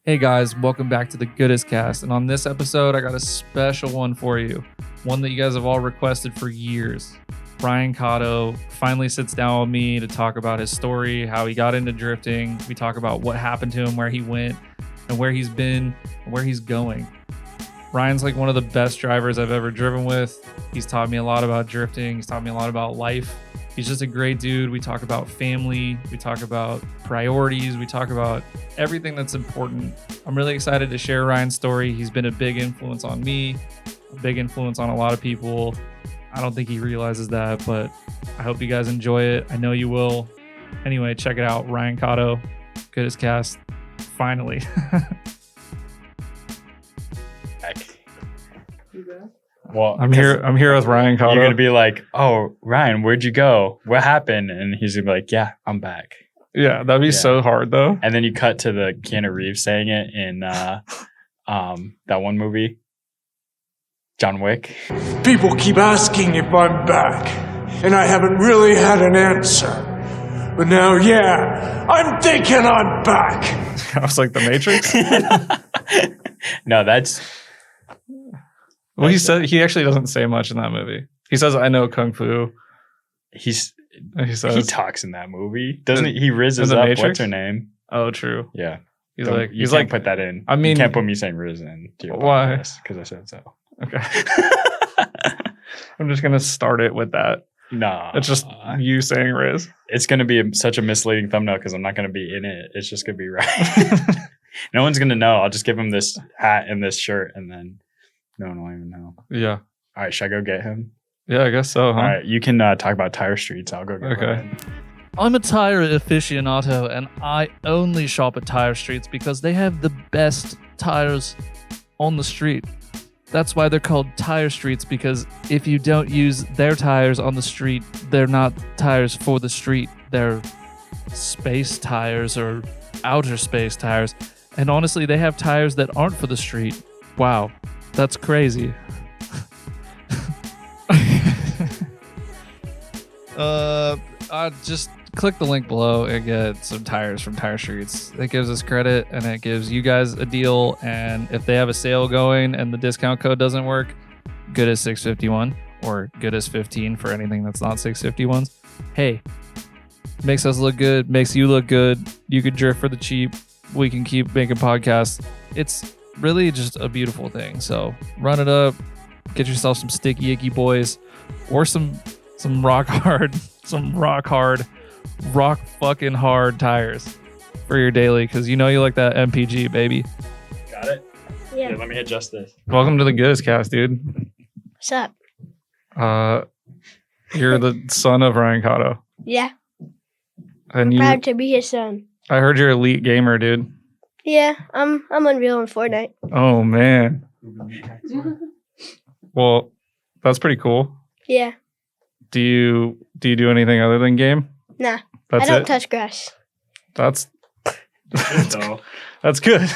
Hey guys, welcome back to the Goodest cast. And on this episode, I got a special one for you. One that you guys have all requested for years. Ryan Kado finally sits down with me to talk about his story, how he got into drifting. We talk about what happened to him, where he went, and where he's been, and where he's going. Ryan's like one of the best drivers I've ever driven with. He's taught me a lot about drifting. He's taught me a lot about life. He's just a great dude. We talk about family. We talk about priorities. We talk about everything that's important. I'm really excited to share Ryan's story. He's been a big influence on me, a big influence on a lot of people. I don't think he realizes that, but I hope you guys enjoy it. I know you will. Anyway, check it out. Ryan Kado, Goodest cast. Finally. Well, I'm here with Ryan Kado. You're gonna be like, "Oh, Ryan, where'd you go? What happened?" And he's gonna be like, "Yeah, I'm back." Yeah, that'd be so hard though. And then you cut to the Keanu Reeves saying it in that one movie, John Wick. People keep asking if I'm back, and I haven't really had an answer. But now, yeah, I'm thinking I'm back. I was like, The Matrix? No, that's... Well, he actually doesn't say much in that movie. He says, "I know Kung Fu." He says, talks in that movie. Doesn't he? He rizzes up. Matrix? What's her name? Oh, true. Yeah. He's you like, put that in. I mean, you can't put me saying Riz in. Why? Because I said so. Okay. I'm just going to start it with that. Nah. It's just you saying Riz. It's going to be such a misleading thumbnail because I'm not going to be in it. It's just going to be right. No one's going to know. I'll just give him this hat and this shirt and then no one will even know. Yeah. All right. Should I go get him? Yeah, I guess so, huh? All right. You can talk about tire streets. I'll go get Okay. him. I'm a tire aficionado, and I only shop at Tire Streets because they have the best tires on the street. That's why they're called Tire Streets, because if you don't use their tires on the street, they're not tires for the street. They're space tires or outer space tires. And honestly, they have tires that aren't for the street. Wow, that's crazy. Just click the link below and get some tires from Tire Streets. It gives us credit and it gives you guys a deal. And if they have a sale going and the discount code doesn't work, Goodest651 or Goodest15 for anything that's not 651s. Hey, makes us look good, makes you look good. You could drift for the cheap. We can keep making podcasts. It's really just a beautiful thing. So run it up, get yourself some sticky icky boys or some rock fucking hard tires for your daily, because you know you like that MPG, baby. Got it? Yeah. Here, let me adjust this. Welcome to the Goodest cast, dude. What's up? You're the son of Ryan Kado. Yeah. And Proud to be his son. I heard you're an elite gamer, dude. Yeah, I'm Unreal in Fortnite. Oh, man. Well, that's pretty cool. Yeah. Do you do anything other than game? Nah. That's I don't it? touch grass. That's So, that's good.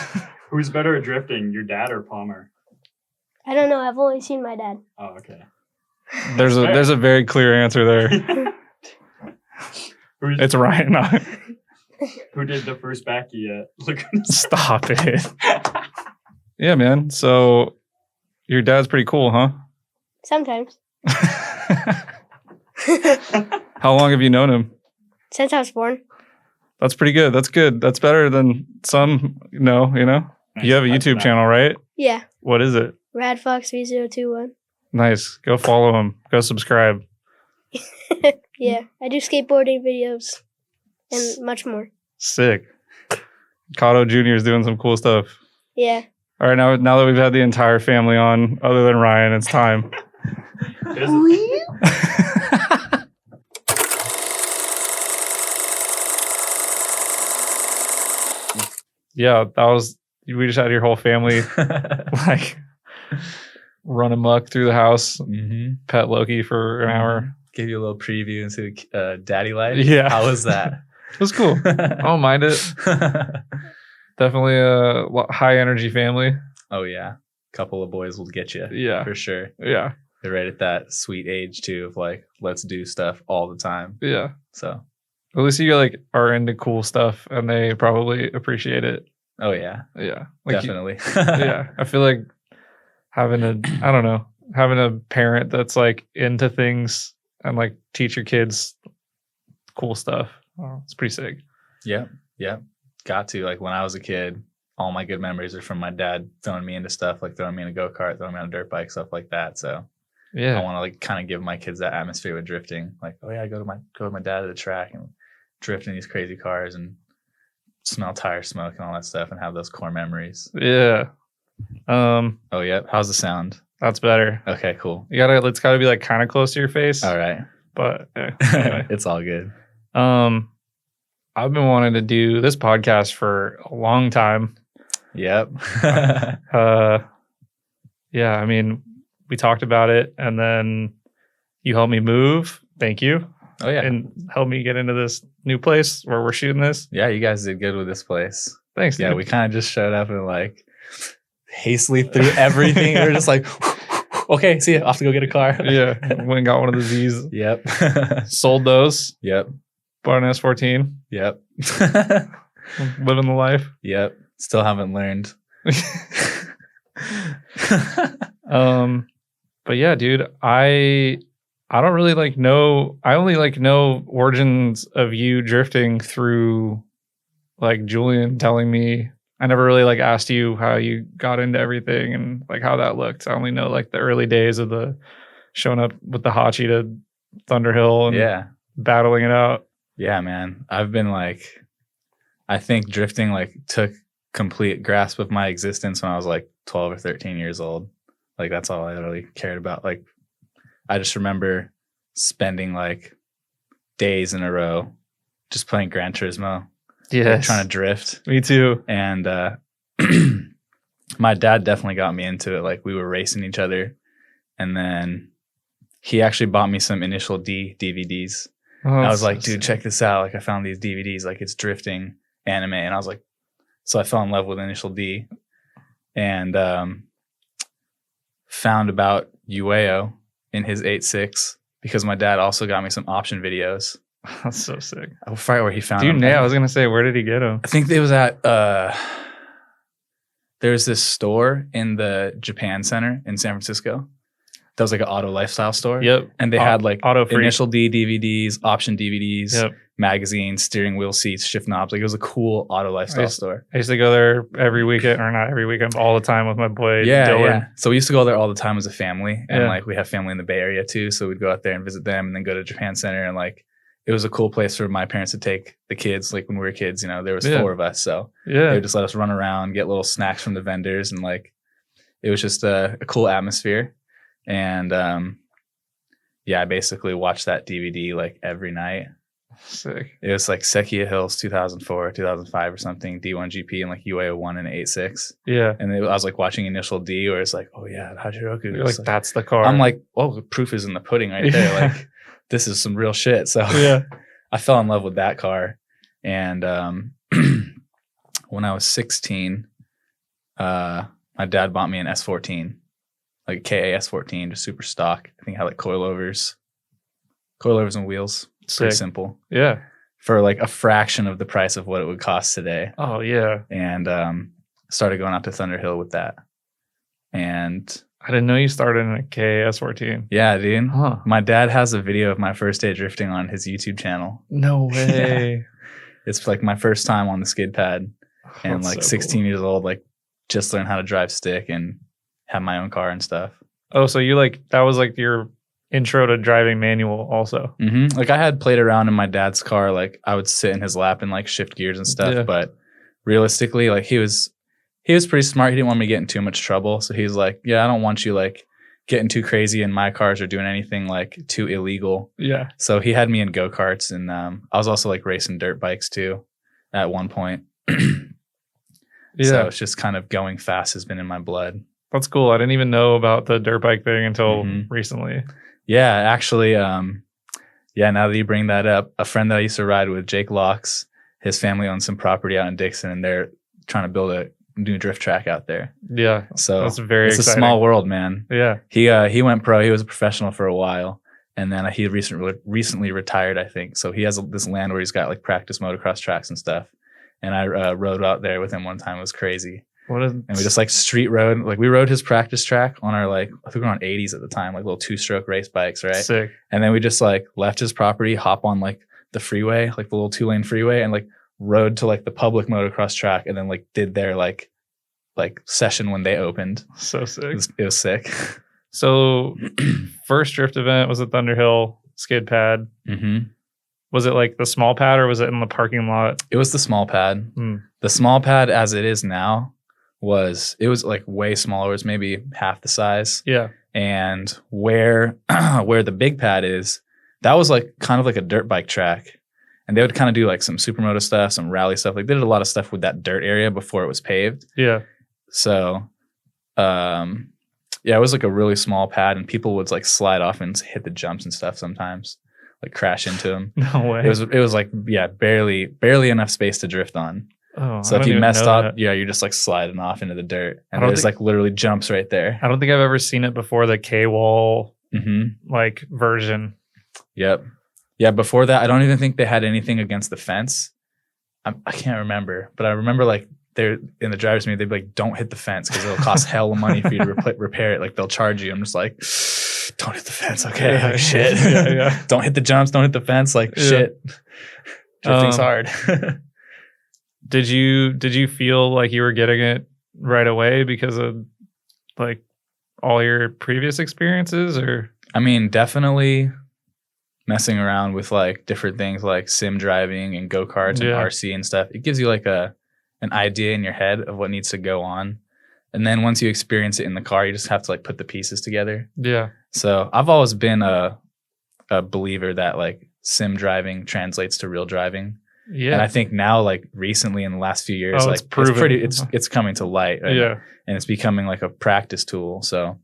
who's better at drifting, your dad or Palmer? I don't know. I've only seen my dad. Oh, okay. There's a very clear answer there. It's Ryan. Who did the first backy at? Stop it. Yeah, man. So your dad's pretty cool, huh? Sometimes. How long have you known him? Since I was born. That's pretty good. That's good. That's better than some, you know. Nice. You have a YouTube channel, right? Yeah. What is it? RadFox3021. Nice. Go follow him. Go subscribe. Yeah. I do skateboarding videos and much more. Sick. Kado Jr. is doing some cool stuff. Yeah. All right, now that we've had the entire family on, other than Ryan, it's time. Yeah, we just had your whole family like run amok through the house, pet Loki for an hour. Give you a little preview into daddy life. Yeah. How was that? It was cool. I don't mind it. Definitely a high energy family. Oh, yeah. Couple of boys will get you. Yeah. For sure. Yeah. They're right at that sweet age, too, of like, let's do stuff all the time. Yeah. So. At least you like are into cool stuff and they probably appreciate it. Oh yeah, Yeah. Like definitely. yeah. I feel like having a parent that's like into things and like teach your kids cool stuff. Oh, it's pretty sick. Yep. Got to. Like when I was a kid, all my good memories are from my dad throwing me into stuff, like throwing me in a go-kart, throwing me on a dirt bike, stuff like that. So Yeah. I want to like kind of give my kids that atmosphere with drifting. Like, oh yeah, I go with my dad to the track and drift in these crazy cars and smell tire smoke and all that stuff and have those core memories. Yeah. Oh yeah. How's the sound? That's better. Okay, cool. It's gotta be like kind of close to your face. All right. But anyway. It's all good. I've been wanting to do this podcast for a long time. Yep. Yeah, I mean, we talked about it and then you helped me move. Thank you. Oh yeah. And helped me get into this new place where we're shooting this. Yeah, you guys did good with this place. Thanks. Yeah, dude. we kind of just showed up and like hastily threw everything. We were just like, okay, see ya. Off to go get a car. Yeah. Went and got one of the Z's. Yep. Sold those. Yep. Bought an S14. Yep. Living the life. Yep. Still haven't learned. But yeah, dude, I don't really like know. I only like know origins of you drifting through like Julian telling me. I never really like asked you how you got into everything and like how that looked. I only know like the early days of the showing up with the Hachi to Thunderhill and Yeah. battling it out. Yeah, man. I've been like, I think drifting like took complete grasp of my existence when I was like 12 or 13 years old. Like that's all I really cared about. Like I just remember spending like days in a row just playing Gran Turismo. Yeah, Like, trying to drift. Me too. And my dad definitely got me into it. Like we were racing each other. And then he actually bought me some Initial D DVDs. Oh, I was so like, dude, sick. check this out. Like I found these DVDs, like it's drifting anime. And I was like, so I fell in love with Initial D and found about Ueo in his 8.6 because my dad also got me some option videos. That's so sick. I forget where he found Dude, them. yeah, I was gonna say, where did he get him? I think it was at there's this store in the Japan Center in San Francisco. That was like an auto lifestyle store. Yep. And they had like Auto Freak. Initial D DVDs, option DVDs, Yep. magazines, steering wheel seats, shift knobs. Like it was a cool auto lifestyle Nice. store. I used to go there every weekend, or not every weekend, all the time with my boy Dylan. Yeah. So we used to go there all the time as a family. And Yeah. like we have family in the Bay Area too. So we'd go out there and visit them and then go to Japan Center. And like it was a cool place for my parents to take the kids. Like when we were kids, you know, there was Yeah. 4 of us. So they Yeah. would just let us run around, get little snacks from the vendors. And like it was just a cool atmosphere. And yeah, I basically watched that DVD like every night. Sick. It was like Sekia Hills 2004, 2005 or something, D1 GP and like UA01 and 8.6. Yeah. And I was like watching Initial D where it's like, oh yeah, Hajiroku. You're It's like, that's the car. I'm like, oh, the proof is in the pudding right there. Yeah. Like this is some real shit. So yeah. I fell in love with that car. And when I was 16, my dad bought me an S14, like a KA S14, just super stock. I think it had like coilovers and wheels. Pretty Sick. simple Yeah. for like a fraction of the price of what it would cost today. Oh, yeah. And started going out to Thunderhill with that. And I didn't know you started in a KS14. yeah, dude. Huh. My dad has a video of my first day drifting on his YouTube channel. No way. It's like my first time on the skid pad and That's like so 16 cool. years old, like just learned how to drive stick and have my own car and stuff. Oh, so you like, that was like your intro to driving manual also. Like I had played around in my dad's car. Like I would sit in his lap and like shift gears and stuff. Yeah. But realistically, like he was pretty smart. He didn't want me to get in too much trouble. So he's like, yeah, I don't want you like getting too crazy in my cars or doing anything like too illegal. Yeah. So he had me in go-karts and I was also like racing dirt bikes too at one point. Yeah. So it's just kind of going fast has been in my blood. That's cool. I didn't even know about the dirt bike thing until Mhm. recently. Yeah, actually, now that you bring that up, a friend that I used to ride with, Jake Locks, his family owns some property out in Dixon and they're trying to build a new drift track out there. Yeah. So That's very it's exciting. a small world, man. Yeah. He went pro. He was a professional for a while. And then he recently retired, I think. So he has this land where he's got like practice motocross tracks and stuff. And I rode out there with him one time. It was crazy. And we just like street rode, like we rode his practice track on our like, I think we were on 80s at the time, like little 2-stroke race bikes, right? Sick. And then we just like left his property, hop on like the freeway, like the little 2-lane freeway, and like rode to like the public motocross track, and then like did their like session when they opened. So sick. It was sick. So first drift event was at Thunderhill skid pad. Mm-hmm. Was it like the small pad or was it in the parking lot? It was the small pad. The small pad as it is now was like way smaller. It was maybe half the size. Yeah. And where the big pad is, that was like kind of like a dirt bike track. And they would kind of do like some supermoto stuff, some rally stuff. Like they did a lot of stuff with that dirt area before it was paved. Yeah. So, yeah, it was like a really small pad, and people would like slide off and hit the jumps and stuff sometimes, like crash into them. No way. It was like, yeah, barely enough space to drift on. Oh, so if you messed up, yeah, you're just like sliding off into the dirt, and there's like literally jumps right there. I don't think I've ever seen it before, the K-wall like version. Yep. Yeah, before that, I don't even think they had anything against the fence. I can't remember, but I remember like they're in the driver's meeting, they'd be like, don't hit the fence because it'll cost hell of money for you to repair it. Like they'll charge you. I'm just like, don't hit the fence. Okay. Yeah, like, shit. Yeah. Don't hit the jumps. Don't hit the fence. Like shit. Drifting's hard. Did you feel like you were getting it right away because of like all your previous experiences, or? I mean, definitely messing around with like different things like sim driving and go-karts and RC and stuff. It gives you like an idea in your head of what needs to go on. And then once you experience it in the car, you just have to like put the pieces together. Yeah. So I've always been a believer that like sim driving translates to real driving. Yeah. And I think now, like recently in the last few years, like it's coming to light. Right? Yeah. And it's becoming like a practice tool. So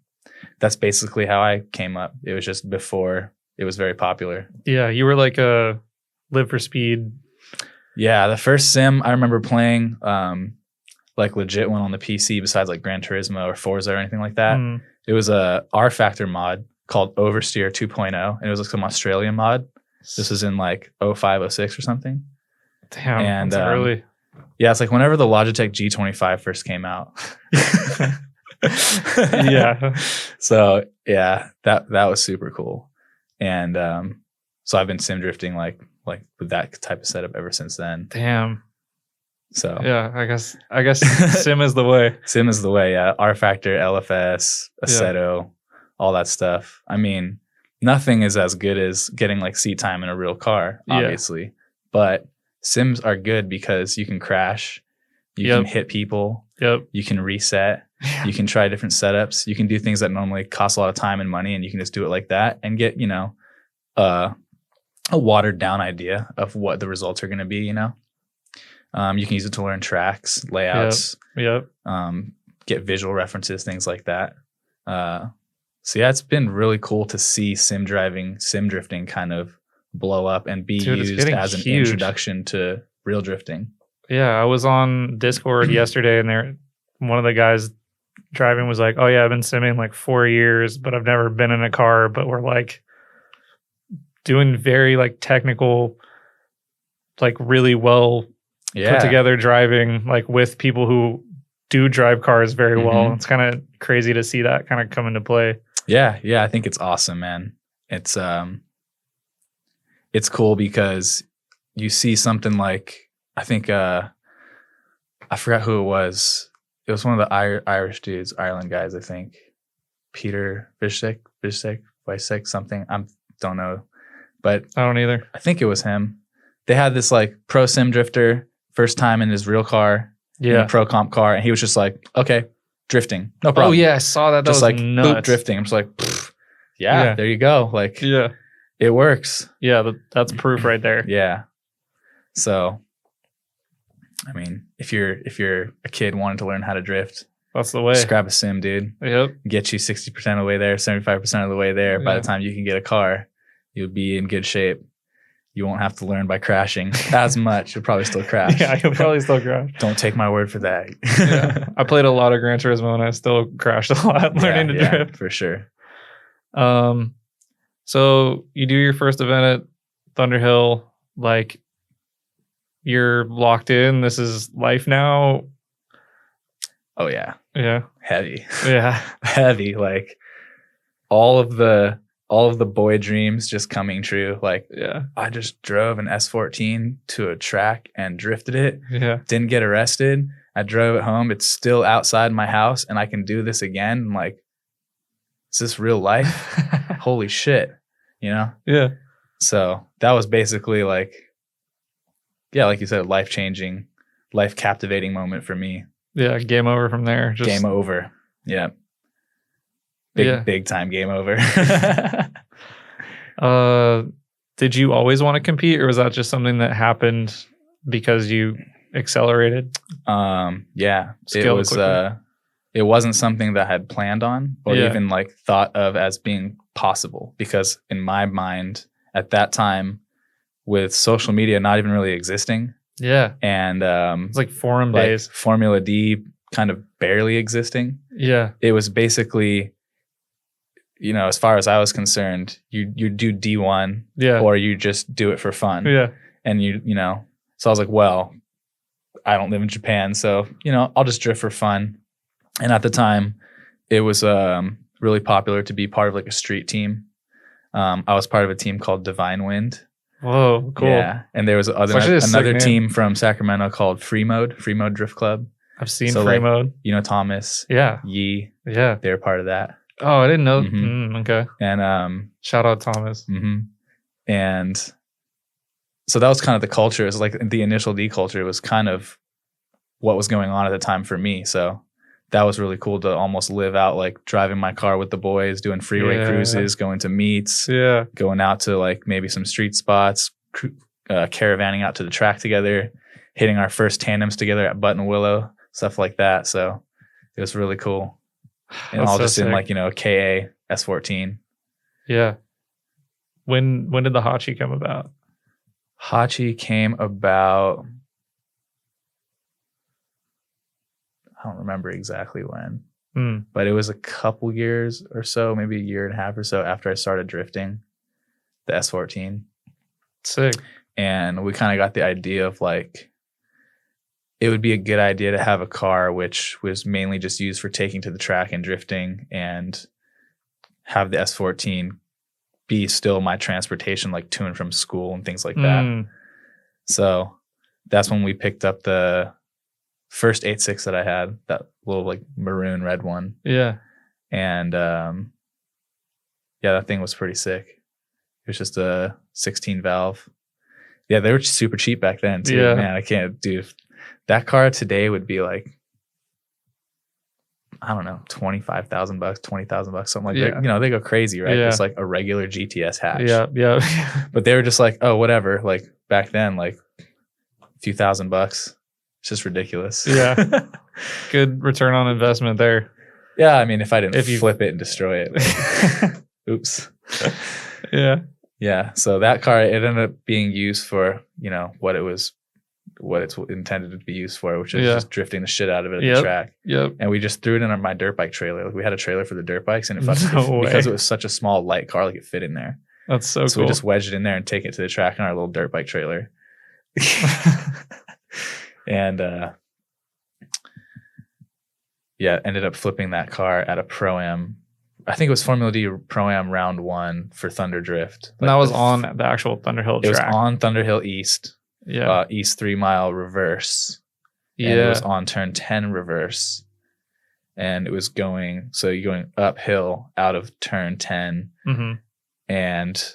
that's basically how I came up. It was just before it was very popular. Yeah. You were like a Live for Speed. Yeah. The first sim I remember playing, like legit one on the PC besides like Gran Turismo or Forza or anything like that. It was a R Factor mod called Oversteer 2.0. And it was like some Australian mod. This was in like 05, 06 or something. Damn, and that's early. Yeah, it's like whenever the Logitech G25 first came out. Yeah. So yeah, that was super cool. And so I've been sim drifting like with that type of setup ever since then. Damn. So yeah, I guess sim is the way. Sim is the way. Yeah, R Factor, LFS, Assetto, all that stuff. I mean, nothing is as good as getting like seat time in a real car, obviously, but sims are good because you can crash, you can hit people, you can reset, you can try different setups, you can do things that normally cost a lot of time and money, and you can just do it like that and get, a watered down idea of what the results are going to be, You can use it to learn tracks, layouts, get visual references, things like that. So yeah, it's been really cool to see sim drifting kind of blow up and be used as an introduction to real drifting. Yeah, I was on Discord yesterday, and one of the guys driving was like, "Oh yeah, I've been simming like 4 years, but I've never been in a car, but we're like doing very like technical, like really well put together driving, like with people who do drive cars very well." It's kind of crazy to see that kind of come into play. Yeah, I think it's awesome, man. It's cool because you see something like, I think I forgot who it was. It was one of the Irish dudes, Ireland guys, I think. Peter Vishek, something. I don't know, but I don't either. I think it was him. They had this like pro sim drifter, first time in his real car, in a pro comp car, and he was just like, okay, drifting, no problem. Oh yeah, I saw that. That just was like nuts. Boot drifting. I'm just like, yeah, there you go. Like, it works. Yeah, that's proof right there. Yeah. So, I mean, if you're a kid wanting to learn how to drift, that's the way. Just grab a sim, dude. Yep. Get you 60% of the way there, 75% of the way there. By the time you can get a car, you'll be in good shape. You won't have to learn by crashing as much. You'll probably still crash. Yeah, you'll probably still crash. Don't take my word for that. I played a lot of Gran Turismo and I still crashed a lot learning to drift. For sure. So you do your first event at Thunderhill. Like, you're locked in. This is life now. Oh yeah. Yeah. Heavy. Yeah. Heavy. Like all of the boy dreams just coming true. Like Yeah. I just drove an S14 to a track and drifted it. Yeah. Didn't get arrested. I drove it home. It's still outside my house and I can do this again. I'm like, is this real life? Holy shit. You know? Yeah. So that was basically like, yeah, like you said, life-changing, life-captivating moment for me. Yeah. Game over from there. Just, Game over. Yeah. Big time game over. Did you always want to compete, or was that just something that happened because you accelerated? Yeah. Scaled quickly? It wasn't something that I had planned on or Yeah. even like thought of as being possible, because in my mind at that time, with social media not even really existing, Yeah. and It's like forum like days. Formula D kind of barely existing, Yeah. it was basically, you know, as far as I was concerned, you do D1 Yeah. or you just do it for fun. Yeah. And you know, so I was like, well, I don't live in Japan, so, you know, I'll just drift for fun. And at the time, it was really popular to be part of like a street team. I was part of a team called Divine Wind. Whoa. Cool. Yeah. And there was actually a sick another name. team from Sacramento called Free Mode Drift Club. I've seen So, free like, mode. You know, Thomas, Yeah. Yee, Yeah. they're part of that. Oh, I didn't know. Mhm. Okay. And Shout out Thomas. and so that was kind of the culture. It was like the initial D culture was kind of what was going on at the time for me. So that was really cool to almost live out like driving my car with the boys, doing freeway Yeah. cruises, going to meets, Yeah. going out to like maybe some street spots, caravanning out to the track together, hitting our first tandems together at Button Willow, stuff like that. So it was really cool. And That's all so just in sick. like, you know, a KA S14. Yeah. When did the Hachi come about? Hachi came about, I don't remember exactly when, but it was a couple years or so, maybe a year and a half or so after I started drifting the S14. Sick. And we kind of got the idea of like, it would be a good idea to have a car which was mainly just used for taking to the track and drifting, and have the S14 be still my transportation, like to and from school and things like that. So that's when we picked up the first 86 that I had, that little like maroon red one. Yeah. And yeah, that thing was pretty sick. It was just a 16 valve. Yeah, they were super cheap back then too. Yeah. Man, I can't do that car today would be like, I don't know, $25,000, $20,000, something like Yeah. that. You know, they go crazy, right? Yeah. Just like a regular GTS hatch. Yeah. Yeah. But they were just like, oh, whatever. Like back then, like a few $1,000. It's just ridiculous. Yeah. Good return on investment there. Yeah. I mean, if I didn't If you- flip it and destroy it, like, oops. Yeah. Yeah. So that car, it ended up being used for, you know, what it's intended to be used for, which is Yeah. just drifting the shit out of it at Yep. the track. Yep. And we just threw it in my dirt bike trailer. Like we had a trailer for the dirt bikes, and No because way. it was such a small, light car, like it fit in there. That's so So cool. we just wedged it in there and take it to the track in our little dirt bike trailer. And yeah, ended up flipping that car at a Pro-Am. I think it was Formula D Pro-Am round 1 for Thunder Drift. and that was on the actual Thunderhill It was track. on Thunderhill East, Yeah. East 3 Mile reverse. Yeah. And it was on turn 10 reverse. And it was going, so you're going uphill out of turn 10. Mm-hmm. And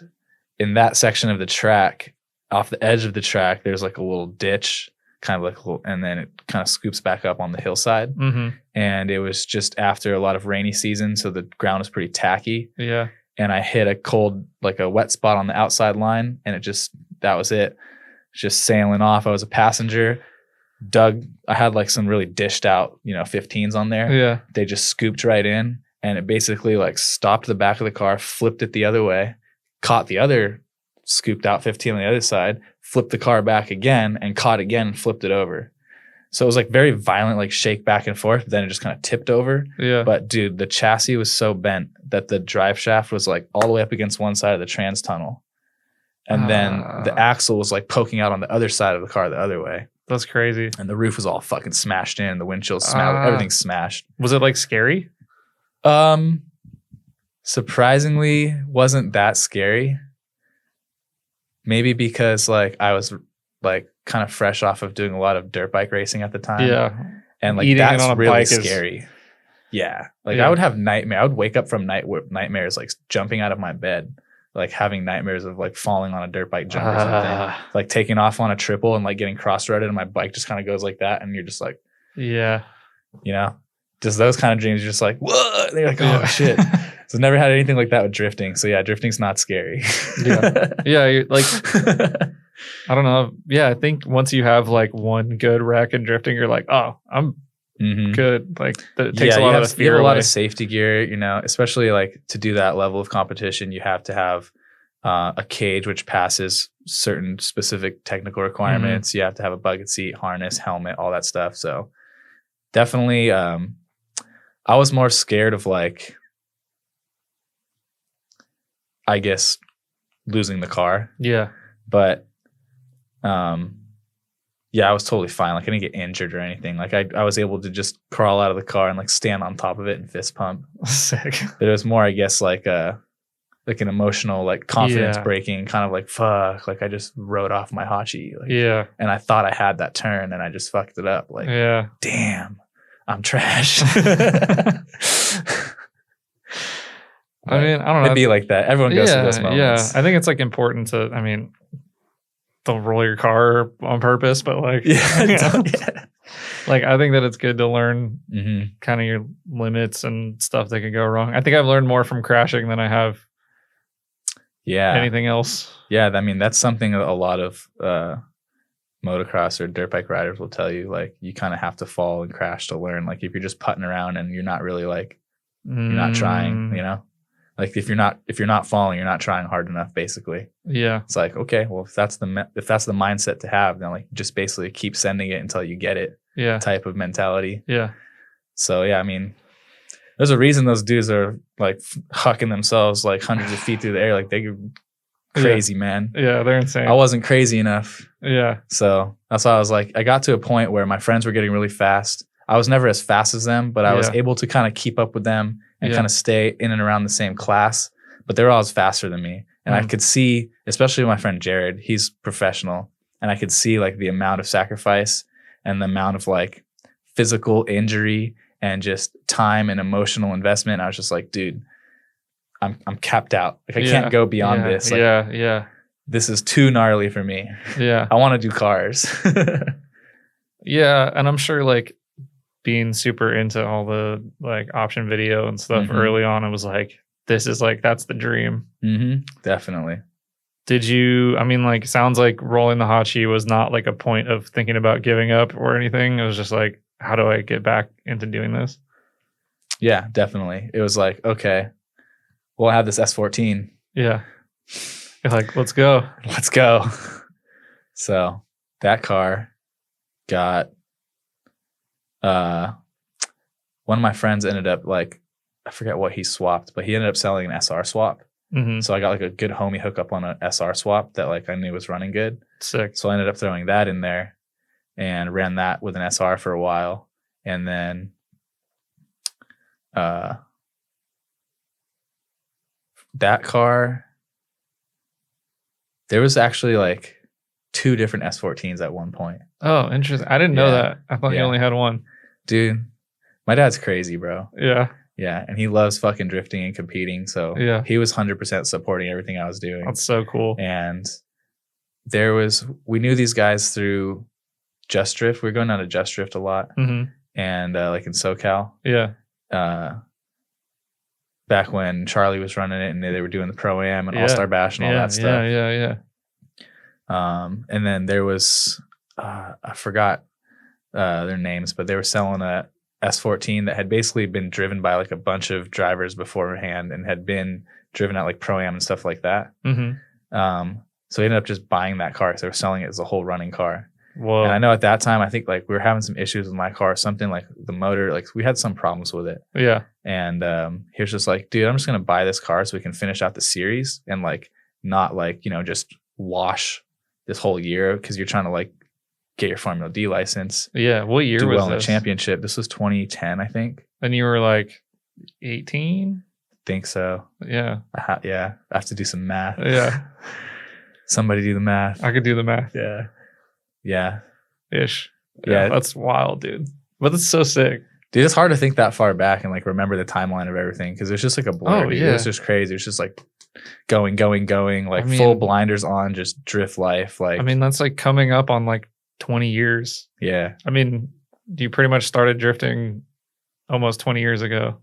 in that section of the track, off the edge of the track, there's like a little ditch, kind of like a little, and then it kind of scoops back up on the hillside. Mm-hmm. And it was just after a lot of rainy season, so the ground was pretty tacky. Yeah. And I hit a cold, like a wet spot on the outside line, and that was it. Just sailing off. I was a passenger. I had like some really dished out, 15s on there. Yeah. They just scooped right in, and it basically like stopped the back of the car, flipped it the other way, caught the other scooped out 15 on the other side, flipped the car back again, and caught again and flipped it over. So it was like very violent, like shake back and forth. Then it just kind of tipped over. Yeah. But dude, the chassis was so bent that the drive shaft was like all the way up against one side of the trans tunnel. And then the axle was like poking out on the other side of the car the other way. That's crazy. And the roof was all fucking smashed in. The windshield smashed. Everything's smashed. Was it like scary? Surprisingly, wasn't that scary. Maybe because like I was like kind of fresh off of doing a lot of dirt bike racing at the time. Yeah. And like Eating that's it on a really bike scary. Yeah. Like Yeah. I would have nightmare. I would wake up from nightmares, like jumping out of my bed, like having nightmares of like falling on a dirt bike jump or something, like taking off on a triple and like getting cross-threaded and my bike just kind of goes like that. And you're just like, Yeah. you know, just those kind of dreams. You're just like, whoa. And you're like, oh shit. So never had anything like that with drifting. So yeah, drifting's not scary. Yeah. You're like, I don't know. Yeah. I think once you have like one good wreck in drifting, you're like, oh, I'm good. Like it takes a lot of the fear you have a lot away. of safety gear, you know, especially like to do that level of competition, you have to have a cage which passes certain specific technical requirements. You have to have a bucket seat, harness, helmet, all that stuff. So definitely, I was more scared of like, I guess, losing the car. Yeah. But yeah, I was totally fine. Like I didn't get injured or anything. Like I was able to just crawl out of the car and like stand on top of it and fist pump. Sick. But it was more, I guess, like an emotional, like confidence Yeah. breaking kind of like, fuck, like I just rode off my hachi. Like, Yeah. and I thought I had that turn and I just fucked it up. Like, Yeah. damn, I'm trash. I mean, I don't know. It'd be like that. Everyone goes through those Yeah. moments. I think it's like important to, I mean, don't roll your car on purpose, but like, Yeah. you know, Yeah. like I think that it's good to learn Mm-hmm. kind of your limits and stuff that can go wrong. I think I've learned more from crashing than I have Yeah. anything else. Yeah. I mean, that's something a lot of motocross or dirt bike riders will tell you. Like, you kind of have to fall and crash to learn. Like, if you're just putting around and you're not really like, you're not trying, you know? Like, if you're not falling, you're not trying hard enough, basically. Yeah. It's like, okay, well, if that's the mindset to have, then like just basically keep sending it until you get it Yeah. type of mentality. Yeah. So yeah, I mean, there's a reason those dudes are like hucking themselves like hundreds of feet through the air. Like they're crazy, man. Yeah. They're insane. I wasn't crazy enough. Yeah. So that's why I was like, I got to a point where my friends were getting really fast. I was never as fast as them, but I was Yeah. able to kind of keep up with them and Yeah. kind of stay in and around the same class, but they were always faster than me. And I could see, especially my friend Jared, he's professional, and I could see like the amount of sacrifice and the amount of like physical injury and just time and emotional investment. I was just like, dude, I'm capped out. Like I can't go beyond this. Like, Yeah. this is too gnarly for me. Yeah. I want to do cars. Yeah. And I'm sure like being super into all the like option video and stuff Mhm. early on, it was like, this is like, that's the dream. Definitely. Did you, I mean, like, sounds like rolling the Hachi was not like a point of thinking about giving up or anything. It was just like, how do I get back into doing this? Yeah, definitely. It was like, okay, well, I have this S14. Yeah. You're like, let's go. Let's go. So that car got, one of my friends ended up like, I forget what he swapped, but he ended up selling an SR swap. Mm-hmm. So I got like a good homie hookup on an SR swap that like I knew was running good. Sick. So I ended up throwing that in there and ran that with an SR for a while. And then that car, there was actually like 2 different S14s at one point. Oh, interesting. I didn't know Yeah. that. I thought you Yeah. only had one. Dude, my dad's crazy, bro. Yeah. Yeah. And he loves fucking drifting and competing. So Yeah. he was 100% supporting everything I was doing. That's so cool. And we knew these guys through Just Drift. We were going down to Just Drift a lot. Mm-hmm. And like in SoCal, Yeah. back when Charlie was running it and they were doing the Pro-Am and Yeah. All-Star Bash and all that stuff. Yeah. And then there was, I forgot their names, but they were selling a S14 that had basically been driven by like a bunch of drivers beforehand and had been driven at like Pro-Am and stuff like that. Mm-hmm. So we ended up just buying that car because they were selling it as a whole running car. Whoa. And I know at that time, I think like we were having some issues with my car, something like the motor, like we had some problems with it. Yeah. And he was just like, dude, I'm just going to buy this car so we can finish out the series and like not like, you know, just wash this whole year because you're trying to like get your Formula D license. Yeah. What year do was well in this? a championship. This was 2010, I think. And you were like 18? Think so. Yeah. I have to do some math. Yeah. Somebody do the math. I could do the math. Yeah. Yeah. Ish. Yeah. That's wild, dude. But that's so sick. Dude, it's hard to think that far back and like remember the timeline of everything because it was just like a blur. Oh, dude. yeah. It was just crazy. It was just like going, like I mean- full blinders on, just drift life. Like, I mean, that's like coming up on like 20 years. yeah. I mean, you pretty much started drifting almost 20 years ago.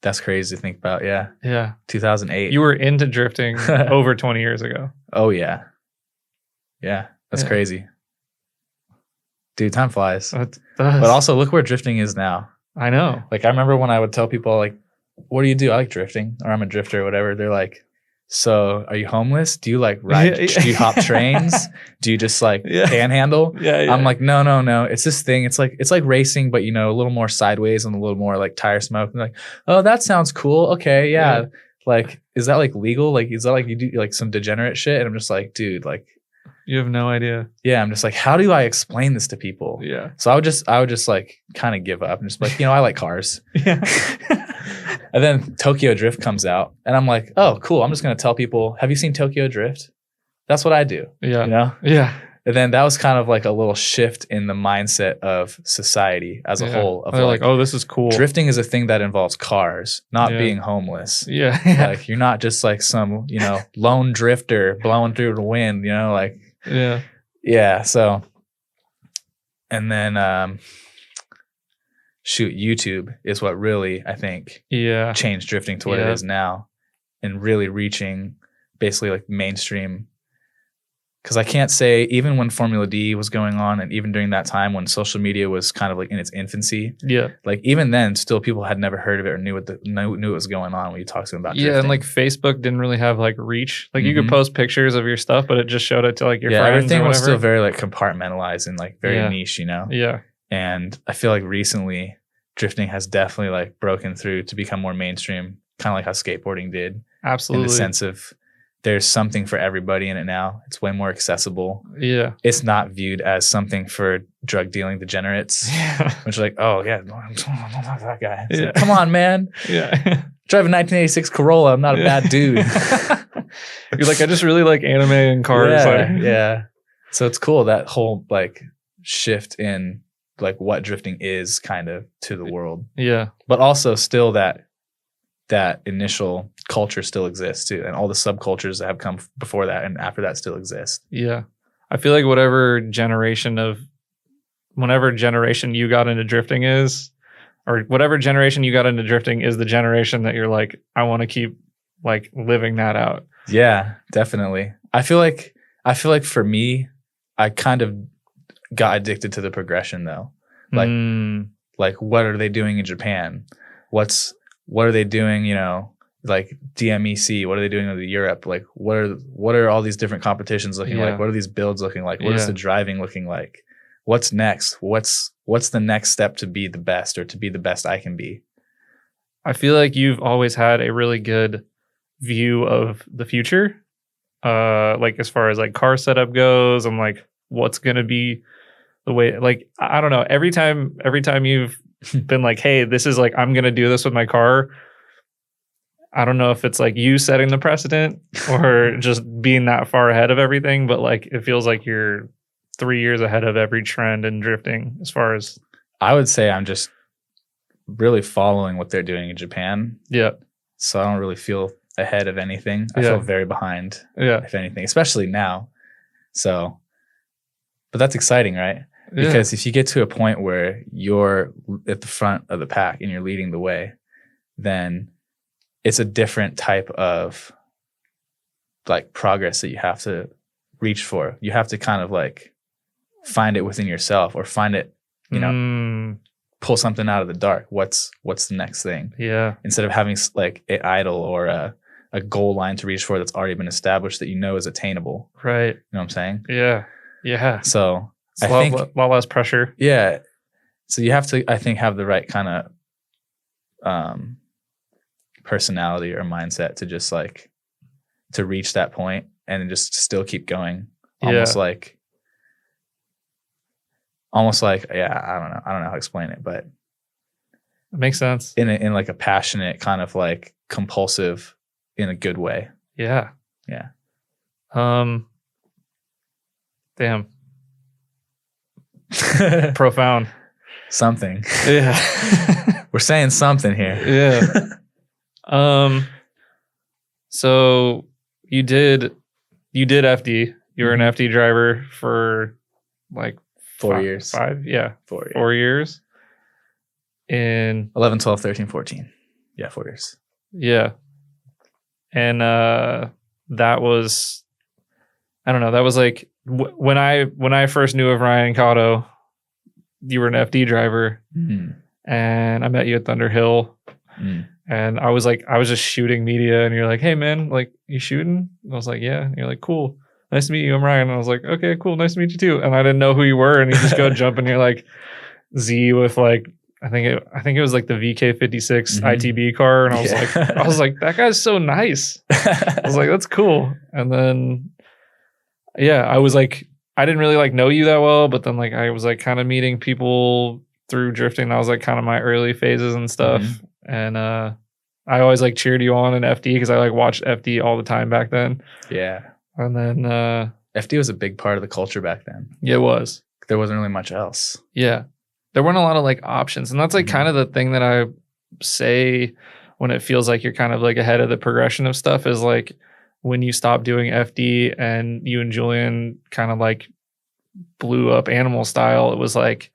That's crazy to think about. Yeah. Yeah. 2008. You were into drifting over 20 years ago. Oh, yeah. Yeah. That's Yeah. crazy. Dude, time flies. That does. But also, look where drifting is now. I know. Like, I remember when I would tell people, like, what do you do? I like drifting, or I'm a drifter or whatever. They're like, so are you homeless? Do you like ride? Yeah. Do you hop trains? Do you just like Yeah. panhandle? Yeah. I'm like, no. It's this thing. It's like racing, but you know, a little more sideways and a little more like tire smoke. And like, oh, that sounds cool. Okay, yeah. Yeah. Like, is that like legal? Like, is that like you do like some degenerate shit? And I'm just like, dude, like, You have no idea. yeah. I'm just like, how do I explain this to people? Yeah. So I would just like kind of give up and just be like, you know, I like cars. Yeah. And then Tokyo Drift comes out, and I'm like, oh, cool. I'm just gonna tell people, have you seen Tokyo Drift? That's what I do. Yeah. You know? Yeah. And then that was kind of like a little shift in the mindset of society as a Yeah. whole. Of They're like, like, oh, this is cool. drifting is a thing that involves cars, not Yeah. being homeless. Yeah. Like, you're not just like some, you know, lone drifter blowing through the wind, you know, like, Yeah. yeah. So, and then, shoot, YouTube is what really, I think, Yeah. changed drifting to what it Yeah. is now and really reaching basically like mainstream. Because I can't say, even when Formula D was going on and even during that time when social media was kind of like in its infancy, Yeah. like even then still people had never heard of it or knew what was going on when you talked to them about Yeah. drifting. And like Facebook didn't really have like reach. Like you could Mhm. post pictures of your stuff, but it just showed it to like your yeah, friends. everything or was whatever. still very like compartmentalized and like very Yeah. niche, you know? Yeah. And I feel like recently drifting has definitely like broken through to become more mainstream, kind of like how skateboarding did. Absolutely. In the sense of there's something for everybody in it now. It's way more accessible. Yeah. It's not viewed as something for drug dealing degenerates, Yeah. which are like, oh yeah, I'm not that guy. It's Yeah. like, come on, man. Yeah. Drive a 1986 Corolla. I'm not a bad dude. You're like, I just really like anime and cars. Yeah, Like, yeah. So it's cool that whole like shift in like what drifting is kind of to the world, Yeah. but also still that initial culture still exists too, and all the subcultures that have come before that and after that still exist. Yeah. I feel like whenever generation you got into drifting is, or whatever generation you got into drifting is the generation that you're like, I want to keep like living that out. Yeah, definitely. I feel like for me, I kind of got addicted to the progression though. Like, like what are they doing in Japan? What are they doing, you know, like DMEC? What are they doing in Europe? Like what are all these different competitions looking Yeah. like? What are these builds looking like? What is Yeah. the driving looking like? What's next? What's the next step to be the best or to be the best I can be? I feel like you've always had a really good view of the future. Like as far as like car setup goes, I'm like, what's gonna be the way, like, I don't know. Every time you've been like, hey, this is like, I'm gonna do this with my car. I don't know if it's like you setting the precedent or just being that far ahead of everything, but like it feels like you're 3 years ahead of every trend in drifting as far as. I would say I'm just really following what they're doing in Japan. Yeah. So I don't really feel ahead of anything. I Yeah. feel very behind, Yeah. if anything, especially now. So, but that's exciting, right? Because if you get to a point where you're at the front of the pack and you're leading the way, then it's a different type of like progress that you have to reach for. You have to kind of like find it within yourself or find it, you know, pull something out of the dark. What's the next thing? Yeah. Instead of having like an idol or a goal line to reach for that's already been established that you know is attainable. Right. You know what I'm saying? Yeah. Yeah. So It's I think, a lot less pressure. yeah. So you have to, I think, have the right kind of personality or mindset to just like to reach that point and just still keep going. Yeah. Almost like yeah, I don't know how to explain it, but It makes sense. in like a passionate kind of like compulsive in a good way. Yeah. Yeah. Damn. Profound. Something. Yeah. We're saying something here. Yeah. So you did FD. You were an FD driver for like 4 years. 5, yeah. 4 years. 4 years. In 11, 12, 13, 14. Yeah, 4 years. yeah. And that was, I don't know, that was like when I first knew of Ryan Kado, you were an FD driver, and I met you at Thunderhill, and I was just shooting media, and you're like, hey man, like, you shooting? And I was like, yeah. And you're like, cool, nice to meet you, I'm Ryan. And I was like, okay, cool, nice to meet you too. And I didn't know who you were, and you just go jump, and you're like Z with like, I think it was like the VK56 ITB car, and I was like, that guy's so nice. I was like, that's cool. And then yeah, I was like, I didn't really like know you that well, but then like I was like kind of meeting people through drifting. That was like kind of my early phases and stuff. And I always like cheered you on in FD because I like watched FD all the time back then. Yeah. And then FD was a big part of the culture back then. Yeah, it was. There wasn't really much else. Yeah. There weren't a lot of like options. And that's like kind of the thing that I say when it feels like you're kind of like ahead of the progression of stuff is like when you stop doing FD and you and Julian kind of like blew up Animal Style. It was like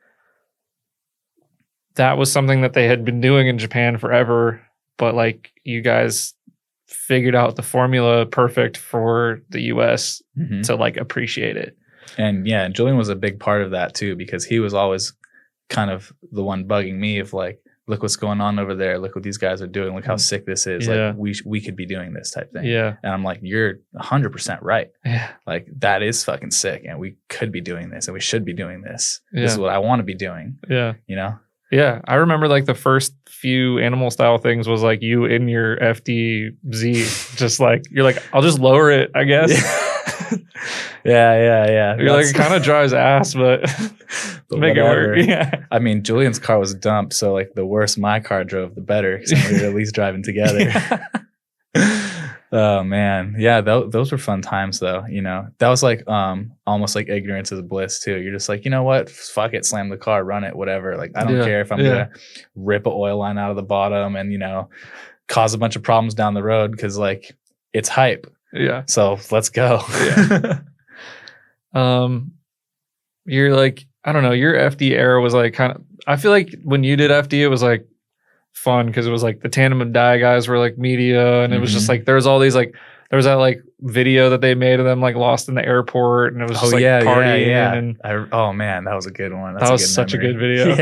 that was something that they had been doing in Japan forever, but like you guys figured out the formula perfect for the US to like appreciate it. And yeah, Julian was a big part of that too, because he was always kind of the one bugging me of like, look what's going on over there. Look what these guys are doing. Look how sick this is. Yeah. Like we could be doing this type thing. Yeah. And I'm like, you're 100% right. Yeah. Like that is fucking sick. And we could be doing this and we should be doing this. Yeah. This is what I want to be doing. Yeah. You know? Yeah. I remember like the first few Animal Style things was like you in your FDZ, just like, you're like, I'll just lower it, I guess. Yeah. You're like, it kind of drives ass, but make whatever. it work. Yeah. I mean, Julian's car was dumped, so like the worse my car drove, the better. So we were at least driving together. Oh man, yeah, those were fun times though. You know, that was like almost like ignorance is bliss too. You're just like, you know what, fuck it, slam the car, run it, whatever. Like I don't care if I'm gonna rip an oil line out of the bottom and cause a bunch of problems down the road because like it's hype. Yeah. So let's go. Yeah. You're like, I don't know, your FD era was like kind of, I feel like when you did FD, it was like fun because it was like the Tandem and Die guys were like media, and it was just like, there was all these like, there was that like video that they made of them like lost in the airport, and it was just partying. Yeah. And oh man, that was a good one. That was such a good video.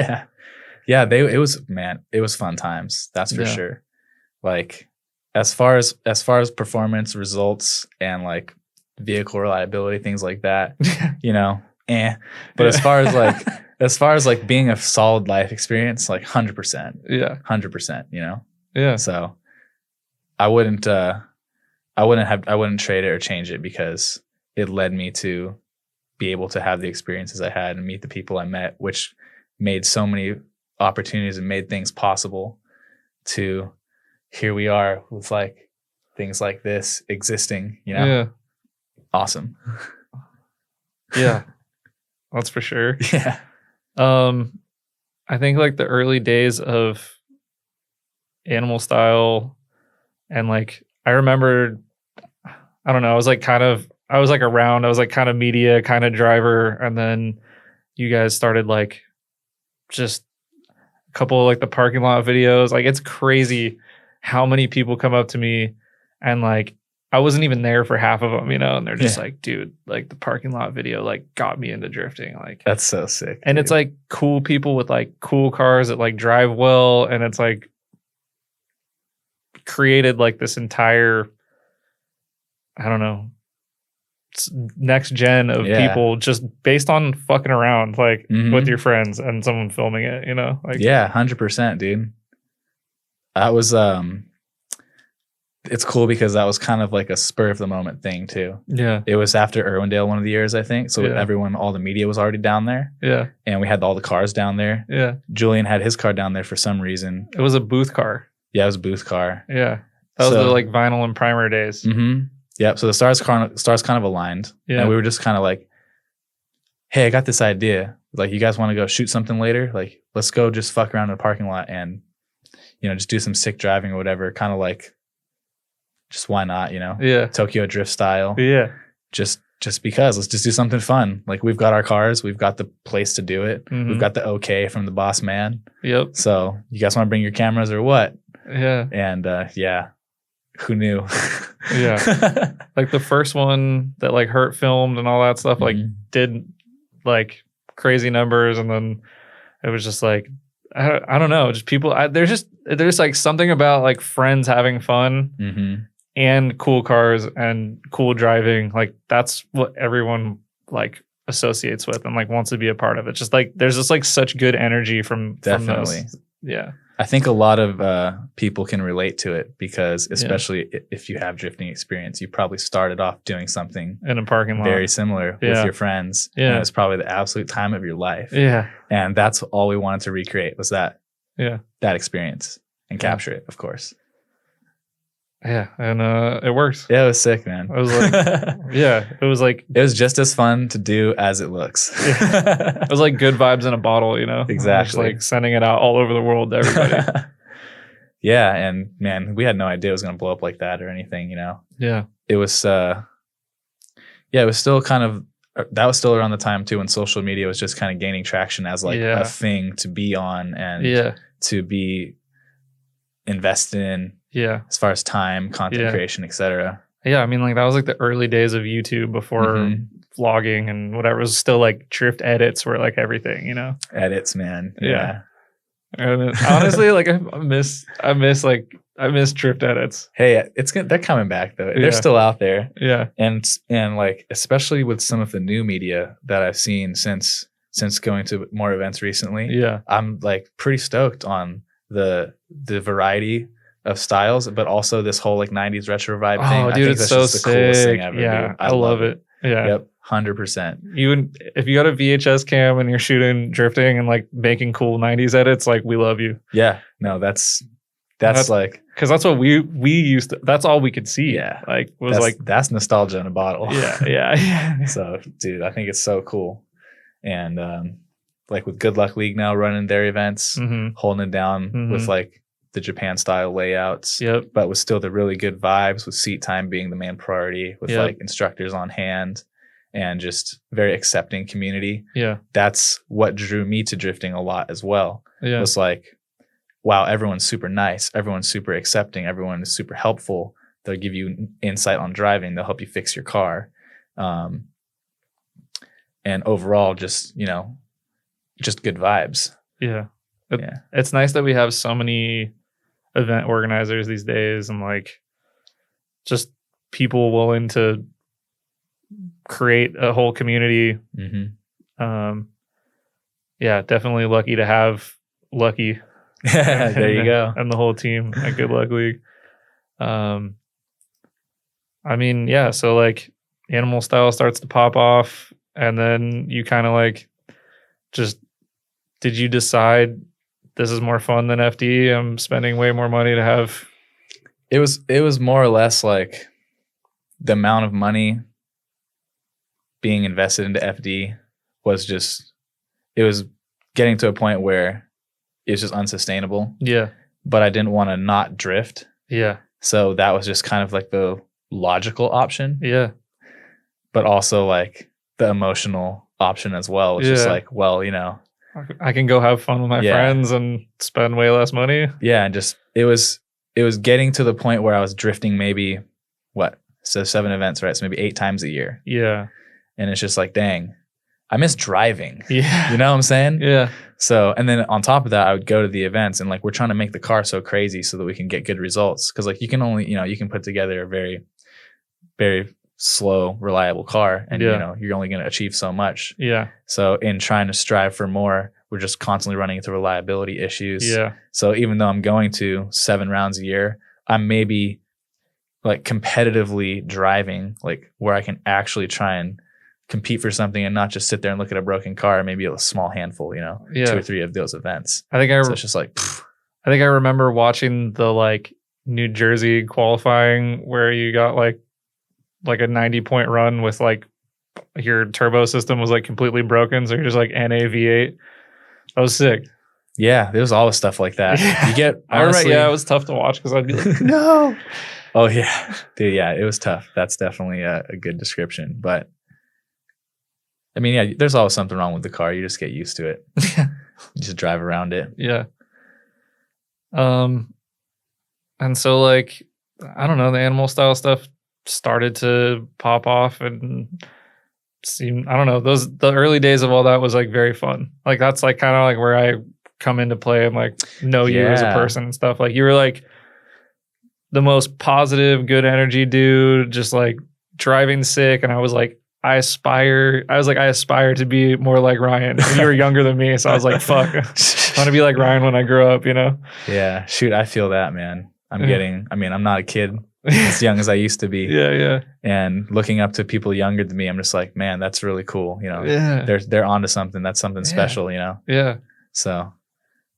Yeah. It was fun times. That's for sure. Like as far as performance results and like vehicle reliability, things like that, but as far as like being a solid life experience, like 100%. Yeah. 100%, Yeah. So I wouldn't trade it or change it because it led me to be able to have the experiences I had and meet the people I met, which made so many opportunities and made things possible to here we are with like things like this existing, Yeah. Awesome. Yeah. That's for sure. Yeah. I think like the early days of Animal Style and like I remember, I don't know, I was like kind of media, kind of driver, and then you guys started like just a couple of like the parking lot videos. Like it's crazy how many people come up to me and like I wasn't even there for half of them, and they're just like, dude, like the parking lot video like got me into drifting. Like that's so sick. And it's like cool people with like cool cars that like drive well, and it's like created like this entire, I don't know, next gen of people just based on fucking around like with your friends and someone filming it, like 100%, dude. That was it's cool because that was kind of like a spur of the moment thing too. Yeah. It was after Irwindale one of the years, I think. So Yeah. all the media was already down there, Yeah. and we had all the cars down there. Yeah. Julian had his car down there for some reason. It was a booth car. Yeah, it was a booth car. Yeah. That was So- the like vinyl and primer days. Mm-hmm. Yep. So the stars kind of aligned. Yeah. And we were just kind of like, hey, I got this idea. Like, you guys want to go shoot something later? Like, let's go just fuck around in the parking lot and, just do some sick driving or whatever. Kind of like, just why not, Yeah. Tokyo Drift style. Yeah. Just because. Let's just do something fun. Like, we've got our cars. We've got the place to do it. Mhm. We've got the okay from the boss man. Yep. So you guys want to bring your cameras or what? Yeah. And yeah, who knew? Yeah. Like the first one that like Hurt filmed and all that stuff, like Mhm. did like crazy numbers, and then it was just like I don't know, just people. There's like something about like friends having fun Mhm. and cool cars and cool driving. Like that's what everyone like associates with and like wants to be a part of. It's just like there's just like such good energy from Definitely. those. Yeah. I think a lot of people can relate to it because, especially if you have drifting experience, you probably started off doing something In a parking lot. very similar with Yeah. your friends. Yeah. And it's probably the absolute time of your life. Yeah. And that's all we wanted to recreate was that Yeah. experience and Yeah. capture it, of course. Yeah. And it worked. Yeah, it was sick, man. I was like, yeah, it was like It was just as fun to do as it looks. it was like good vibes in a bottle, Exactly. Just like sending it out all over the world to everybody. Yeah, and man, we had no idea it was going to blow up like that or anything, Yeah. It was it was still kind of that was still around the time too when social media was just kind of gaining traction as like Yeah. a thing to be on and Yeah. to be invested in Yeah. as far as time, content Yeah. creation, etc. Yeah. I mean, like that was like the early days of YouTube before Mhm. vlogging and whatever. It was still like drift edits were like everything, Edits, man. Yeah. And honestly, like I miss drift edits. Hey, they're coming back though. Yeah. They're still out there. Yeah. And like especially with some of the new media that I've seen since going to more events recently. Yeah. I'm like pretty stoked on the variety of styles, but also this whole like 90s retro vibe thing. Oh, I dude, think it's that's so just the coolest sick. thing ever. Yeah. Dude. I love it. Yeah. Yep. 100%. Even if you got a VHS cam and you're shooting drifting and like making cool 90s edits, like we love you. Yeah. No, that's like, Because that's what we used to, that's all we could see. Yeah. Like was like, that's nostalgia in a bottle. yeah. So, dude, I think it's so cool. And like with Good Luck League now running their events, hmm holding it down Mhm. with like the Japan style layouts, Yep. but with still the really good vibes, with seat time being the main priority, with Yep. like instructors on hand and just very accepting community. Yeah. That's what drew me to drifting a lot as well. Yeah. It was like, wow, everyone's super nice. Everyone's super accepting. Everyone is super helpful. They'll give you insight on driving. They'll help you fix your car. And overall, just good vibes. Yeah. Yeah. It's nice that we have so many event organizers these days and like just people willing to create a whole community. Mm-hmm. Yeah, definitely lucky to have Lucky. There you go. And the whole team at Good Luck League. I mean, yeah, so like animal style starts to pop off and then you kind of like just did you decide this is more fun than FD? I'm spending way more money to have. It was more or less like the amount of money being invested into FD was just, it was getting to a point where it's just unsustainable. Yeah. But I didn't want to not drift. Yeah. So that was just kind of like the logical option, Yeah. but also like the emotional option as well. It's just Yeah. like, well, I can go have fun with my Yeah. friends and spend way less money. yeah, and just it was getting to the point where I was drifting maybe 7 events, right? So maybe 8 times a year. Yeah. And it's just like, dang, I miss driving. Yeah. You know what I'm saying? Yeah. So, and then on top of that, I would go to the events and like, we're trying to make the car so crazy so that we can get good results. Cause like you can only, you can put together a very, very slow, reliable car and, Yeah. you're only going to achieve so much. Yeah. So in trying to strive for more, we're just constantly running into reliability issues. Yeah. So even though I'm going to 7 rounds a year, I'm maybe like competitively driving, like where I can actually try and compete for something and not just sit there and look at a broken car, maybe a small handful, 2 or 3 of those events. I think So it's just like, I think I remember watching the like New Jersey qualifying where you got like a 90-point run with like your turbo system was like completely broken, so you're just like NAV8. That was sick. yeah, there was always stuff like that. Yeah. You get, I remember, honestly, it was tough to watch because I'd be like, no. oh yeah, dude, yeah, it was tough. That's definitely a good description. But I mean, yeah, there's always something wrong with the car. You just get used to it. You just drive around it. Yeah. And so like, I don't know, the animal style stuff started to pop off and seem, I don't know, the early days of all that was like very fun. Like that's like kind of like where I come into play and like know you as a person and stuff. Like you were like the most positive, good energy dude, just like driving sick. And I was like, I aspire to be more like Ryan. And you were younger than me, so I was like, fuck, I want to be like Ryan when I grow up, Yeah, shoot, I feel that, man. I'm not a kid as young as I used to be. Yeah. And looking up to people younger than me, I'm just like, man, that's really cool. Yeah. They're onto something. That's something special, Yeah. So,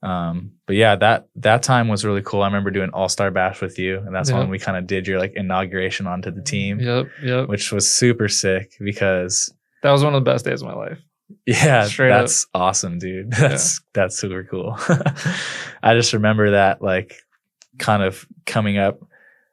but yeah, that time was really cool. I remember doing All-Star Bash with you, and that's when we kind of did your like inauguration onto the team. Yep. Which was super sick because that was one of the best days of my life. Yeah, Straight that's awesome, dude. That's super cool. I just remember that like kind of coming up.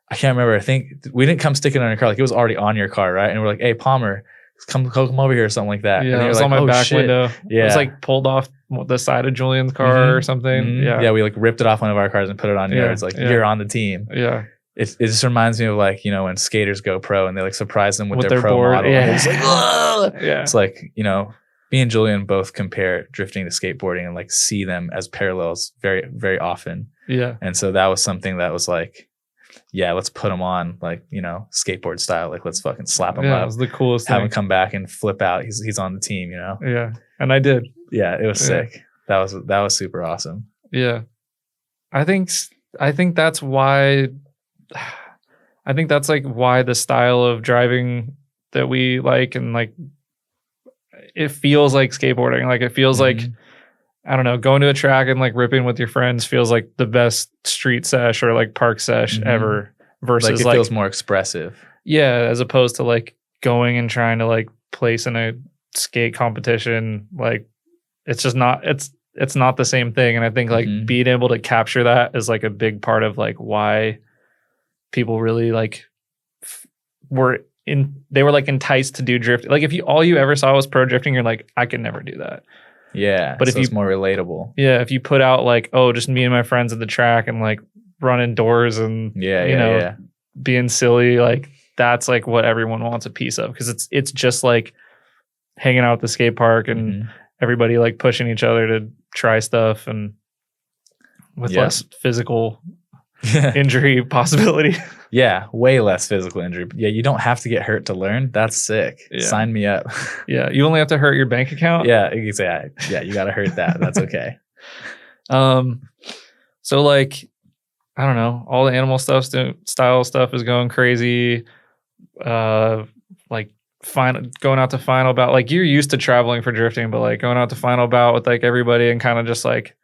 I can't remember. I think we didn't come sticking on your car. Like it was already on your car, right? And we're like, hey, Palmer, come over here or something like that. Yeah, and it was like, on my back shit. window. Yeah. It was like pulled off the side of Julian's car or something. Yeah, we like ripped it off one of our cars and put it on yours. Like you're on the team. Yeah. It just reminds me of like, when skaters go pro and they like surprise them with their pro board. model. Yeah. It's like, whoa! Yeah. It's like, me and Julian both compare drifting to skateboarding and like see them as parallels very, very often. Yeah. And so that was something that was like, yeah, let's put him on like, skateboard style. Like let's fucking slap him up. It was the coolest Have thing. him come back and flip out. He's on the team, Yeah. And I did. Yeah, it was sick. That was super awesome. Yeah. I think that's why why the style of driving that we like, and like it feels like skateboarding. Like it feels like, I don't know, going to a track and like ripping with your friends feels like the best street sesh or like park sesh ever, versus like it feels more expressive. Yeah, as opposed to like going and trying to like place in a skate competition. Like it's just not, it's not the same thing. And I think like being able to capture that is like a big part of like why people really like they were like enticed to do drift. Like if all you ever saw was pro drifting, you're like, I could never do that. Yeah. But so it's more relatable. Yeah. If you put out like, oh, just me and my friends at the track and like running doors and being silly, like that's like what everyone wants a piece of. Cause it's just like hanging out at the skate park and everybody like pushing each other to try stuff and with less physical injury possibility. Yeah, way less physical injury. Yeah, you don't have to get hurt to learn. That's sick. Yeah. Sign me up. Yeah, you only have to hurt your bank account. Yeah, exactly. Yeah, you got to hurt that. That's okay. So like, I don't know, all the animal style stuff is going crazy. Like going out to final bout. Like you're used to traveling for drifting, but like going out to final bout with like everybody and kind of just like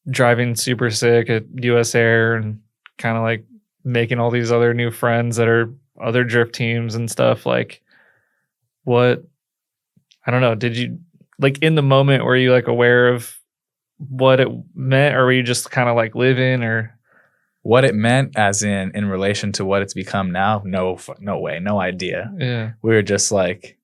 driving super sick at US Air and kind of like making all these other new friends that are other drift teams and stuff. Like what, I don't know, did you like in the moment, were you like aware of what it meant, or were you just kind of like living, or what it meant as in relation to what it's become now? No way, no idea. Yeah. We were just like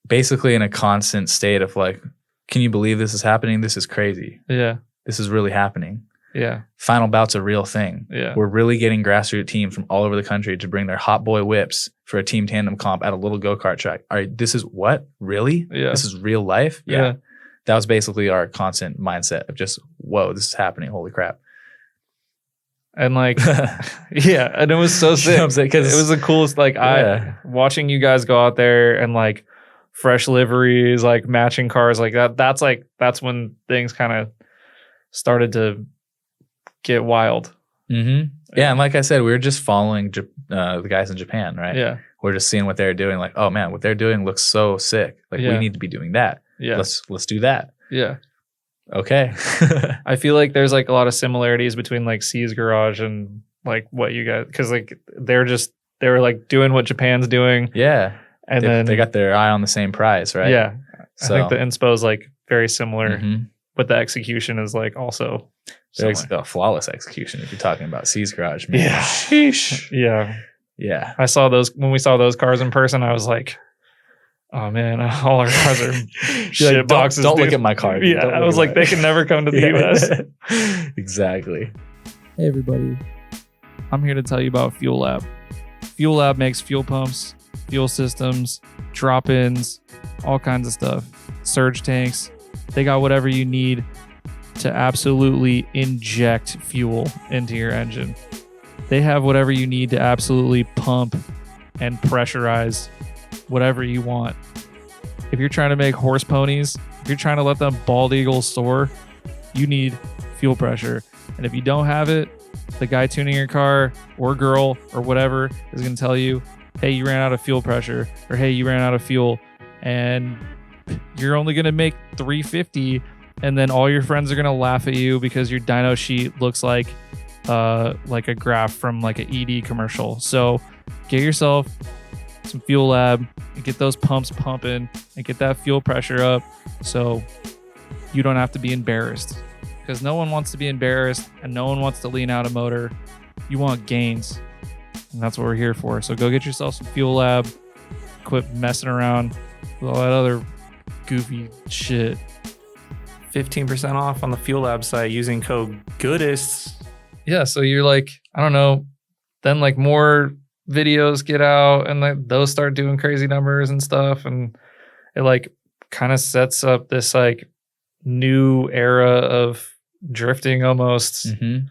basically in a constant state of like, can you believe this is happening? This is crazy. Yeah. This is really happening. Yeah. Final bout's a real thing. Yeah. We're really getting grassroots teams from all over the country to bring their hot boy whips for a team tandem comp at a little go-kart track. All right, this is what? Really? Yeah. This is real life? Yeah. That was basically our constant mindset of just, whoa, this is happening. Holy crap. And like, yeah. And it was so sick. It was the coolest. Like watching you guys go out there and like fresh liveries, like matching cars like that. That's when things kind of started to get wild. Yeah, and like I said, we were just following the guys in Japan, right? Yeah. We're just seeing what they're doing. Like, oh man, what they're doing looks so sick. Like we need to be doing that. Yeah. Let's do that. Yeah. Okay. I feel like there's like a lot of similarities between like C's Garage and like what you guys, because like they were like doing what Japan's doing. Yeah. And then they got their eye on the same prize, right? Yeah. So, I think the inspo is like very similar, but the execution is like also flawless execution if you're talking about C's Garage. Man. Yeah. Sheesh. Yeah. Yeah. I saw those when we saw those cars in person. I was like, oh man, all our cars are shit like, boxes. Don't dude. look at my car. Yeah. I was like, they can never come to the US. Exactly. Hey everybody. I'm here to tell you about Fuel Lab. Fuel Lab makes fuel pumps, fuel systems, drop-ins, all kinds of stuff. Surge tanks. They got whatever you need to absolutely inject fuel into your engine. They have whatever you need to absolutely pump and pressurize whatever you want. If you're trying to make horse ponies, if you're trying to let them bald eagles soar, you need fuel pressure. And if you don't have it, the guy tuning your car or girl or whatever is going to tell you, hey, you ran out of fuel pressure, or hey, you ran out of fuel, and you're only going to make 350, and then all your friends are going to laugh at you because your dyno sheet looks like a graph from like an ED commercial. So get yourself some Fuel Lab and get those pumps pumping and get that fuel pressure up so you don't have to be embarrassed, because no one wants to be embarrassed and no one wants to lean out a motor. You want gains, and that's what we're here for. So go get yourself some Fuel Lab. Quit messing around with all that other goofy shit. 15% off on the Fuel Lab site using code Goodest. Yeah, so you're like, I don't know, then like more videos get out and like those start doing crazy numbers and stuff, and it like kind of sets up this like new era of drifting almost. And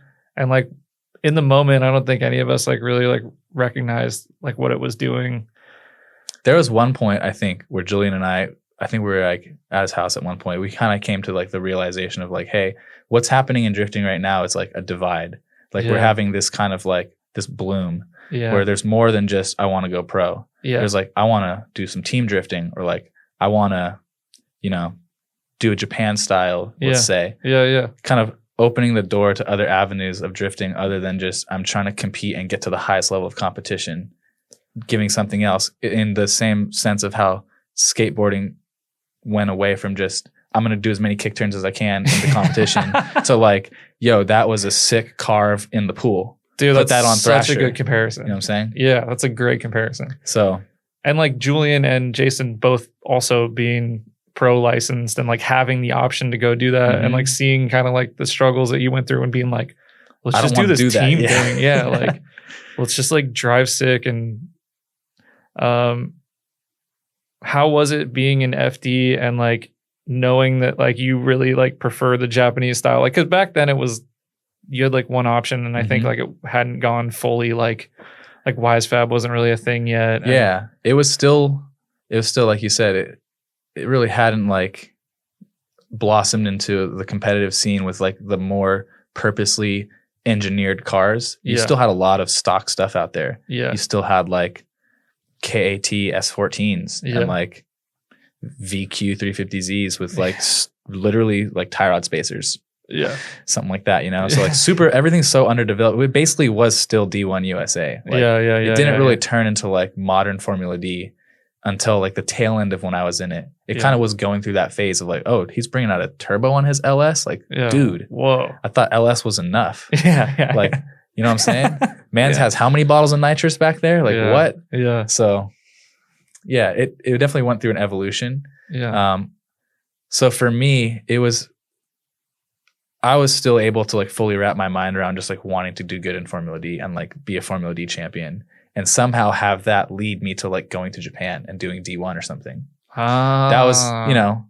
like in the moment, I don't think any of us like really like recognized like what it was doing. There was one point, I think, where Julian and I think we were like at his house at one point. We kind of came to like the realization of like, hey, what's happening in drifting right now is like a divide. Like we're having this kind of like this bloom where there's more than just I want to go pro. There's like I want to do some team drifting, or like I want to, you know, do a Japan style, let's say. Kind of opening the door to other avenues of drifting other than just I'm trying to compete and get to the highest level of competition. Giving something else in the same sense of how skateboarding went away from just I'm going to do as many kick turns as I can in the competition to like, yo, that was a sick carve in the pool. Dude, put that's that on such Thrasher. a good comparison. You know what I'm saying? Yeah, that's a great comparison. So, and like Julian and Jason both also being pro licensed and like having the option to go do that, and like seeing kind of like the struggles that you went through and being like, let's just do this team thing. Yeah, like let's just like drive sick. And how was it being in FD and like knowing that like you really like prefer the Japanese style? Like, because back then it was, you had like one option, and I think like it hadn't gone fully like WiseFab wasn't really a thing yet. Yeah, it was still like you said, it really hadn't like blossomed into the competitive scene with like the more purposely engineered cars. You still had a lot of stock stuff out there. You still had like KAT S14s and like VQ 350Zs with like literally like tie rod spacers. Something like that, you know? So like super, everything's so underdeveloped. It basically was still D1 USA. Like, it didn't really turn into like modern Formula D until like the tail end of when I was in it. It kind of was going through that phase of like, oh, he's bringing out a turbo on his LS? Like, dude, whoa. I thought LS was enough. Like, you know what I'm saying? Mans has how many bottles of nitrous back there? Like what? So yeah, it definitely went through an evolution. So for me, I was still able to like fully wrap my mind around just like wanting to do good in Formula D and like be a Formula D champion, and somehow have that lead me to like going to Japan and doing D1 or something. That was, you know,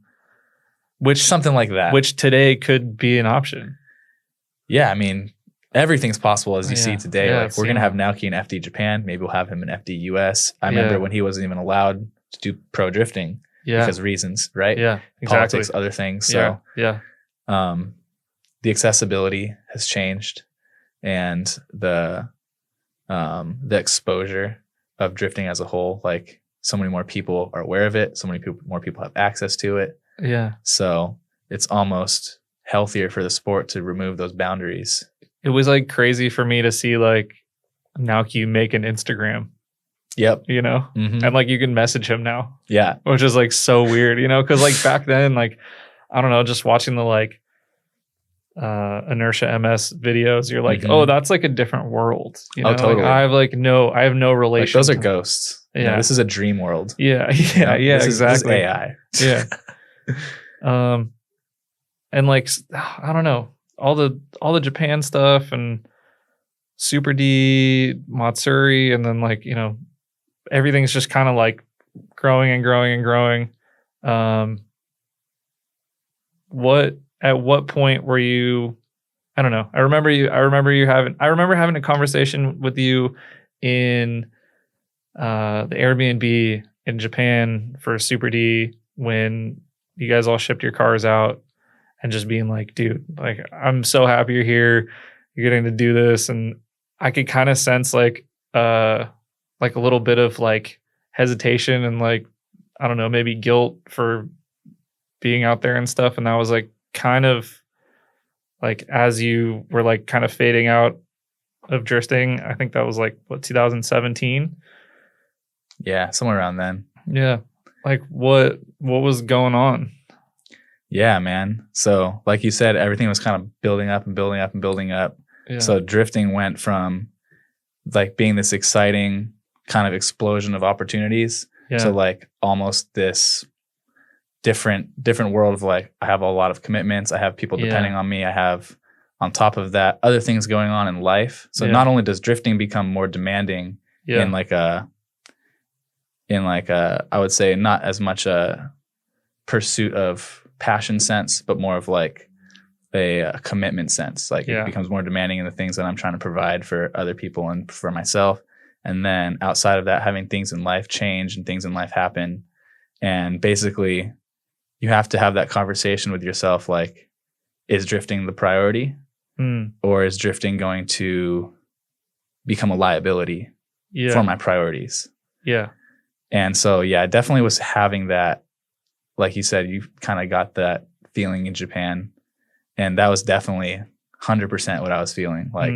something like that. Which today could be an option. Yeah, I mean, everything's possible as you see today. Like we're gonna have Naoki in FD Japan. Maybe we'll have him in FD US. I remember when he wasn't even allowed to do pro drifting because of reasons, right? Yeah, exactly. Politics, other things. So the the accessibility has changed. and the exposure of drifting as a whole. Like so many more people are aware of it. So many more people have access to it. Yeah. So it's almost healthier for the sport to remove those boundaries. It was like crazy for me to see like now can you make an Instagram, Yep. you know, Mhm. and like you can message him now, Yeah. which is like so weird, you know, because like back then, like I don't know, just watching the like Inertia MS videos, you're like, Mhm. oh, that's like a different world. You know? Oh, totally. Like, I have no relation. Like those are to- ghosts. You Yeah. know, this is a dream world. Yeah, You yeah, know? yeah, This is exactly. AI. Yeah. And like I don't know, all the Japan stuff and Super D, Matsuri, and then like, you know, everything's just kind of like growing and growing and growing. At what point were you, I don't know. I remember having a conversation with you in the Airbnb in Japan for Super D when you guys all shipped your cars out, and just being like, dude, like I'm so happy you're here. You're getting to do this. And I could kind of sense like a little bit of like hesitation and like, I don't know, maybe guilt for being out there and stuff. And that was like kind of like as you were like kind of fading out of drifting. I think that was like 2017. Yeah, somewhere around then. Yeah. Like what was going on? Yeah, man. So like you said, everything was kind of building up and building up and building up. Yeah. So drifting went from like being this exciting kind of explosion of opportunities to like almost this different world of like, I have a lot of commitments. I have people depending on me. I have on top of that other things going on in life. So not only does drifting become more demanding in like a I would say not as much a pursuit of passion sense, but more of like a commitment sense. Like it becomes more demanding in the things that I'm trying to provide for other people and for myself. And then outside of that, having things in life change and things in life happen. And basically you have to have that conversation with yourself. Like, is drifting the priority or is drifting going to become a liability for my priorities? Yeah. And so, I definitely was having that. Like you said, you kind of got that feeling in Japan. And that was definitely 100% what I was feeling. Like,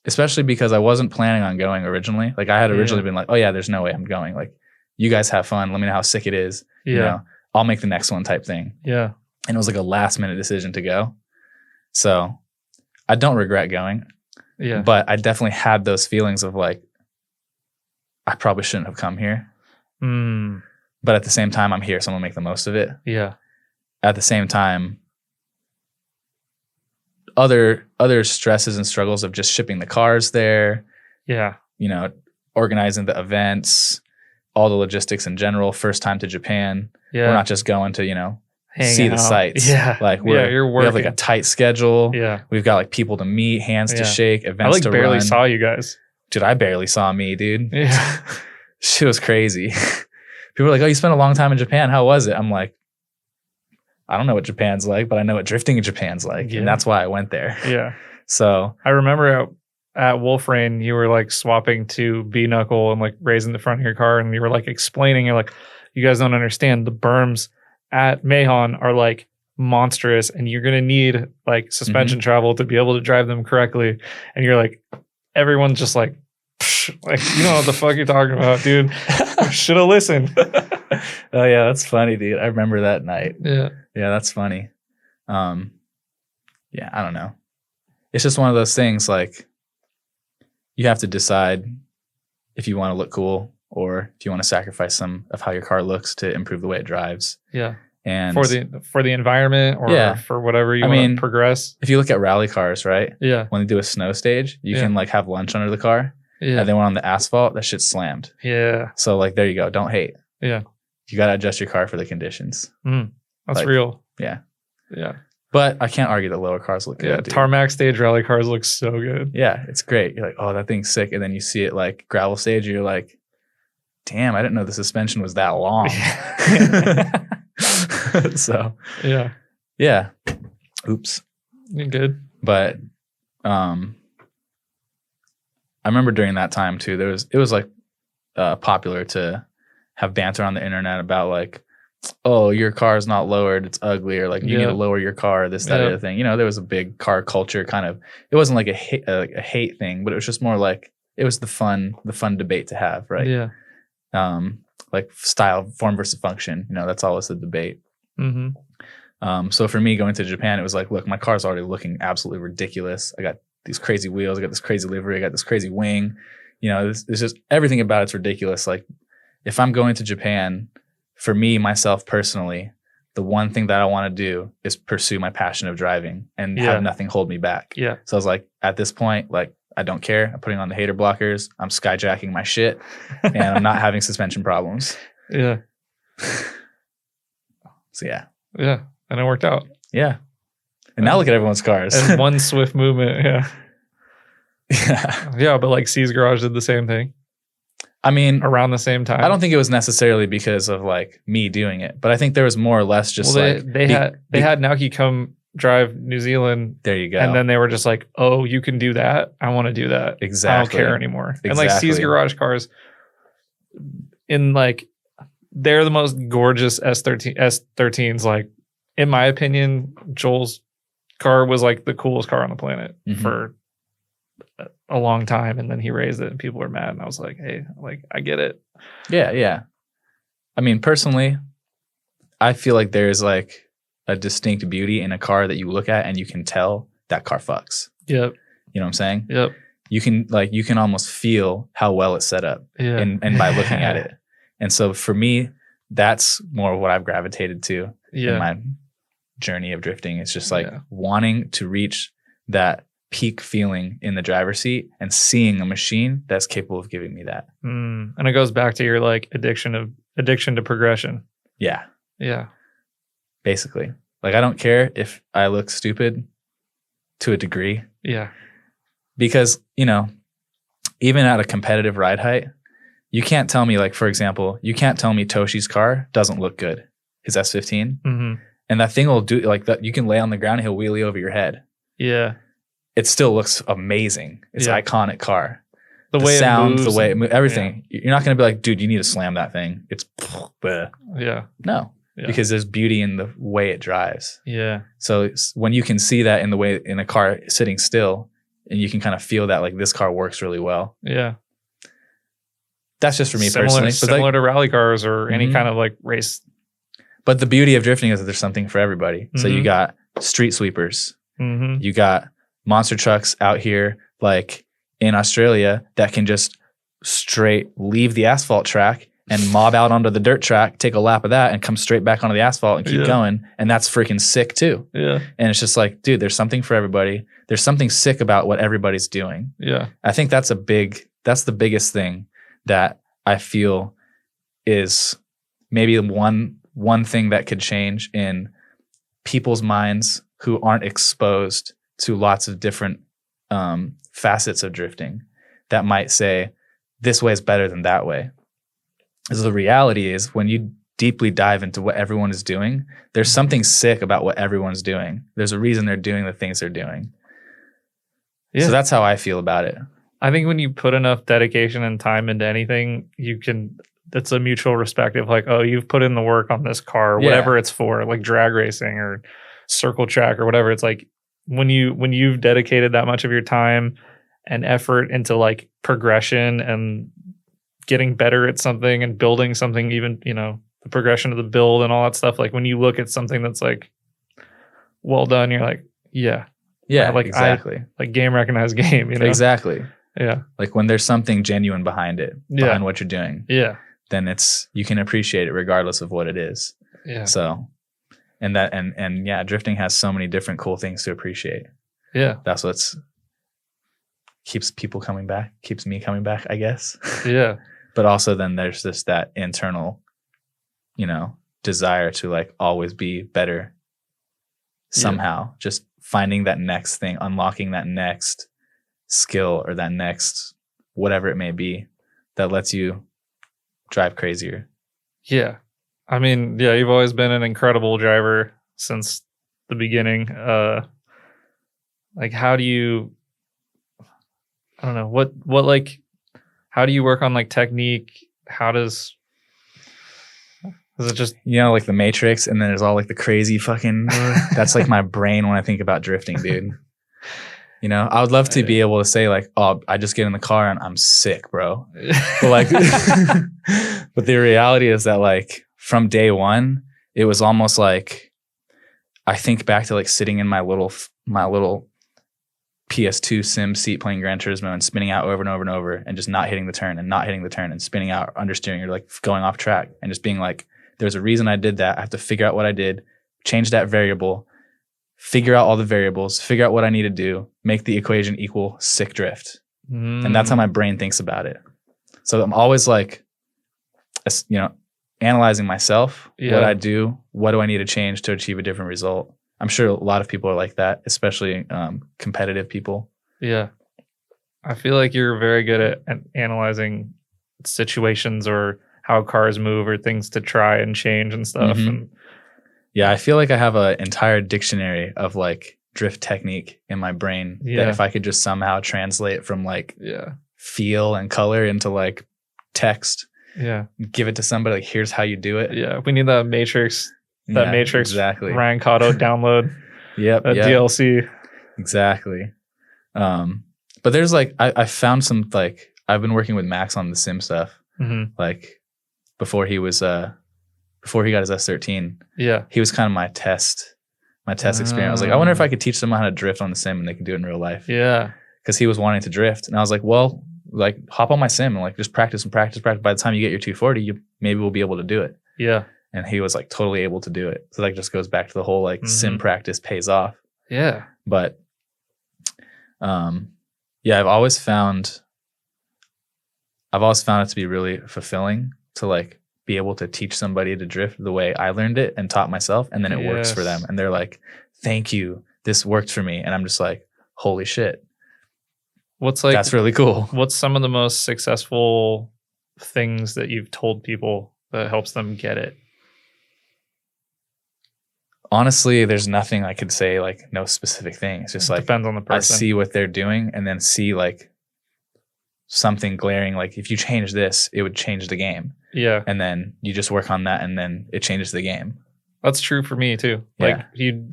especially because I wasn't planning on going originally. Like I had originally been like, oh yeah, there's no way I'm going. Like, you guys have fun. Let me know how sick it is. You know, I'll make the next one type thing. Yeah. And it was like a last minute decision to go. So I don't regret going. Yeah. But I definitely had those feelings of like, I probably shouldn't have come here. But at the same time, I'm here, so I'm gonna make the most of it. Yeah. At the same time, other stresses and struggles of just shipping the cars there. Yeah. You know, organizing the events, all the logistics in general. First time to Japan. Yeah. We're not just going to, you know, see the sights. Yeah. Like you're working. We have like a tight schedule. Yeah. We've got like people to meet, hands to shake, events to run. I barely saw you guys. Dude, I barely saw me, dude. Yeah. Shit was crazy. People were like, oh, you spent a long time in Japan. How was it? I'm like, I don't know what Japan's like, but I know what drifting in Japan's like. Yeah. And that's why I went there. Yeah. So I remember at Wolf Rain, you were like swapping to B Knuckle and like raising the front of your car. And you were like explaining, you're like, you guys don't understand. The berms at Mahon are like monstrous and you're going to need like suspension travel to be able to drive them correctly. And you're like, everyone's just like you know what the fuck you're talking about, dude. Should have listened. Oh yeah, that's funny, dude. I remember that night. Yeah, that's funny. Yeah, I don't know. It's just one of those things. Like, you have to decide if you want to look cool or if you want to sacrifice some of how your car looks to improve the way it drives. Yeah, and for the environment or for whatever you want to progress. If you look at rally cars, right? Yeah, when they do a snow stage, you can like have lunch under the car. Yeah. And then when on the asphalt, that shit's slammed. Yeah. So like, there you go. Don't hate. Yeah. You got to adjust your car for the conditions. That's like, real. Yeah. Yeah. But I can't argue that lower cars look good. Yeah. Dude. Tarmac stage rally cars look so good. Yeah. It's great. You're like, oh, that thing's sick. And then you see it like gravel stage. You're like, damn, I didn't know the suspension was that long. So. Yeah. Yeah. Oops. You're good. But, I remember during that time too, it was like popular to have banter on the internet about like, oh, your car is not lowered, it's ugly, or like you need to lower your car, this, that, other thing. You know, there was a big car culture kind of. It wasn't like a hate thing, but it was just more like it was the fun debate to have, right? Yeah. Like style, form versus function. You know, that's always the debate. Mm-hmm. So for me going to Japan, it was like, look, my car's already looking absolutely ridiculous. I got these crazy wheels, I got this crazy livery, I got this crazy wing. You know, it's just everything about it's ridiculous. Like if I'm going to Japan, for me, myself personally, the one thing that I want to do is pursue my passion of driving and have nothing hold me back. Yeah. So I was like, at this point, like, I don't care. I'm putting on the hater blockers. I'm skyjacking my shit and I'm not having suspension problems. Yeah. So yeah. Yeah. And it worked out. Yeah. And now look at everyone's cars. And one swift movement. Yeah. Yeah. Yeah. But like C's Garage did the same thing I mean, around the same time. I don't think it was necessarily because of like me doing it, but I think there was more or less just they like had Naoki come drive New Zealand. There you go. And then they were just like, oh, you can do that. I want to do that. Exactly. I don't care anymore. Exactly. And like C's Garage cars in like, they're the most gorgeous S13s. Like, in my opinion, Joel's car was like the coolest car on the planet for a long time. And then he raised it and people were mad. And I was like, hey, like, I get it. Yeah. Yeah. I mean, personally, I feel like there's like a distinct beauty in a car that you look at and you can tell that car fucks. Yep. You know what I'm saying? Yep. You can almost feel how well it's set up and by looking at it. And so for me, that's more of what I've gravitated to in my journey of drifting. It's just like wanting to reach that peak feeling in the driver's seat and seeing a machine that's capable of giving me that. And it goes back to your like addiction to progression. Yeah. Yeah. Basically. Like I don't care if I look stupid to a degree. Yeah. Because, you know, even at a competitive ride height, you can't tell me, like, for example, you can't tell me Toshi's car doesn't look good, his S15. And that thing will do, like, that. You can lay on the ground and he'll wheelie over your head. Yeah. It still looks amazing. It's an iconic car. The way sound, it moves, the way it moves, everything. You're not going to be like, dude, you need to slam that thing. It's, bleh. No. Because there's beauty in the way it drives. Yeah. So when you can see that in the way in a car sitting still, and you can kind of feel that like this car works really well. Yeah. That's just for me personally. Similar to rally cars or any kind of like race. But the beauty of drifting is that there's something for everybody. So you got street sweepers. You got monster trucks out here like in Australia that can just straight leave the asphalt track and mob out onto the dirt track, take a lap of that and come straight back onto the asphalt and keep going. And that's freaking sick too. Yeah. And it's just like, dude, there's something for everybody. There's something sick about what everybody's doing. Yeah. I think that's the biggest thing that I feel is maybe one thing that could change in people's minds who aren't exposed to lots of different facets of drifting that might say this way is better than that way. Because the reality is when you deeply dive into what everyone is doing, there's something sick about what everyone's doing. There's a reason they're doing the things they're doing. Yeah. So that's how I feel about it. I think when you put enough dedication and time into anything, that's a mutual respect of like, oh, you've put in the work on this car, whatever it's for, like drag racing or circle track or whatever. It's like when you've dedicated that much of your time and effort into like progression and getting better at something and building something, even, you know, the progression of the build and all that stuff. Like when you look at something that's like well done, you're like, yeah, like exactly. Like game recognized game, you know? Exactly. Yeah. Like when there's something genuine behind it, behind what you're doing. Yeah. Then you can appreciate it regardless of what it is. Yeah. So, and drifting has so many different cool things to appreciate. Yeah. That's keeps people coming back, keeps me coming back, I guess. Yeah. But also then there's just that internal, you know, desire to like always be better somehow. Just finding that next thing, unlocking that next skill or that next whatever it may be that lets you drive crazier. Yeah. I mean, yeah, you've always been an incredible driver since the beginning. Like how do you I don't know what like, how do you work on like technique? How is it just, You know, like the Matrix, and then there's all like the crazy fucking. That's like my brain when I think about drifting, dude. You know, I would love to be able to say like, oh, I just get in the car and I'm sick, bro. But like, but the reality is that like from day one, it was almost like I think back to like sitting in my little PS2 sim seat playing Gran Turismo and spinning out over and over and over and just not hitting the turn and spinning out understeering or like going off track and just being like, there's a reason I did that. I have to figure out what I did, change that variable, figure out all the variables, figure out what I need to do, make the equation equal sick drift. And that's how my brain thinks about it. So I'm always like, you know, analyzing myself, what I do, what do I need to change to achieve a different result. I'm sure a lot of people are like that, especially competitive people. Yeah. I feel like you're very good at analyzing situations or how cars move or things to try and change and stuff. And yeah, I feel like I have an entire dictionary of like drift technique in my brain that if I could just somehow translate from like feel and color into like text, give it to somebody, like here's how you do it. Yeah, we need that Matrix. Exactly. Ryan Kado download. DLC. Exactly. But there's like I found some like I've been working with Max on the sim stuff. Like before he got his S13. Yeah. He was kind of my test experience. I was like, I wonder if I could teach someone how to drift on the sim and they could do it in real life. Yeah. Because he was wanting to drift. And I was like, well, like hop on my sim and like just practice. By the time you get your 240, you maybe will be able to do it. Yeah. And he was like totally able to do it. So that just goes back to the whole like sim practice pays off. Yeah. But I've always found it to be really fulfilling to like be able to teach somebody to drift the way I learned it and taught myself, and then it works for them. And they're like, thank you. This worked for me. And I'm just like, holy shit. That's really cool. What's some of the most successful things that you've told people that helps them get it? Honestly, there's nothing I could say, like no specific thing. It's just like, depends on the person. I see what they're doing and then see like something glaring, like if you change this, it would change the game. Yeah. And then you just work on that and then it changes the game. That's true for me too. Like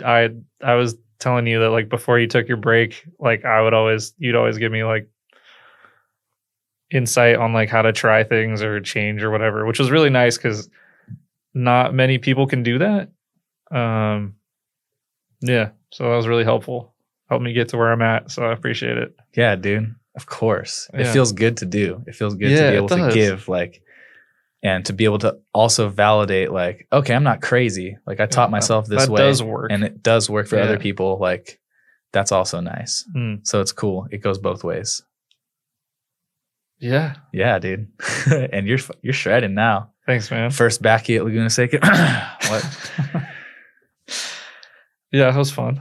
I was telling you that like before you took your break, like you'd always give me like insight on like how to try things or change or whatever, which was really nice because not many people can do that. Yeah. So that was really helpful. Helped me get to where I'm at. So I appreciate it. Yeah, dude. Of course. It feels good to do. It feels good to be able to give like, and to be able to also validate like, okay, I'm not crazy. Like I taught myself this way. That does work. And it does work for other people. Like that's also nice. So it's cool. It goes both ways. Yeah. Yeah, dude. And you're shredding now. Thanks, man. First backy at Laguna Seca. What? Yeah, it was fun.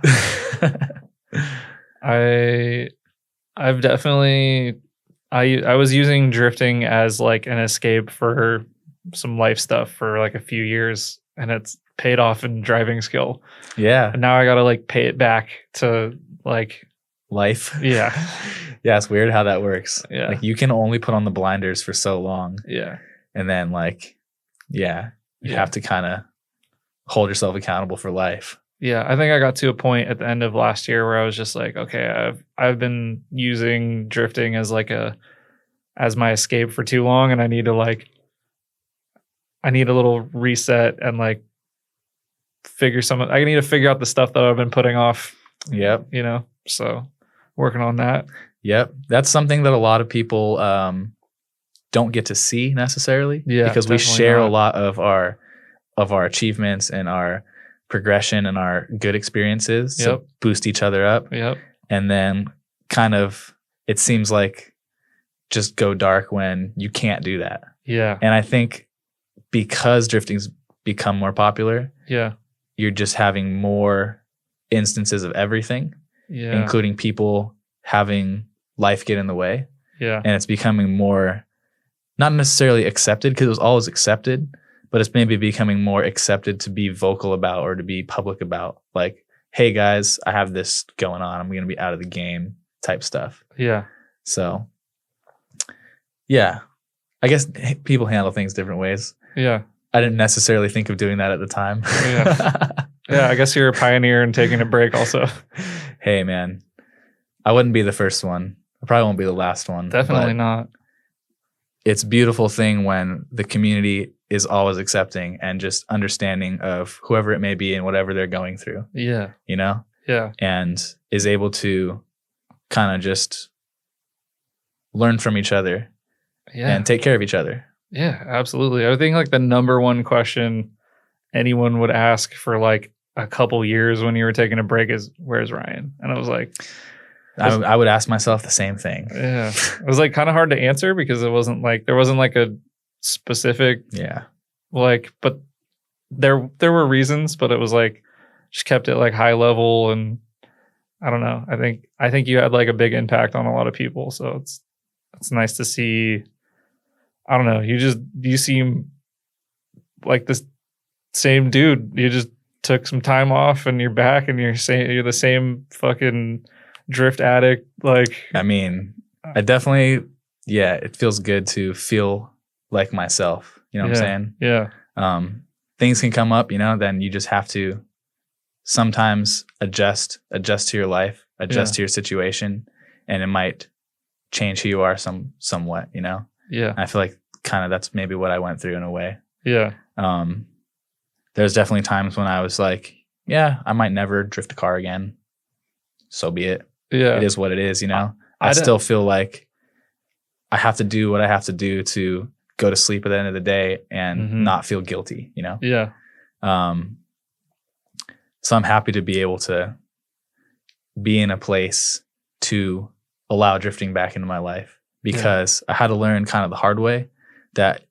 I've definitely I was using drifting as like an escape for some life stuff for like a few years, and it's paid off in driving skill. Yeah. And now I gotta like pay it back to like life. Yeah. Yeah, it's weird how that works. Yeah. Like you can only put on the blinders for so long. Yeah. And then like, you have to kind of hold yourself accountable for life. Yeah, I think I got to a point at the end of last year where I was just like, okay, I've been using drifting as like as my escape for too long, and I need a little reset and like I need to figure out the stuff that I've been putting off. Yep. You know, so working on that. Yep. That's something that a lot of people don't get to see necessarily. Yeah. Because we share a lot of our achievements and our progression and our good experiences to boost each other up. Yep. And then kind of it seems like just go dark when you can't do that. Yeah. And I think because drifting's become more popular, you're just having more instances of everything, including people having life get in the way. Yeah. And it's becoming more not necessarily accepted, because it was always accepted, but it's maybe becoming more accepted to be vocal about or to be public about, like, hey guys, I have this going on, I'm going to be out of the game type stuff. Yeah. So, yeah, I guess people handle things different ways. Yeah. I didn't necessarily think of doing that at the time. Yeah. Yeah, I guess you're a pioneer in taking a break also. Hey, man, I wouldn't be the first one. I probably won't be the last one. Definitely but not. It's a beautiful thing when the community is always accepting and just understanding of whoever it may be and whatever they're going through, Yeah. you know, Yeah. and is able to kind of just learn from each other Yeah. and take care of each other. Yeah, absolutely. I think like the number one question anyone would ask for like a couple years when you were taking a break is, where's Ryan? And I was like, I would ask myself the same thing. yeah, it was like kind of hard to answer because it wasn't like, there wasn't like a specific, Yeah. like, but there were reasons, but it was like, just kept it like high level. And I don't know. I think you had like a big impact on a lot of people. So it's nice to see. I don't know. You seem like this same dude. You just took some time off and you're back and you're the same fucking drift addict. Like, I mean, I definitely, yeah, it feels good to feel like myself. You know what I'm saying? Yeah. Things can come up, you know, then you just have to sometimes adjust to your life, adjust to your situation, and it might change who you are somewhat, you know? Yeah. I feel like kind of that's maybe what I went through in a way. Yeah. There's definitely times when I was like, yeah, I might never drift a car again. So be it. Yeah. It is what it is, you know? I still feel like I have to do what I have to do to go to sleep at the end of the day and not feel guilty, you know? Yeah. So I'm happy to be able to be in a place to allow drifting back into my life because I had to learn kind of the hard way that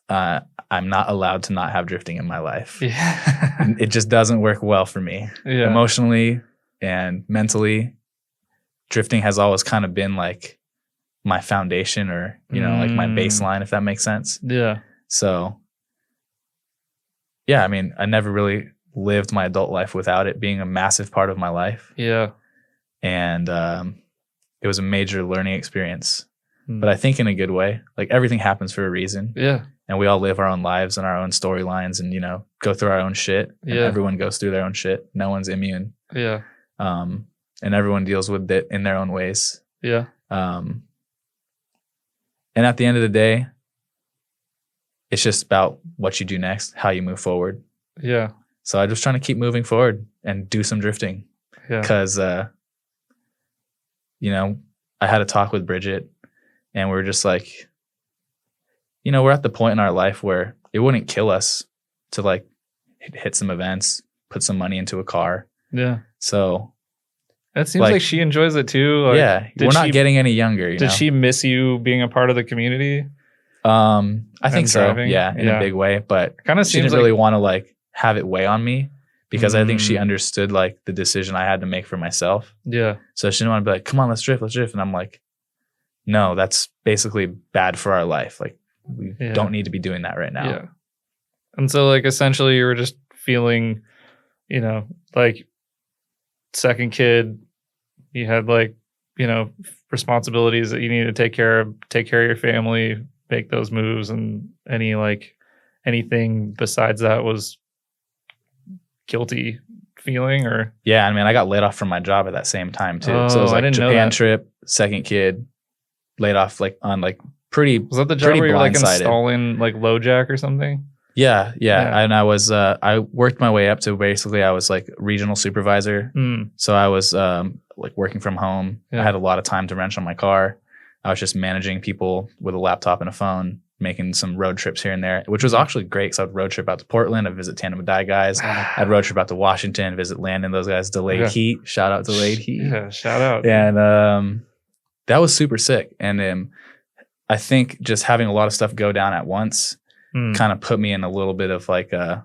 I'm not allowed to not have drifting in my life. Yeah. It just doesn't work well for me. Yeah. Emotionally and mentally, drifting has always kind of been like my foundation or, you know, like my baseline, if that makes sense. Yeah. So, yeah, I mean, I never really lived my adult life without it being a massive part of my life. Yeah. And it was a major learning experience, but I think in a good way. Like everything happens for a reason. Yeah. And we all live our own lives and our own storylines and, you know, go through our own shit. And everyone goes through their own shit. No one's immune. Yeah. And everyone deals with it in their own ways. Yeah. And at the end of the day, it's just about what you do next, how you move forward. Yeah. So I'm just trying to keep moving forward and do some drifting. Yeah. Because, you know, I had a talk with Bridget and we were just like, you know, we're at the point in our life where it wouldn't kill us to like hit some events, put some money into a car. Yeah. So it seems like she enjoys it too. Like, yeah. We're not getting any younger. Did she miss you being a part of the community? I think so. Driving? Yeah. In a big way. But kind of she didn't really want to like have it weigh on me because I think she understood like the decision I had to make for myself. Yeah. So she didn't want to be like, come on, let's drift. And I'm like, no, that's basically bad for our life. Like we don't need to be doing that right now. Yeah. And so like essentially you were just feeling, you know, like second kid, you had like, you know, responsibilities that you need to take care of your family, make those moves, and anything besides that was guilty feeling or yeah. I mean, I got laid off from my job at that same time too. So it was like Japan trip, second kid, laid off like on like pretty. Was that the job where you were like installing like low jack or something? Yeah. And I was I worked my way up to basically I was like regional supervisor. So I was like working from home. I had a lot of time to wrench on my car. I was just managing people with a laptop and a phone, making some road trips here and there, which was actually great because I would road trip out to Portland, I'd visit Tandem Die guys. I'd road trip out to Washington, visit Landon, those guys, Delayed Heat. Shout out Delayed Heat. Yeah, shout out. And that was super sick. And I think just having a lot of stuff go down at once kind of put me in a little bit of like a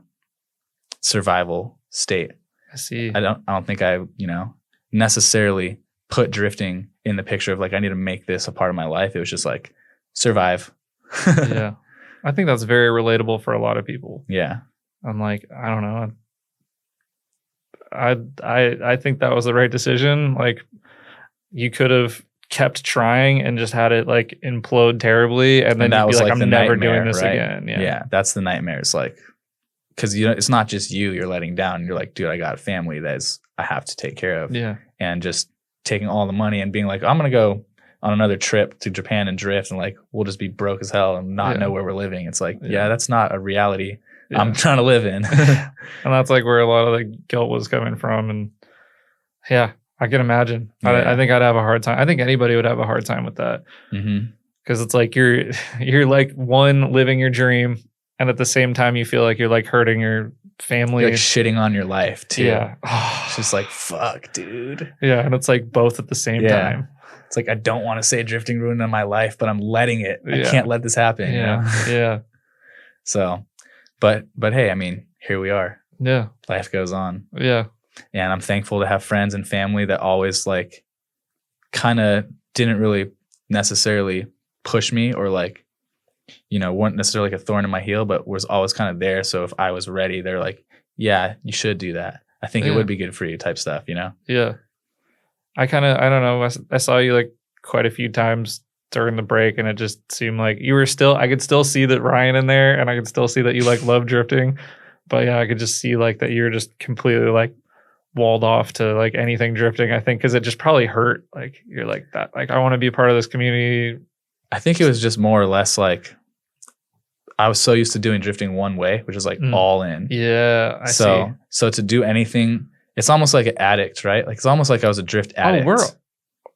survival state. I see. I don't think I, you know, necessarily put drifting in the picture of like, I need to make this a part of my life. It was just like survive. Yeah. I think that's very relatable for a lot of people. Yeah. I'm like, I don't know. I think that was the right decision. Like you could have kept trying and just had it like implode terribly, and then that you'd be was like, like I'm the never nightmare, doing this right? again. Yeah, that's the nightmare. It's like, because it's not just you're letting down. You're like, dude, I got a family I have to take care of. Yeah. And just taking all the money and being like, I'm gonna go on another trip to Japan and drift, and like we'll just be broke as hell and not know where we're living. It's like, that's not a reality I'm trying to live in. And that's like where a lot of the guilt was coming from. And yeah, I can imagine. I think I'd have a hard time. I think anybody would have a hard time with that. Because it's like you're like living your dream, and at the same time you feel like you're like hurting your family. You're like shitting on your life too. Yeah. It's just like, fuck, dude. Yeah, and it's like both at the same time. It's like, I don't want to say drifting ruined my life, but I'm letting it. I can't let this happen. Yeah. You know? Yeah. So, but hey, I mean, here we are. Yeah. Life goes on. Yeah. And I'm thankful to have friends and family that always like kind of didn't really necessarily push me or like, weren't necessarily like a thorn in my heel, but was always kind of there. So if I was ready, they're like, yeah, you should do that. I think it would be good for you type stuff, Yeah. I don't know. I saw you like quite a few times during the break, and it just seemed like you were I could still see that Ryan in there, and I could still see that you like love drifting. But yeah, I could just see like that you're just completely like walled off to like anything drifting, I think, because it just probably hurt. Like you're like that, like I want to be a part of this community. I think it was just more or less like I was so used to doing drifting one way, which is like all in. Yeah. I see. So to do anything, it's almost like an addict, right? Like it's almost like I was a drift addict.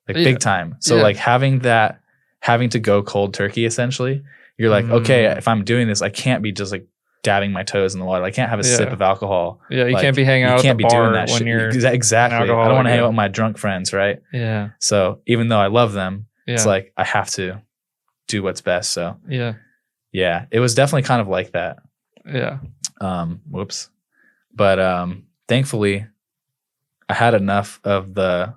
Big time. So like having to go cold turkey, essentially, you're like, okay, if I'm doing this, I can't be just like dabbing my toes in the water. I can't have a sip of alcohol. Yeah, you like, can't be hanging out at the bar when shit. you're exactly. I don't want to hang out with my drunk friends, right? Yeah. So even though I love them, it's like I have to do what's best. So yeah, it was definitely kind of like that. Yeah. Whoops. But thankfully, I had enough of the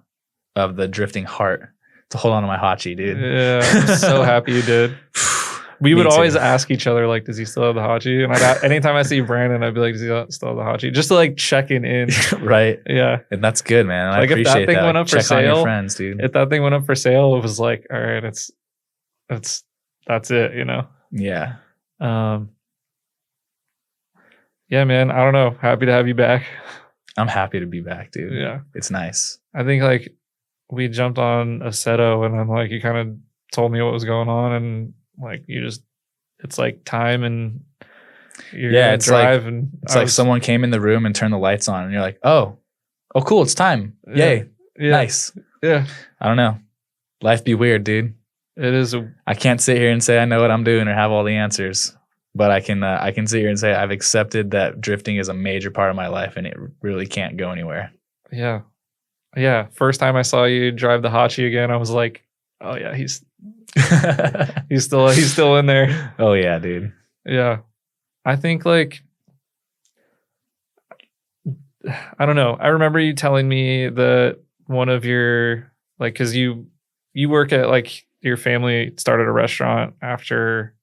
drifting heart to hold on to my hachi, dude. Yeah, I'm so happy you did. We would always ask each other, like, does he still have the hachi? And anytime I see Brandon, I'd be like, does he still have the hachi? Just to like checking in. Right. Yeah. And that's good, man. I like appreciate if that thing went up for Check on sale, your friends, dude. If that thing went up for sale, it was like, all right, that's it, Yeah. Yeah, man. I don't know. Happy to have you back. I'm happy to be back, dude. Yeah. It's nice. I think like we jumped on Aceto, and then like you kind of told me what was going on, and like it's like time, and you're gonna drive, like, and it's like someone came in the room and turned the lights on, and you're like, oh cool, it's time. Yay. Yeah. Nice. Yeah. I don't know. Life be weird, dude. It is. I can't sit here and say I know what I'm doing or have all the answers, but I can sit here and say I've accepted that drifting is a major part of my life, and it really can't go anywhere. Yeah. Yeah. First time I saw you drive the hachi again, I was like, oh yeah, he's still in there. Oh yeah, dude. Yeah. I think like, I don't know. I remember you telling me that one of your, like, cause you work at like your family started a restaurant after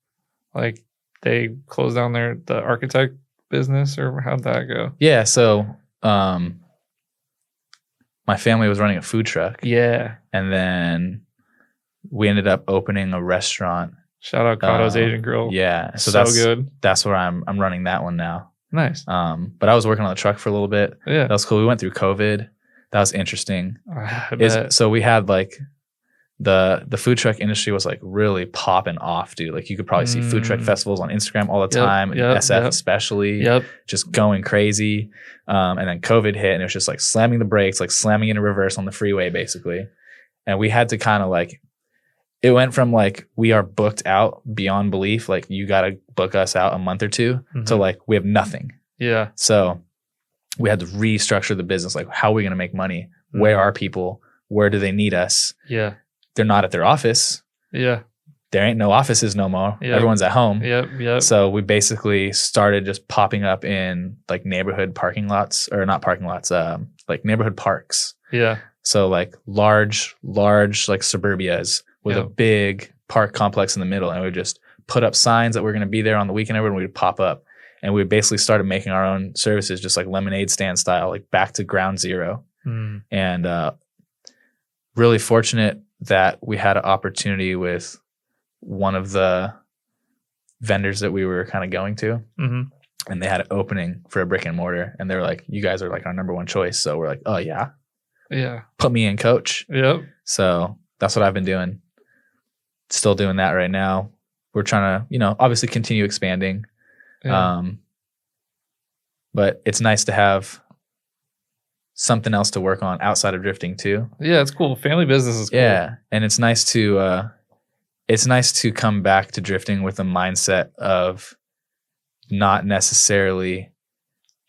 like they closed down the architect business, or how'd that go? Yeah. So, my family was running a food truck. Yeah. And then we ended up opening a restaurant. Shout out Kado's Asian Grill. Yeah. So that's good. That's where I'm running that one now. Nice. But I was working on the truck for a little bit. Yeah. That was cool. We went through COVID. That was interesting. I bet. So we had like the food truck industry was like really popping off, dude. Like you could probably see food truck festivals on Instagram all the time, and SF especially, just going crazy. And then COVID hit, and it was just like slamming the brakes, like slamming into reverse on the freeway, basically. And we had to kind of like, it went from like we are booked out beyond belief, like you got to book us out a month or two, to like we have nothing. Yeah. So we had to restructure the business. Like, how are we going to make money? Where are people? Where do they need us? Yeah. They're not at their office. Yeah. There ain't no offices no more. Yep. Everyone's at home. Yep. So we basically started just popping up in like neighborhood parking lots, or not parking lots, like neighborhood parks. Yeah. So like large like suburbias with a big park complex in the middle. And we would just put up signs that we're going to be there on the weekend, and we would pop up. And we basically started making our own services, just like lemonade stand style, like back to ground zero. And really fortunate that we had an opportunity with one of the vendors that we were kind of going to, and they had an opening for a brick and mortar, and they're like, you guys are like our number one choice. So we're like, oh yeah, put me in, coach. Yep. So that's what I've been doing. Still doing that right now. We're trying to, obviously continue expanding. Yeah. But it's nice to have something else to work on outside of drifting too. Yeah, it's cool. Family business is cool. Yeah. And it's nice to come back to drifting with a mindset of not necessarily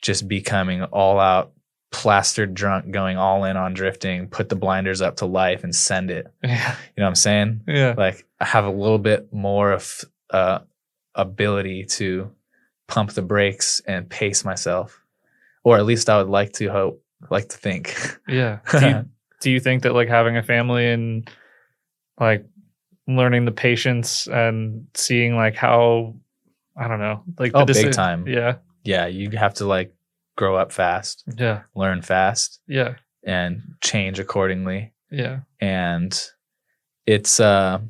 just becoming all out plastered drunk, going all in on drifting, put the blinders up to life and send it. Yeah. You know what I'm saying? Yeah. Like I have a little bit more of ability to pump the brakes and pace myself, or at least I would like to think. Yeah. Do you think that like having a family and like learning the patience and seeing like how, I don't know, like big time. Yeah. Yeah. You have to like grow up fast. Yeah. Learn fast. Yeah. And change accordingly. Yeah. And it's not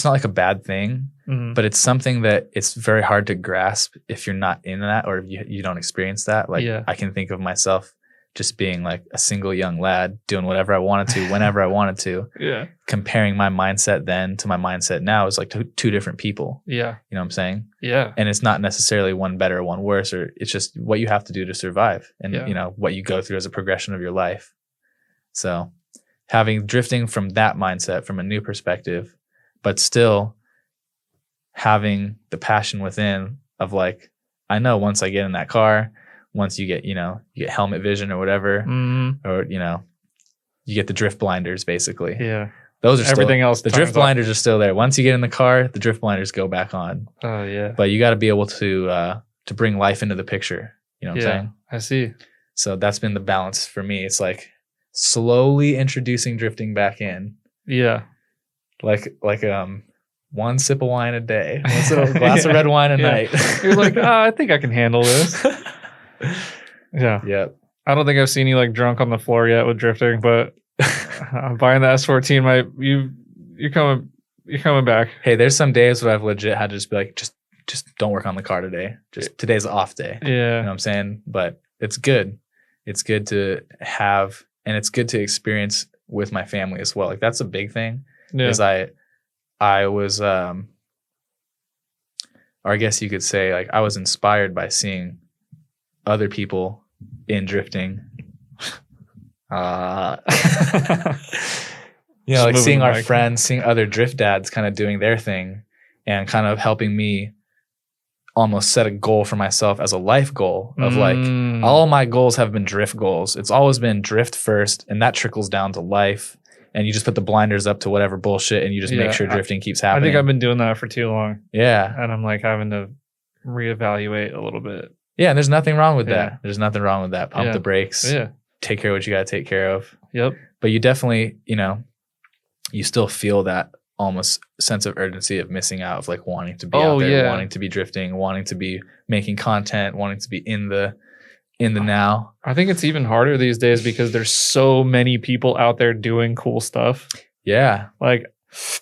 like a bad thing, but it's something that it's very hard to grasp if you're not in that, or if you don't experience that. Like I can think of myself just being like a single young lad doing whatever I wanted to, whenever I wanted to. Yeah. Comparing my mindset then to my mindset now is like two different people. Yeah. You know what I'm saying? Yeah. And it's not necessarily one better or one worse, or it's just what you have to do to survive and, what you go through as a progression of your life. So having drifting from that mindset, from a new perspective, but still having the passion within of like, I know once I get in that car, once you get, you get helmet vision or whatever, or, you get the drift blinders basically. Yeah. Those are everything else. The drift blinders are still there. Once you get in the car, the drift blinders go back on. Oh yeah. But you got to be able to bring life into the picture. You know what I'm saying? I see. So that's been the balance for me. It's like slowly introducing drifting back in. Yeah. Like one sip of wine a day, one sip of glass of red wine a night. You're like, I think I can handle this. Yeah. Yep. I don't think I've seen you like drunk on the floor yet with drifting, but I'm buying the S14. You're coming back. Hey, there's some days where I've legit had to just be like, just don't work on the car today. Just today's an off day. Yeah. You know what I'm saying? But it's good. It's good to have, and it's good to experience with my family as well. Like that's a big thing. Yeah. Is I was, or I guess you could say like I was inspired by seeing other people in drifting. Like seeing our friends, seeing other drift dads kind of doing their thing and kind of helping me almost set a goal for myself as a life goal of like all my goals have been drift goals. It's always been drift first, and that trickles down to life. And you just put the blinders up to whatever bullshit and you just make sure drifting keeps happening. I think I've been doing that for too long. Yeah. And I'm like having to reevaluate a little bit. Yeah, and there's nothing wrong with that. There's nothing wrong with that. Pump the brakes. Yeah. Take care of what you got to take care of. Yep. But you definitely, you still feel that almost sense of urgency of missing out, of like wanting to be out there, wanting to be drifting, wanting to be making content, wanting to be in the now. I think it's even harder these days because there's so many people out there doing cool stuff. Yeah. Like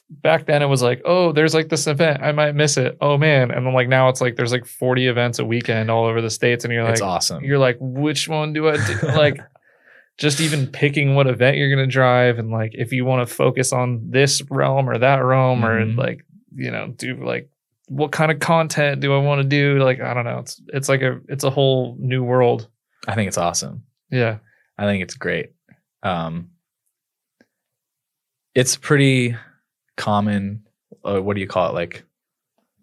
back then it was like, oh, there's like this event, I might miss it. Oh man. And then like now it's like there's like 40 events a weekend all over the States, and you're like, it's awesome. You're like, which one do I do? Like just even picking what event you're gonna drive, and like if you want to focus on this realm or that realm, or like, do like what kind of content do I want to do? Like, I don't know. It's like it's a whole new world. I think it's awesome. Yeah. I think it's great. It's pretty common, what do you call it? Like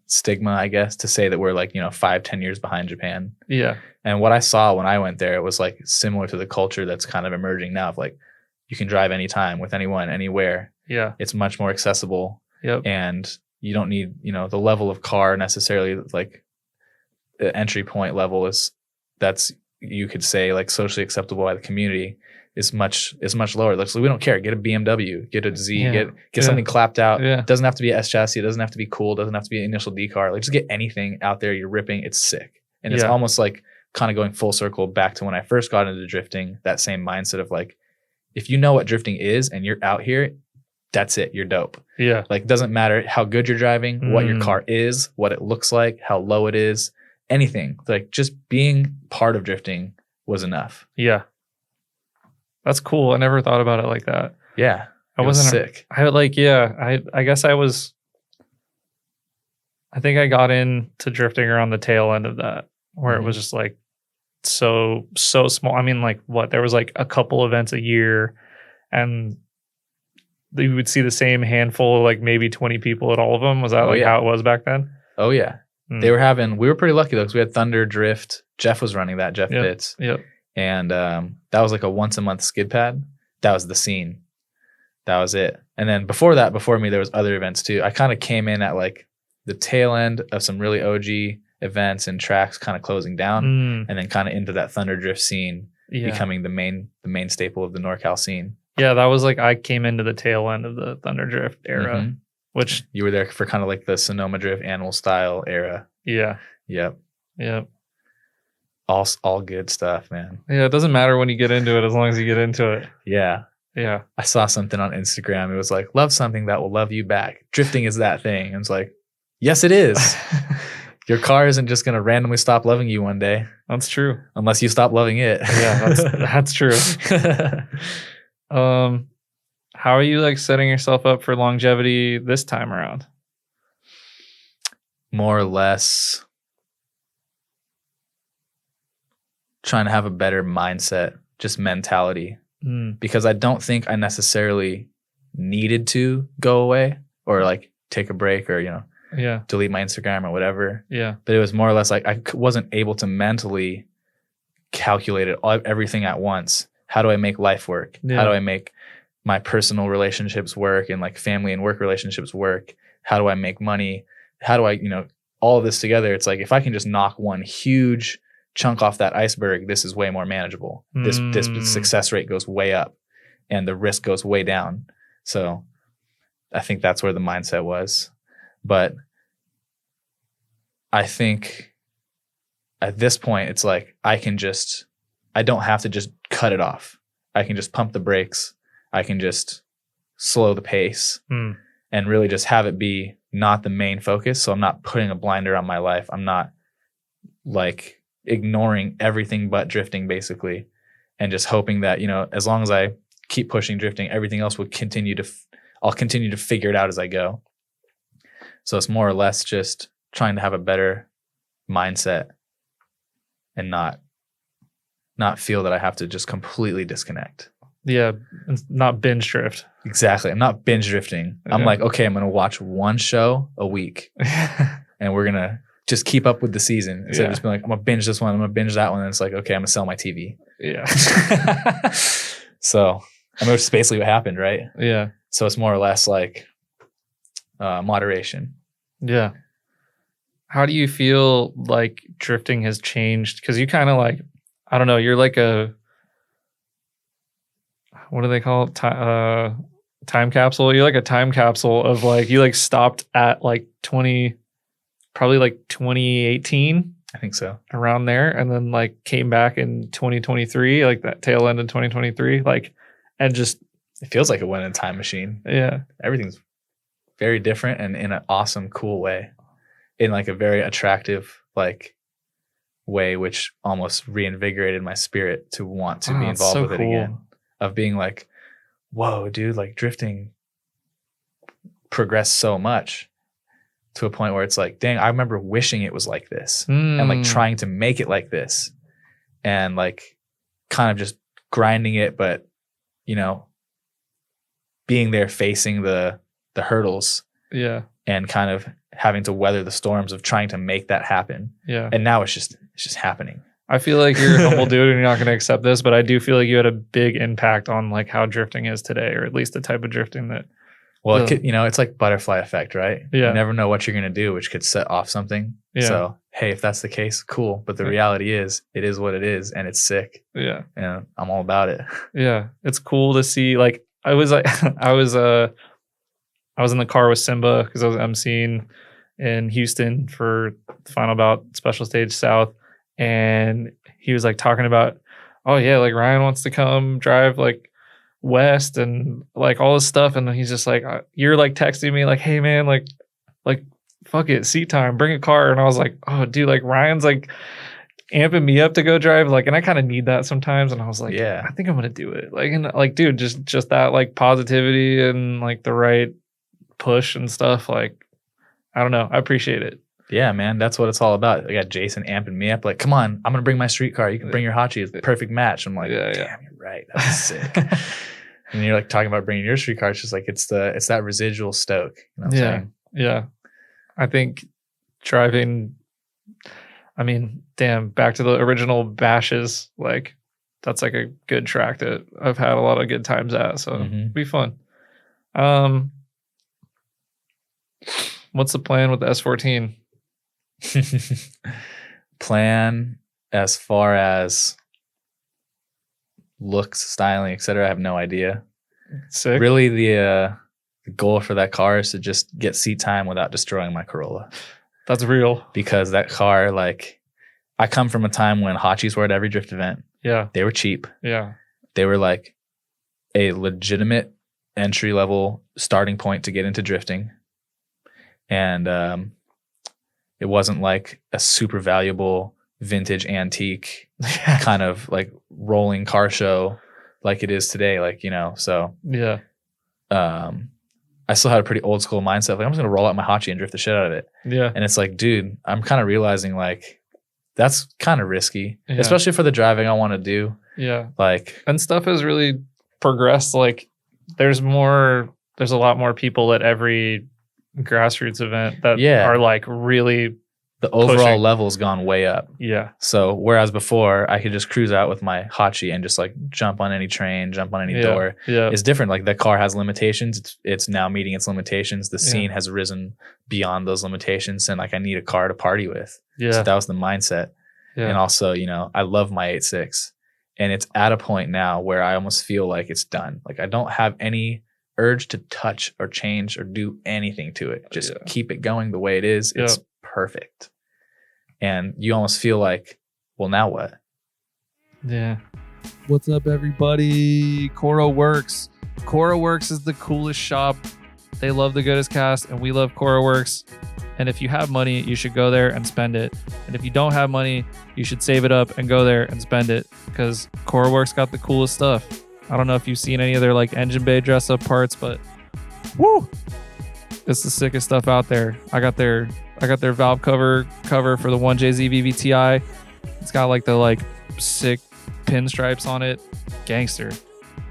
stigma, I guess, to say that we're like, 5-10 years behind Japan. Yeah. And what I saw when I went there, it was like similar to the culture that's kind of emerging now of like, you can drive anytime with anyone, anywhere. Yeah. It's much more accessible. Yep. And you don't need, the level of car necessarily, like the entry point level that's, you could say like socially acceptable by the community is much lower. Like, so we don't care. Get a BMW, get a Z, get something clapped out. Yeah. It doesn't have to be a S chassis. It doesn't have to be cool. It doesn't have to be an initial D car. Like just get anything out there. You're ripping. It's sick. And it's almost like kind of going full circle back to when I first got into drifting, that same mindset of like, if you know what drifting is and you're out here, that's it. You're dope. Yeah. Like, doesn't matter how good you're driving, what your car is, what it looks like, how low it is, anything. Like, just being part of drifting was enough. Yeah. That's cool. I never thought about it like that. Yeah. I it was wasn't sick. I guess I think I got into drifting around the tail end of that, where it was just like so small. I mean, like what? There was like a couple events a year, and you would see the same handful of like maybe 20 people at all of them. Was that how it was back then? Oh yeah. We were pretty lucky though, because we had Thunder Drift. Jeff was running that, Jeff Bitts. Yep. And that was like a once a month skid pad. That was the scene. That was it. And then before me, there was other events too. I kind of came in at like the tail end of some really OG events and tracks kind of closing down, and then kind of into that Thunder Drift scene, becoming the main staple of the NorCal scene. Yeah, that was like I came into the tail end of the Thunder Drift era, which you were there for kind of like the Sonoma Drift animal style era. Yeah. Yep. Yep. All good stuff, man. Yeah, it doesn't matter when you get into it as long as you get into it. Yeah. Yeah. I saw something on Instagram. It was like, love something that will love you back. Drifting is that thing. And it's like, yes, it is. Your car isn't just going to randomly stop loving you one day. That's true. Unless you stop loving it. Yeah, that's true. How are you like setting yourself up for longevity this time around? More or less trying to have a better mindset, just mentality. Because I don't think I necessarily needed to go away or like take a break or, delete my Instagram or whatever. Yeah. But it was more or less like I wasn't able to mentally calculate everything at once. How do I make life work? Yeah. How do I make my personal relationships work and like family and work relationships work? How do I make money? How do I, all of this together? It's like, if I can just knock one huge chunk off that iceberg, this is way more manageable. This success rate goes way up and the risk goes way down. So I think that's where the mindset was. But I think at this point, it's like, I don't have to just cut it off. I can just pump the brakes. I can just slow the pace and really just have it be not the main focus. So I'm not putting a blinder on my life. I'm not like ignoring everything but drifting basically, and just hoping that, as long as I keep pushing drifting, everything else will I'll continue to figure it out as I go. So it's more or less just trying to have a better mindset and not feel that I have to just completely disconnect. Yeah. Not binge drift. Exactly. I'm not binge drifting. I'm like, okay, I'm going to watch one show a week and we're going to just keep up with the season instead of just being like, I'm going to binge this one, I'm going to binge that one. And it's like, okay, I'm going to sell my TV. Yeah. So which is basically what happened, right? Yeah. So it's more or less like moderation. Yeah. How do you feel like drifting has changed? Because you kind of like, I don't know, you're like what do they call it? Time capsule. You're like a time capsule of like, you like stopped at like probably like 2018. I think so. Around there. And then like came back in 2023, like that tail end in 2023. Like, and just. It feels like it went in a time machine. Yeah. Everything's very different and in an awesome, cool way. In like a very attractive like way, which almost reinvigorated my spirit to want to be involved with it again. Of being like, whoa, dude, like drifting progressed so much to a point where it's like, dang, I remember wishing it was like this and like trying to make it like this and like kind of just grinding it, but being there facing the hurdles. Yeah. And kind of having to weather the storms of trying to make that happen. Yeah. And now it's just happening. I feel like you're a humble dude and you're not going to accept this, but I do feel like you had a big impact on like how drifting is today, or at least the type of drifting that. Well, it could, it's like butterfly effect, right? Yeah. You never know what you're going to do, which could set off something. Yeah. So, hey, if that's the case, cool. But the reality is, it is what it is, and it's sick. Yeah. And I'm all about it. Yeah. It's cool to see. Like, I was in the car with Simba because I was emceeing in Houston for the final bout Special Stage South. And he was like talking about, oh yeah, like Ryan wants to come drive like West and like all this stuff. And then he's just like, you're like texting me like, hey man, like fuck it, seat time, bring a car. And I was like, oh dude, like Ryan's like amping me up to go drive. Like, and I kind of need that sometimes. And I was like, Yeah. I think I'm going to do it. Like, and like, dude, just that like positivity and like the right push and stuff. Like, I don't know. I appreciate it. Yeah, man, that's what it's all about. I got Jason amping me up, like, come on, I'm gonna bring my street car. You can bring your Hachi. It's a perfect match. I'm like, damn, you're right. That's sick. And you're like talking about bringing your street car. It's just like it's that residual stoke. You know what I'm saying? Yeah. I think driving. I mean, damn. Back to the original bashes. Like, that's like a good track that I've had a lot of good times at. So it'll be fun. What's the plan with the S14? Plan as far as looks, styling, etc. I have no idea. Sick. Really, the goal for that car is to just get seat time without destroying my Corolla. That's real. Because that car, like, I come from a time when Hachis were at every drift event. Yeah. They were cheap. Yeah. They were like a legitimate entry level starting point to get into drifting. And it wasn't like a super valuable vintage antique kind of like rolling car show like it is today. Like, you know, so yeah. I still had a pretty old school mindset. Like, I'm just going to roll out my Hachi and drift the shit out of it. Yeah. And it's like, dude, I'm kind of realizing like that's kind of risky, Yeah. especially for the driving I want to do. Yeah. Like, and stuff has really progressed. Like, there's a lot more people at every grassroots event that are like really the overall pushing. level's gone way up. Yeah. So whereas before I could just cruise out with my Hachi and just like jump on any train, jump on any door. Yeah. It's different. Like, that car has limitations. It's now meeting its limitations. The scene has risen beyond those limitations, and like I need a car to party with. Yeah. So that was the mindset. Yeah. And also, you know, I love my 86, and it's at a point now where I almost feel like it's done. Like, I don't have any urge to touch or change or do anything to it. Just keep it going the way it is. It's perfect. And you almost feel like, well, now what? Yeah. What's up, everybody? Coro Works. Coro Works is the coolest shop. They love the Goodest cast, and we love Coro Works. And if you have money, you should go there and spend it. And if you don't have money, you should save it up and go there and spend it, because Coro Works got the coolest stuff. I don't know if you've seen any of their like engine bay dress up parts, but woo, it's the sickest stuff out there. I got their valve cover for the 1JZ VVTi. It's got like the like sick pinstripes on it. Gangster.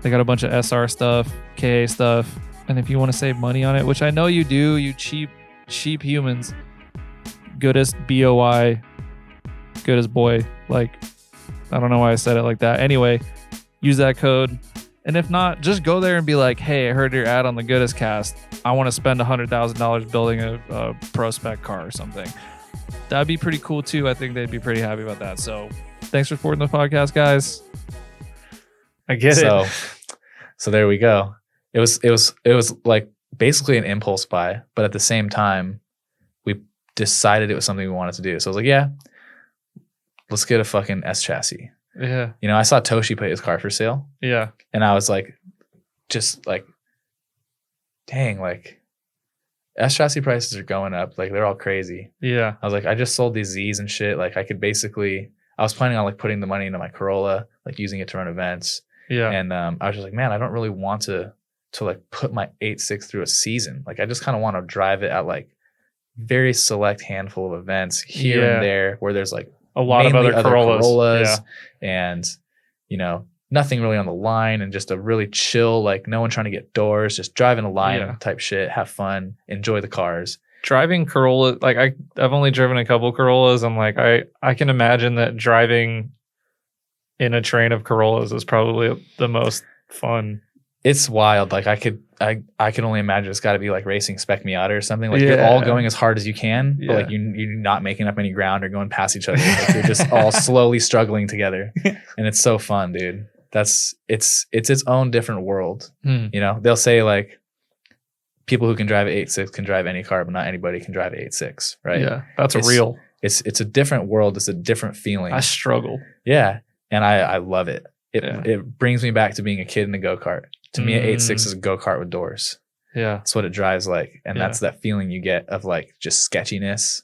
They got a bunch of SR stuff, KA stuff. And if you want to save money on it, which I know you do, you cheap humans, Goodest, BOY, Goodest boy. Like, I don't know why I said it like that. Anyway, use that code. And if not, just go there and be like, hey, I heard your ad on the Goodest cast. I want to spend $100,000 building a pro spec car or something. That'd be pretty cool too. I think they'd be pretty happy about that. So thanks for supporting the podcast, guys. I get it. So there we go. It was like basically an impulse buy, but at the same time, we decided it was something we wanted to do. So I was like, yeah, let's get a fucking S chassis. Yeah. You know, I saw Toshi put his car for sale. Yeah. And I was like, just like, dang, like S chassis prices are going up. Like, they're all crazy. Yeah. I was like, I just sold these Z's and shit. Like, I was planning on like putting the money into my Corolla, like using it to run events. Yeah. And I was just like, man, I don't really want to like put my 86 through a season. Like, I just kind of want to drive it at like very select handful of events here and there where there's like a lot of other Corollas. And, you know, nothing really on the line, and just a really chill, like no one trying to get doors, just driving a line type shit, have fun, enjoy the cars. Driving Corolla, like I've only driven a couple Corollas. I'm like, I can imagine that driving in a train of Corollas is probably the most fun. It's wild. Like, I could only imagine it's got to be like racing Spec Miata or something. Like, you're all going as hard as you can, but like you're not making up any ground or going past each other. Like, you're just all slowly struggling together, and it's so fun, dude. It's its own different world. You know, they'll say like people who can drive 86 can drive any car, but not anybody can drive 86, right? Yeah, that's real. It's a different world. It's a different feeling. I struggle. Yeah, and I love it. It brings me back to being a kid in a go-kart. To me, an 86 is a go-kart with doors. Yeah. That's what it drives like. And Yeah. that's that feeling you get of like just sketchiness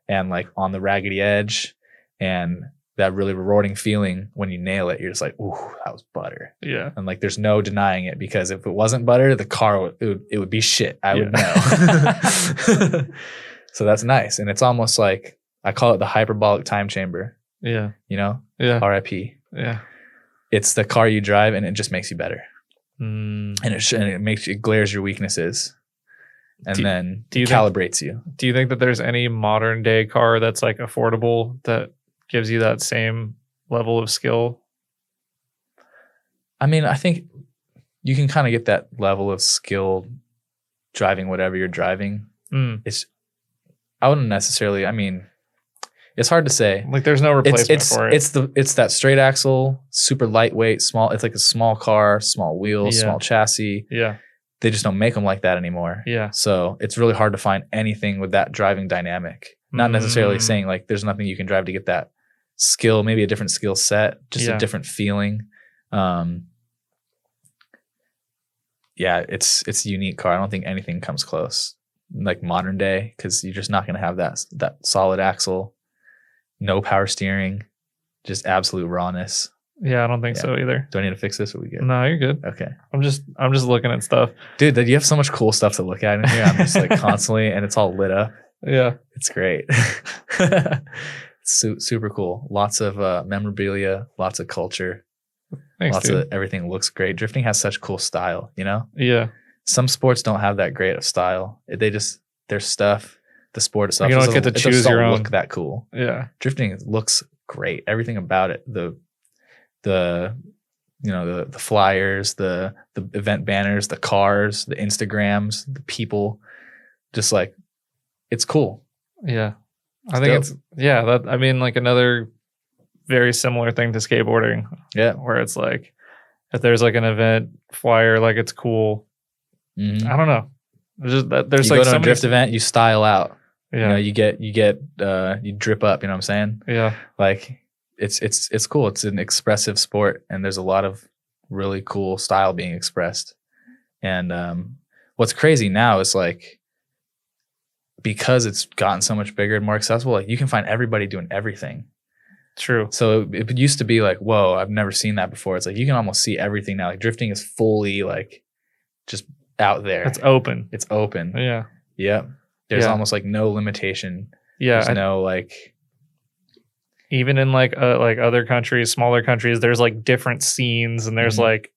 and like on the raggedy edge, and that really rewarding feeling when you nail it. You're just like, ooh, that was butter. Yeah. And like there's no denying it, because if it wasn't butter, the car it would be shit. I would know. So that's nice. And it's almost like, I call it the hyperbolic time chamber, Yeah. you know? Yeah. RIP. Yeah. It's the car you drive and it just makes you better. Mm. And it glares your weaknesses, and then do you calibrates you. Do you think that there's any modern day car that's like affordable that gives you that same level of skill? I mean, I think you can kind of get that level of skill driving whatever you're driving. I wouldn't necessarily, I mean, it's hard to say. Like there's no replacement for it. It's that straight axle, super lightweight, small. It's like a small car, small wheels, small chassis. Yeah. They just don't make them like that anymore. Yeah. So it's really hard to find anything with that driving dynamic. Not necessarily saying like there's nothing you can drive to get that skill, maybe a different skill set, just a different feeling. It's a unique car. I don't think anything comes close, like modern day, because you're just not going to have that solid axle, no power steering, just absolute rawness. Yeah, I don't think so either. Do I need to fix this, or are we good? No, you're good. Okay. I'm just looking at stuff. Dude, you have so much cool stuff to look at in here. I'm just like constantly, and it's all lit up. Yeah. It's great. Super cool. Lots of memorabilia, lots of culture. Thanks, Lots dude. of everything looks great. Drifting has such cool style, you know? Yeah. Some sports don't have that great of style. They just, their stuff, the sport itself, You don't get to it just choose don't your own. look that cool. Yeah. Drifting looks great. Everything about it, the flyers, the event banners, the cars, the Instagrams, the people, just like, it's cool. Yeah. I think like another very similar thing to skateboarding. Yeah. Where it's like, if there's like an event flyer, like it's cool. Mm-hmm. I don't know. There's you like go to so a drift event, you style out. Yeah. You know, you drip up, you know what I'm saying? Yeah. Like it's cool. It's an expressive sport, and there's a lot of really cool style being expressed. And what's crazy now is like, because it's gotten so much bigger and more accessible, like you can find everybody doing everything. True. So it used to be like, whoa, I've never seen that before. It's like you can almost see everything now. Like drifting is fully like just out there. It's open. It's open. Yeah. Yep. There's Yeah. almost like no limitation. Yeah. There's no like, even in like other countries, smaller countries, there's like different scenes, and there's like,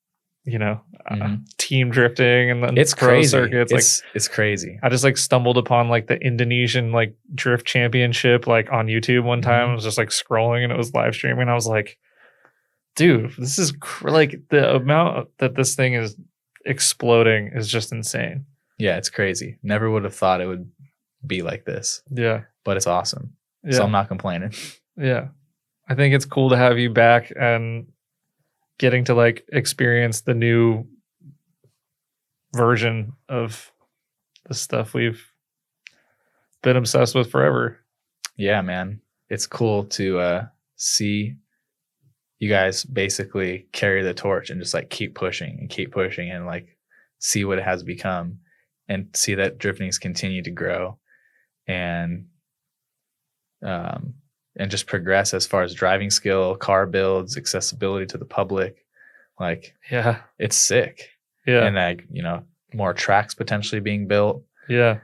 team drifting, and then it's pro crazy. circuits. It's crazy. I just like stumbled upon like the Indonesian like drift championship like on YouTube one time. I was just like scrolling, and it was live streaming. I was like, dude, this is like the amount that this thing is exploding is just insane. Yeah, it's crazy. Never would have thought it would be like this. Yeah. But it's awesome. Yeah. So I'm not complaining. Yeah. I think it's cool to have you back and getting to like experience the new version of the stuff we've been obsessed with forever. Yeah, man. It's cool to see you guys basically carry the torch and just like keep pushing and like see what it has become, and see that drifting's continue to grow and just progress as far as driving skill, car builds, accessibility to the public. Like, Yeah. it's sick. Yeah. And like, more tracks potentially being built, Yeah.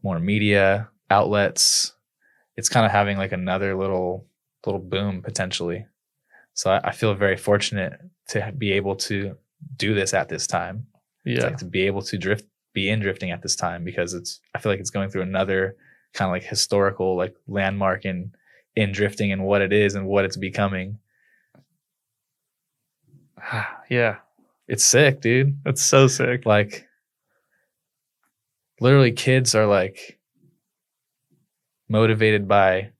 more media outlets. It's kind of having like another little boom potentially. So I feel very fortunate to be able to do this at this time. It's Yeah. like to be able to be in drifting at this time, because I feel like it's going through another kind of like historical like landmark in drifting and what it is and what it's becoming. Yeah. It's sick, dude. That's so sick. Like literally kids are like motivated by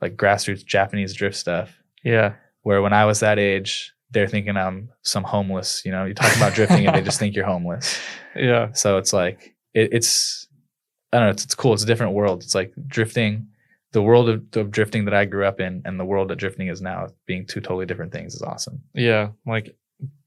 like grassroots Japanese drift stuff, Yeah. where when I was that age, they're thinking I'm some homeless, you talk about drifting and they just think you're homeless. Yeah. So it's like, it's, I don't know, it's cool. It's a different world. It's like drifting, the world of drifting that I grew up in and the world that drifting is now being two totally different things is awesome. Yeah. Like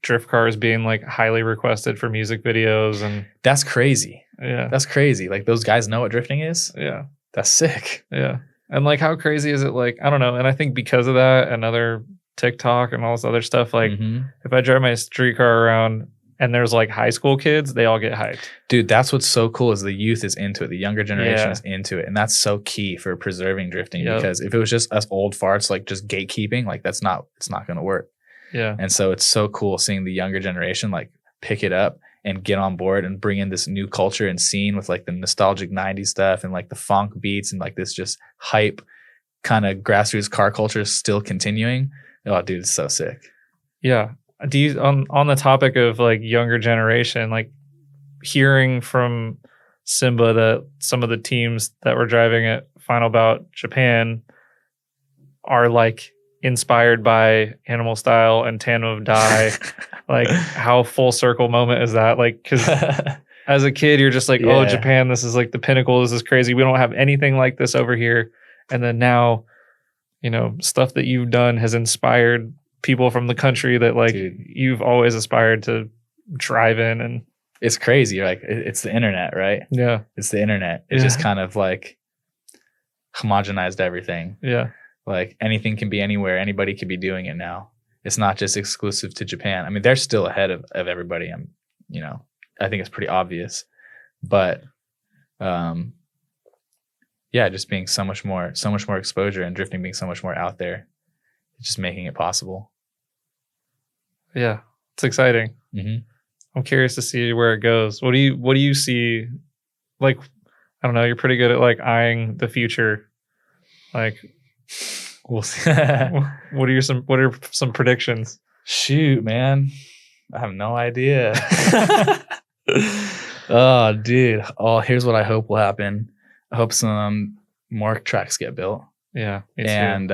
drift cars being like highly requested for music videos, and That's crazy. yeah, That's crazy. Like those guys know what drifting is. yeah, That's sick. yeah. And like, how crazy is it? Like, I don't know. And I think because of that and other TikTok and all this other stuff, like Mhm. if I drive my street car around and there's like high school kids, they all get hyped. Dude, that's what's so cool is the youth is into it. The younger generation Yeah. is into it. And that's so key for preserving drifting Yep. because if it was just us old farts, like just gatekeeping, like it's not going to work. Yeah. And so it's so cool seeing the younger generation like pick it up and get on board and bring in this new culture and scene with like the nostalgic 90s stuff and like the funk beats and like this just hype kind of grassroots car culture still continuing. Oh, dude, it's so sick. Yeah. Do you on the topic of like younger generation, like hearing from Simba that some of the teams that were driving at Final Bout Japan are like inspired by Animal Style and Tandem of Die, like how full circle moment is that? Like, because as a kid, you're just like, oh, Yeah. Japan, this is like the pinnacle. This is crazy. We don't have anything like this over here. And then now, you know, stuff that you've done has inspired people from the country that like Dude. you've always aspired to drive in. And It's crazy. Like it's the internet, right? yeah, It's the internet. It just kind of like homogenized everything. yeah, Like anything can be anywhere. Anybody could be doing it now. It's not just exclusive to Japan. I mean, they're still ahead of everybody. I think it's pretty obvious, but, yeah, just being so much more exposure and drifting being so much more out there, just making it possible. yeah. It's exciting. Mm-hmm. I'm curious to see where it goes. What do you see? Like, I don't know. You're pretty good at like eyeing the future. Like, We'll see. what are some predictions? Shoot, man. I have no idea. Oh, dude. Oh, here's what I hope will happen. I hope some more tracks get built. Yeah, me too. And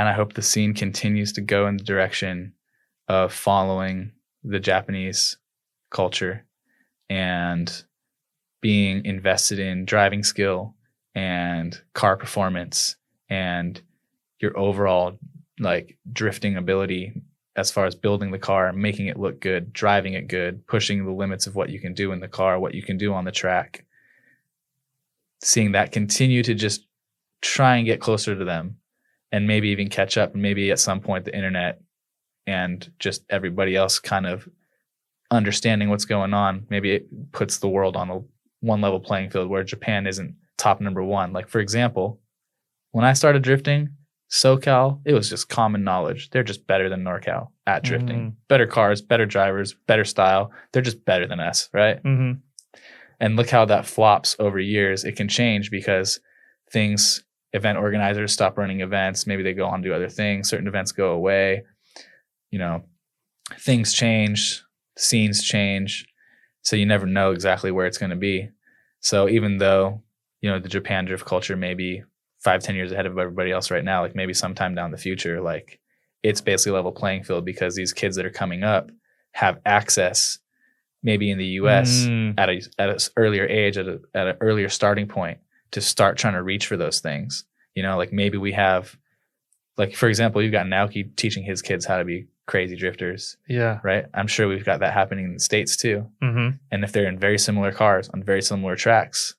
I hope the scene continues to go in the direction of following the Japanese culture and being invested in driving skill and car performance and your overall like drifting ability as far as building the car, making it look good, driving it good, pushing the limits of what you can do in the car, what you can do on the track. Seeing that continue to just try and get closer to them and maybe even catch up. And maybe at some point the internet and just everybody else kind of understanding what's going on, maybe it puts the world on a one level playing field where Japan isn't top number one. Like, for example, when I started drifting, SoCal, it was just common knowledge. They're just better than NorCal at drifting. Better cars, better drivers, better style. They're just better than us, right? Mm-hmm. And look how that flops over years. It can change because event organizers stop running events. Maybe they go on to do other things. Certain events go away. You know, things change, scenes change. So you never know exactly where it's going to be. So even though, you know, the Japan drift culture may be 5-10 years ahead of everybody else right now, like maybe sometime down the future, like it's basically a level playing field because these kids that are coming up have access maybe in the US at an earlier age, at an earlier starting point to start trying to reach for those things. You know, like maybe we have, like, for example, you've got Naoki teaching his kids how to be crazy drifters, Yeah. right? I'm sure we've got that happening in the States too. Mm-hmm. And if they're in very similar cars on very similar tracks,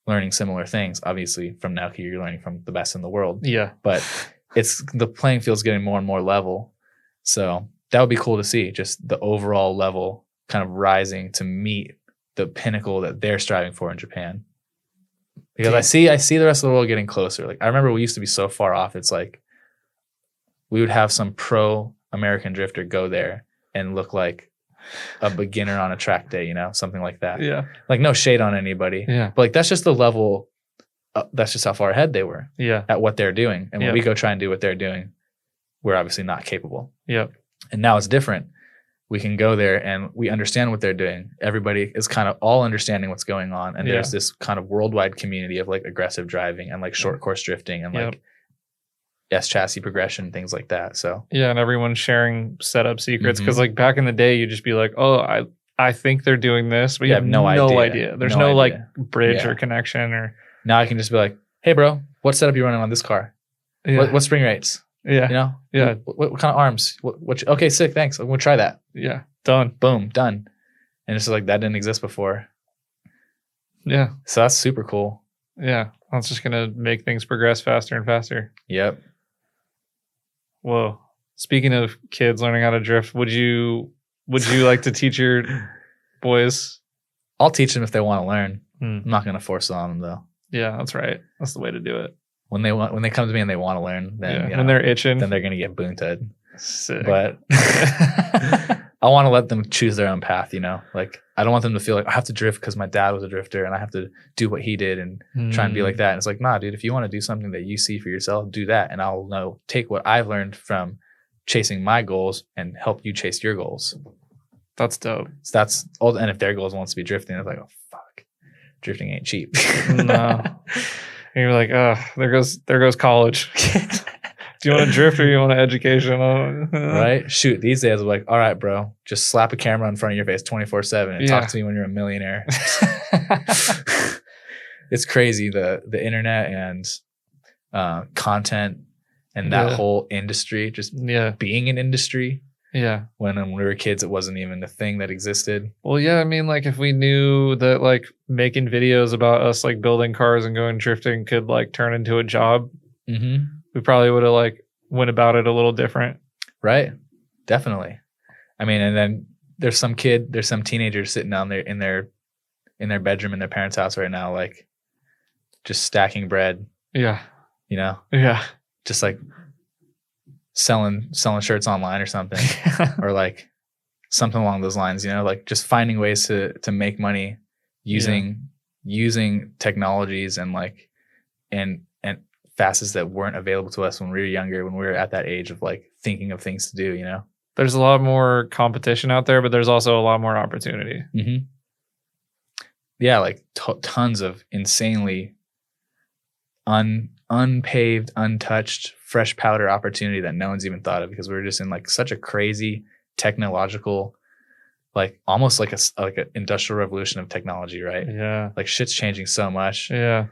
learning similar things, obviously from Naoki, you're learning from the best in the world. Yeah. But it's the playing field's getting more and more level. So that would be cool to see, just the overall level kind of rising to meet the pinnacle that they're striving for in Japan. Because I see the rest of the world getting closer. Like I remember we used to be so far off. It's like we would have some pro American drifter go there and look like a beginner on a track day, you know, something like that. Yeah. Like no shade on anybody. Yeah. But like that's just the level. That's just how far ahead they were Yeah. at what they're doing. And when Yeah. we go try and do what they're doing, we're obviously not capable. Yep. And now it's different. We can go there and we understand what they're doing. Everybody is kind of all understanding what's going on. And there's this kind of worldwide community of like aggressive driving and like short course drifting and like S chassis progression, things like that. So Yeah, and everyone's sharing setup secrets because like back in the day, you'd just be like, "Oh, I think they're doing this," but you have no idea. There's no like bridge or connection or. Now I can just be like, "Hey, bro, what setup you running on this car? Yeah. What spring rates? Yeah. You know? Yeah. What kind of arms? Okay, sick. Thanks. I'm going to try that. Yeah. Done. Boom. Done. And it's like, that didn't exist before. Yeah. So that's super cool. Yeah. That's just going to make things progress faster and faster. Yep. Whoa. Speaking of kids learning how to drift, would you like to teach your boys? I'll teach them if they want to learn. Hmm. I'm not going to force it on them though. Yeah, that's right. That's the way to do it. When they come to me and they want to learn, then When they're itching, then they're going to get boonted. Sick. But I want to let them choose their own path, you know? Like, I don't want them to feel like I have to drift because my dad was a drifter and I have to do what he did and try and be like that. And it's like, nah, dude, if you want to do something that you see for yourself, do that. And I'll take what I've learned from chasing my goals and help you chase your goals. That's dope. So that's all. And if their goals wants to be drifting, it's like, oh, fuck. Drifting ain't cheap. No. And you're like, oh, there goes college. Do you want to drift or you want an education? Right? Shoot, these days I'm like, all right, bro, just slap a camera in front of your face 24/7 and talk to me when you're a millionaire. It's crazy, the internet and content and that whole industry, just being an industry. Yeah. When we were kids, it wasn't even a thing that existed. Well, yeah, I mean, like if we knew that like making videos about us like building cars and going drifting could like turn into a job, we probably would have like went about it a little different. Right. Definitely. I mean, and then there's some teenager sitting down there in their bedroom in their parents' house right now, like just stacking bread. Yeah. You know? Yeah. Just like selling shirts online or something. Or like something along those lines, you know, like just finding ways to make money using technologies and like and facets that weren't available to us when we were younger, when we were at that age of like thinking of things to do, you know? There's a lot more competition out there, but there's also a lot more opportunity. Mm-hmm. Yeah, like tons of insanely unpaved, untouched, fresh powder opportunity that no one's even thought of because we're just in like such a crazy technological, like almost like an industrial revolution of technology, right? Yeah. Like shit's changing so much. Yeah.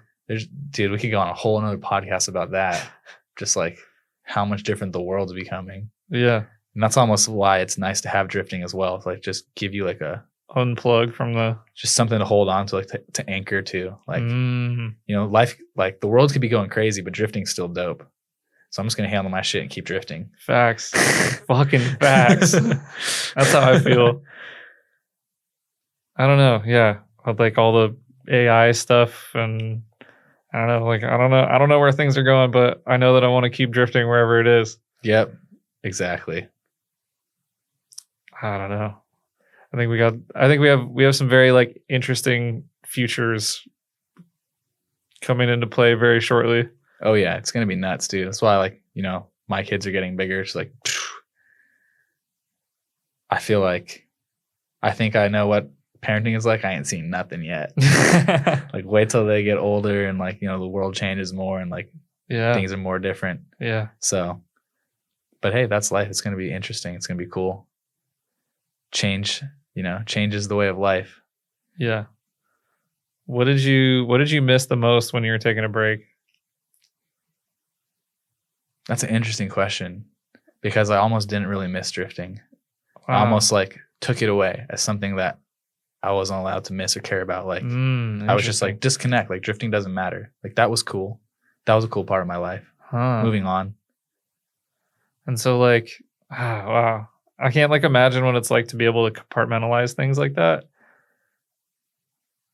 Dude, we could go on a whole another podcast about that. Just like how much different the world's becoming. Yeah. And that's almost why it's nice to have drifting as well. It's like just give you like a unplug from just something to hold on to, like to anchor to. Like you know, life, like the world could be going crazy, but drifting's still dope. So I'm just gonna handle my shit and keep drifting. Facts. Fucking facts. That's how I feel. I don't know. Yeah. Like all the AI stuff and I don't know. Like I don't know where things are going, but I know that I want to keep drifting wherever it is. Yep. Exactly. I don't know. I think we have some very like interesting futures coming into play very shortly. Oh yeah, it's gonna be nuts, dude. That's why like, you know, my kids are getting bigger. It's like I feel like I think I know what parenting is like. I ain't seen nothing yet. Like wait till they get older and like, you know, the world changes more and like things are more different. Yeah. So but hey, that's life. It's gonna be interesting. It's gonna be cool. Change is the way of life. Yeah. What did you miss the most when you were taking a break? That's an interesting question because I almost didn't really miss drifting. Wow. I almost like took it away as something that I wasn't allowed to miss or care about. Like I was just like disconnect, like drifting doesn't matter. Like that was cool. That was a cool part of my life. Moving on. And so like, wow. I can't like imagine what it's like to be able to compartmentalize things like that.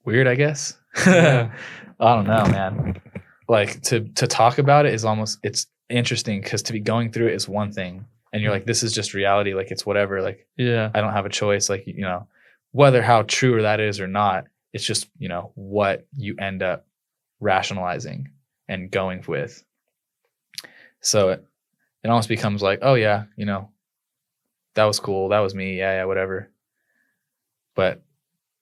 Weird, I guess. Yeah. I don't know, man. Like to talk about it is almost, it's interesting because to be going through it is one thing. And you're like, this is just reality. Like it's whatever. Like, yeah, I don't have a choice. Like, you know, whether how true that is or not, it's just, you know, what you end up rationalizing and going with. So it almost becomes like, oh yeah, you know, that was cool. That was me. Yeah, whatever. But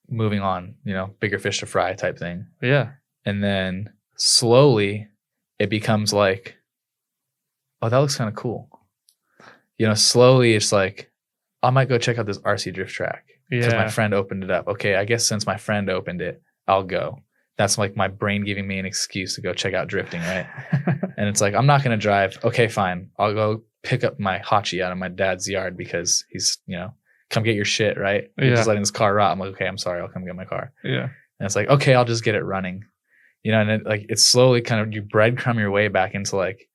moving on, you know, bigger fish to fry type thing. Yeah. And then slowly it becomes like, oh, that looks kind of cool. You know, slowly it's like, I might go check out this RC drift track because my friend opened it up. Okay, I guess since my friend opened it, I'll go. that's like my brain giving me an excuse to go check out drifting, right? And it's like, I'm not going to drive. Okay, fine. I'll go pick up my Hachi out of my dad's yard because he's, come get your shit, right? You're just letting this car rot. I'm like, okay, I'm sorry. I'll come get my car. Yeah. And it's like, okay, I'll just get it running. And it's slowly kind of, you breadcrumb your way back into like,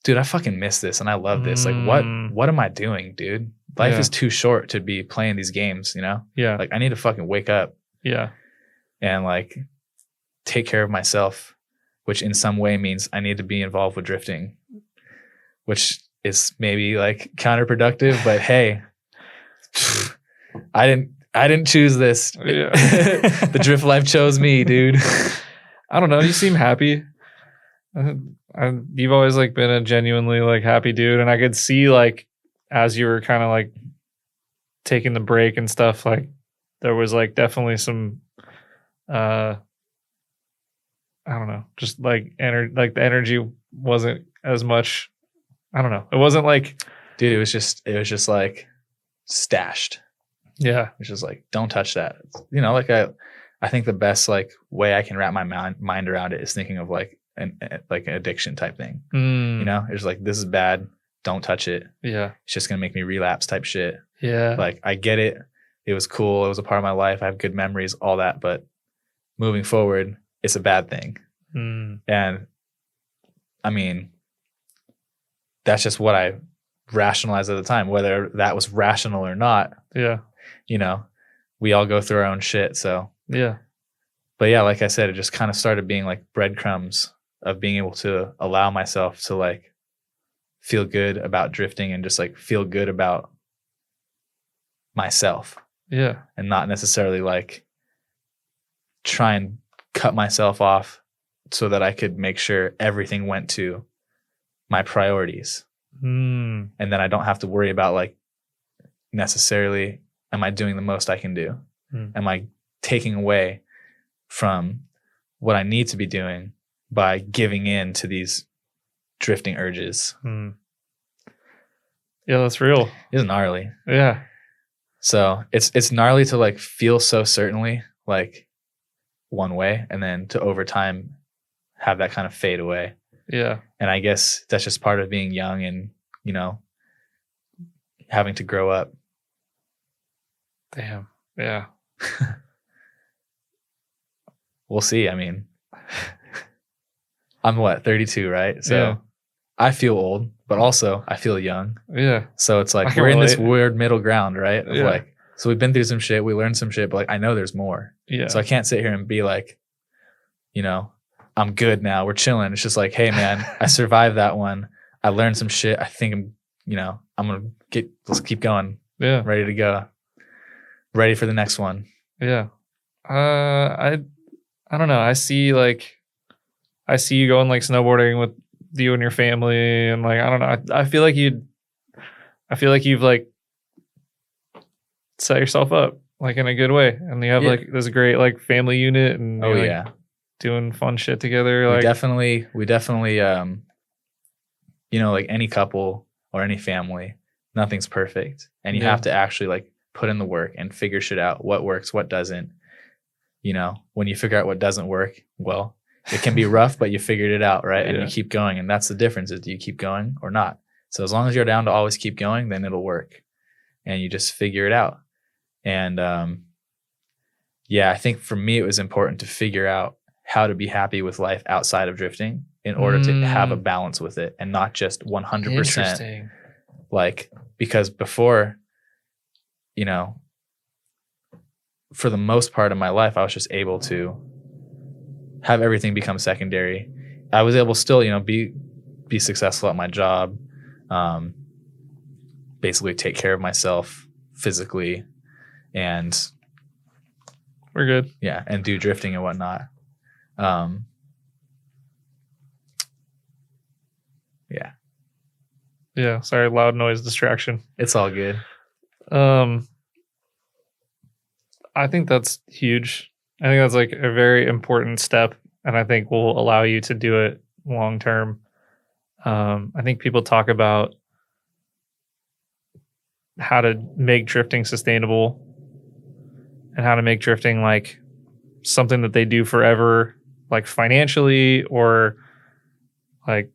dude, I fucking miss this and I love this. Like, what am I doing, dude? Life is too short to be playing these games, Yeah. Like, I need to fucking wake up. Yeah. And like take care of myself, which in some way means I need to be involved with drifting, which is maybe like counterproductive, but hey, I didn't choose this. Yeah. The drift life chose me, dude. I don't know. You seem happy. You've always like been a genuinely like happy dude, and I could see like as you were kind of like taking the break and stuff, like there was like definitely some I don't know, just like like the energy wasn't as much. I don't know. It wasn't like, dude, it was just like stashed. Yeah. It's just like, don't touch that. Like I think the best like way I can wrap my mind around it is thinking of like an addiction type thing. It's like, this is bad. Don't touch it. Yeah. It's just going to make me relapse type shit. Yeah. Like, I get it. It was cool. It was a part of my life. I have good memories, all that. But moving forward, it's a bad thing. And I mean, that's just what I rationalized at the time, whether that was rational or not. Yeah. We all go through our own shit. So, yeah. But yeah, like I said, it just kind of started being like breadcrumbs of being able to allow myself to like feel good about drifting and just like feel good about myself. Yeah. And not necessarily like try and cut myself off so that I could make sure everything went to my priorities. And then I don't have to worry about like necessarily, am I doing the most I can do? Am I taking away from what I need to be doing by giving in to these drifting urges? Yeah, that's real. It's gnarly. Yeah. So it's gnarly to like feel so certainly like one way, and then to over time have that kind of fade away. Yeah. And I guess that's just part of being young and, having to grow up. Damn. Yeah. We'll see. I mean, I'm 32, right? So yeah. I feel old, but also I feel young. Yeah. So it's like we're in this weird middle ground, right? Of like, so we've been through some shit, we learned some shit, but like I know there's more. Yeah. So I can't sit here and be like, I'm good now. We're chilling. It's just like, hey man, I survived that one. I learned some shit. I think I'm gonna let's keep going. Yeah. Ready to go. Ready for the next one. Yeah. I don't know. I see you going like snowboarding with you and your family, and like I don't know. I feel like you've like set yourself up like in a good way, and you have like this great like family unit, and doing fun shit together. Like we definitely like any couple or any family, nothing's perfect, and you have to actually like put in the work and figure shit out. What works, what doesn't. When you figure out what doesn't work, well, it can be rough, but you figured it out, right? And you keep going. And that's the difference, is do you keep going or not? So as long as you're down to always keep going, then it'll work. And you just figure it out. And I think for me, it was important to figure out how to be happy with life outside of drifting in order to have a balance with it, and not just 100%. Like, because before, for the most part of my life, I was just able to have everything become secondary. I was able to still, be successful at my job, basically take care of myself physically, and we're good. Yeah, and do drifting and whatnot. Yeah. Sorry, loud noise distraction. It's all good. I think that's huge. I think that's like a very important step, and I think will allow you to do it long term. I think people talk about how to make drifting sustainable and how to make drifting like something that they do forever, like financially, or like,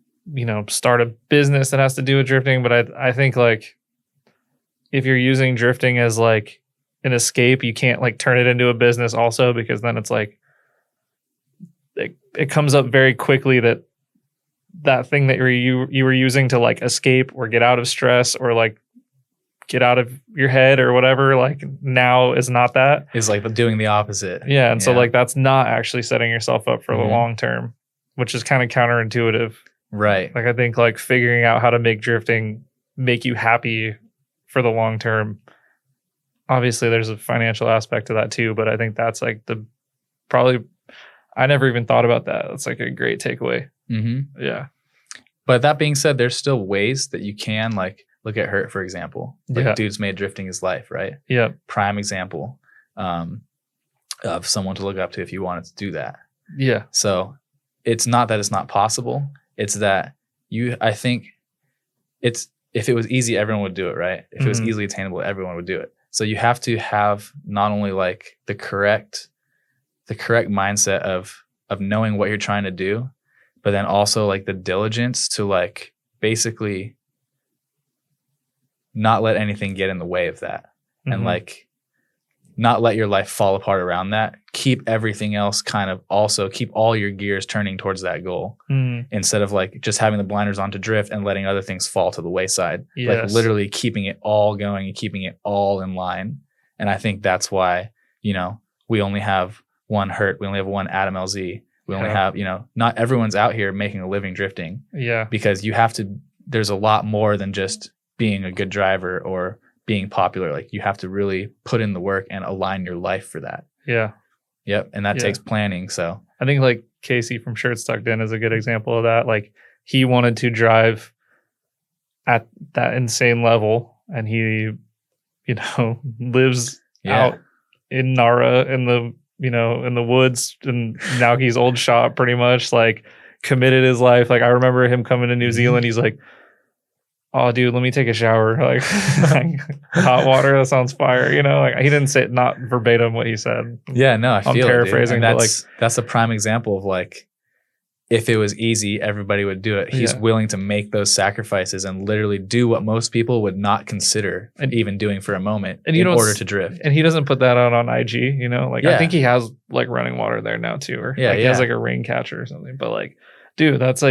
start a business that has to do with drifting. But I think like if you're using drifting as like an escape, you can't like turn it into a business also, because then it's like it comes up very quickly that thing that you were using to like escape or get out of stress or like get out of your head or whatever, like now is not that. Is like doing the opposite. Yeah. And so like that's not actually setting yourself up for the Mhm. long term, which is kind of counterintuitive. Right. Like I think like figuring out how to make drifting make you happy for the long term. Obviously there's a financial aspect to that too, but I think that's like I never even thought about that. That's like a great takeaway. Mm-hmm. Yeah. But that being said, there's still ways that you can like look at Hurt, for example. Like Yeah. dude's made drifting his life, right? Yeah. Prime example of someone to look up to if you wanted to do that. Yeah. So it's not that it's not possible. It's that I think if it was easy, everyone would do it, right? If it was Mhm. easily attainable, everyone would do it. So you have to have not only like the correct mindset of knowing what you're trying to do, but then also like the diligence to like basically not let anything get in the way of that. And Mhm. like not let your life fall apart around that. Keep everything else keep all your gears turning towards that goal, Mhm. instead of like just having the blinders on to drift and letting other things fall to the wayside. Like Yes. literally keeping it all going and keeping it all in line. And I think that's why, we only have one Hurt. We only have one Adam LZ. We only have, not everyone's out here making a living drifting, Yeah. because there's a lot more than just being a good driver or being popular. Like you have to really put in the work and align your life for that. Yeah. Yep. And that Yeah. takes planning. So I think like Casey from Shirts Tucked In is a good example of that. Like he wanted to drive at that insane level, and he, lives yeah. out in Nara in the woods, and now he's old shot pretty much, like committed his life. Like I remember him coming to New Mhm. Zealand. He's like, "Oh, dude, let me take a shower." Like hot water. That sounds fire. Like he didn't say, not verbatim what he said. Yeah, no, I feel it, paraphrasing, dude. but, And like- that's a prime example of like, if it was easy, everybody would do it. He's Yeah. willing to make those sacrifices and literally do what most people would not consider even doing for a moment And you in don't order s- to drift. And he doesn't put that out on IG, Like I Yeah. think he has like running water there now too, or Yeah, like he has yeah. like a rain catcher or something. But like, dude, that's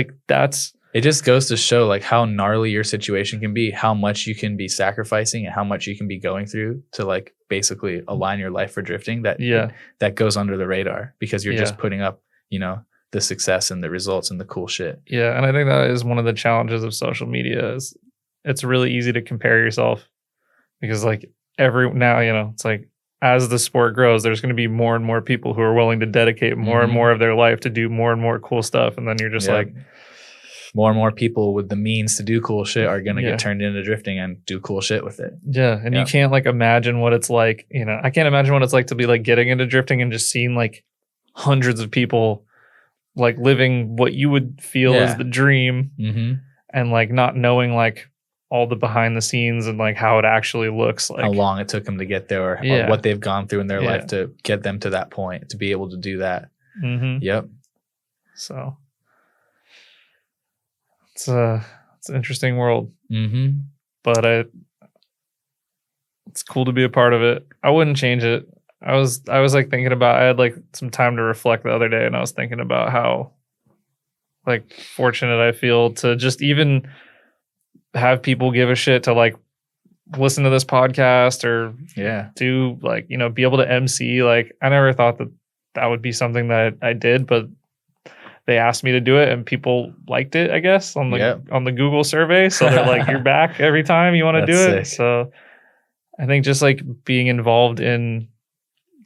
It just goes to show like how gnarly your situation can be, how much you can be sacrificing and how much you can be going through to like basically align your life for drifting that goes under the radar, because you're just putting up, the success and the results and the cool shit. Yeah, and I think that is one of the challenges of social media is it's really easy to compare yourself, because like it's like as the sport grows, there's going to be more and more people who are willing to dedicate more and Mhm. more of their life to do more and more cool stuff, and then you're just Yeah. like, more and more people with the means to do cool shit are going to Yeah. get turned into drifting and do cool shit with it. yeah, and Yeah. you can't like imagine what it's like. I can't imagine what it's like to be like getting into drifting and just seeing like hundreds of people like living what you would feel Yeah. is the dream, Mm-hmm. and like not knowing like all the behind the scenes and like how it actually looks like. How long it took them to get there, or Yeah. what they've gone through in their Yeah. life to get them to that point, to be able to do that. Mm-hmm. Yep. So it's an interesting world, Mm-hmm. but it's cool to be a part of it. I wouldn't change it. I was like thinking about, I had like some time to reflect the other day, and I was thinking about how like fortunate I feel to just even have people give a shit to like listen to this podcast or Yeah. do like, be able to MC. Like I never thought that would be something that I did, but they asked me to do it and people liked it, I guess, on the Google survey. So they're like, you're back every time you want to do That's it. sick. So I think just like being involved in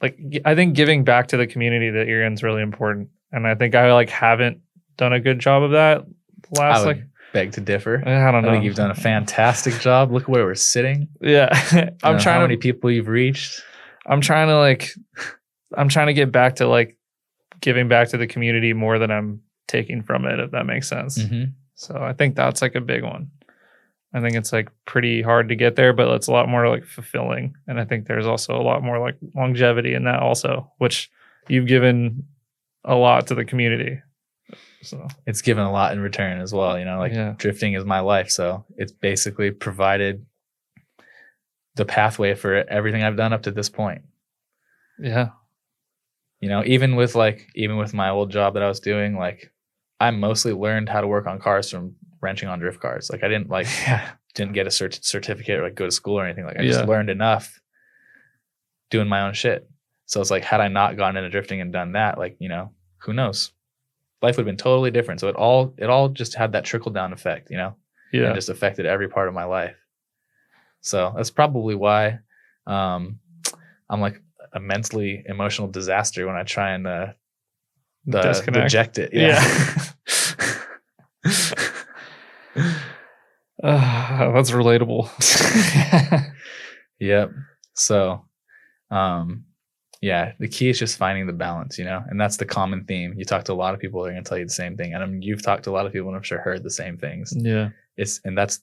like, I think giving back to the community that you're in is really important. And I think I like haven't done a good job of that I would beg to differ. I don't I know. think you've done a fantastic job. Look where we're sitting. Yeah. I'm trying how many people you've reached. I'm trying to get back to like giving back to the community more than I'm taking from it, if that makes sense. Mm-hmm. So I think that's like a big one. I think it's like pretty hard to get there, but it's a lot more like fulfilling. And I think there's also a lot more like longevity in that also, which you've given a lot to the community. So It's given a lot in return as well. You know, like Yeah. drifting is my life. So it's basically provided the pathway for everything I've done up to this point. yeah, You know, even with my old job that I was doing, like I mostly learned how to work on cars from wrenching on drift cars. Like I didn't didn't get a certificate or like go to school or anything. Like I just learned enough doing my own shit. So it's like, had I not gone into drifting and done that, like, you know, who knows? Life would have been totally different. So it all just had that trickle down effect, you know, and just affected every part of my life. So that's probably why I'm like a mentally emotional disaster when I try and Disconnect. reject it. That's relatable. Yep. So, the key is just finding the balance, you know, and that's the common theme. You talk to a lot of people, they're going to tell you the same thing. And I mean, you've talked to a lot of people and I'm sure heard the same things. Yeah. And that's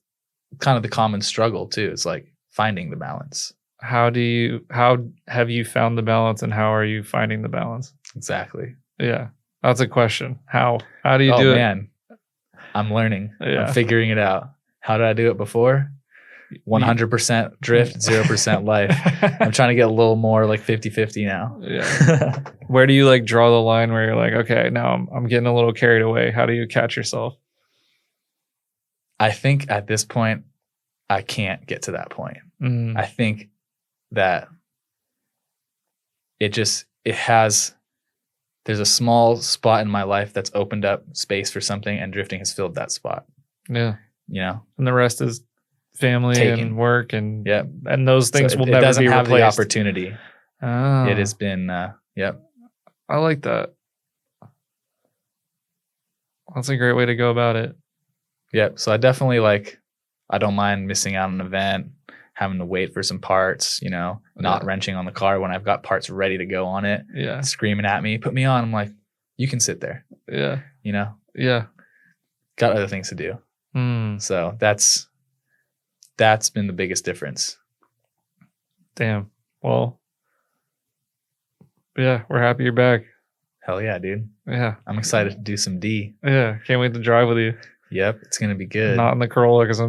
kind of the common struggle too. It's like finding the balance. How have you found the balance and how are you finding the balance? Exactly. Yeah. That's a question. How do you do it? I'm learning. Yeah. I'm figuring it out. How did I do it before? 100% drift, 0% life. I'm trying to get a little more like 50-50 now. Yeah. Where do you like draw the line where you're like, okay, now I'm getting a little carried away? How do you catch yourself? I think at this point, I can't get to that point. I think that there's a small spot in my life that's opened up space for something and drifting has filled that spot. Yeah. You know? And the rest is family and work and those things will never doesn't be have replaced. the opportunity. Oh. It has been, I like that. That's a great way to go about it. Yep. So I definitely I don't mind missing out on an event, having to wait for some parts, you know, not wrenching on the car when I've got parts ready to go on it. Yeah. Screaming at me, put me on. I'm like, you can sit there. Yeah. You know? Yeah. Got other things to do. So that's been the biggest difference. Damn. Well, yeah, we're happy you're back. Hell yeah, dude. Yeah. I'm excited to do some D. Yeah. Can't wait to drive with you. Yep. It's going to be good. Not in the Corolla because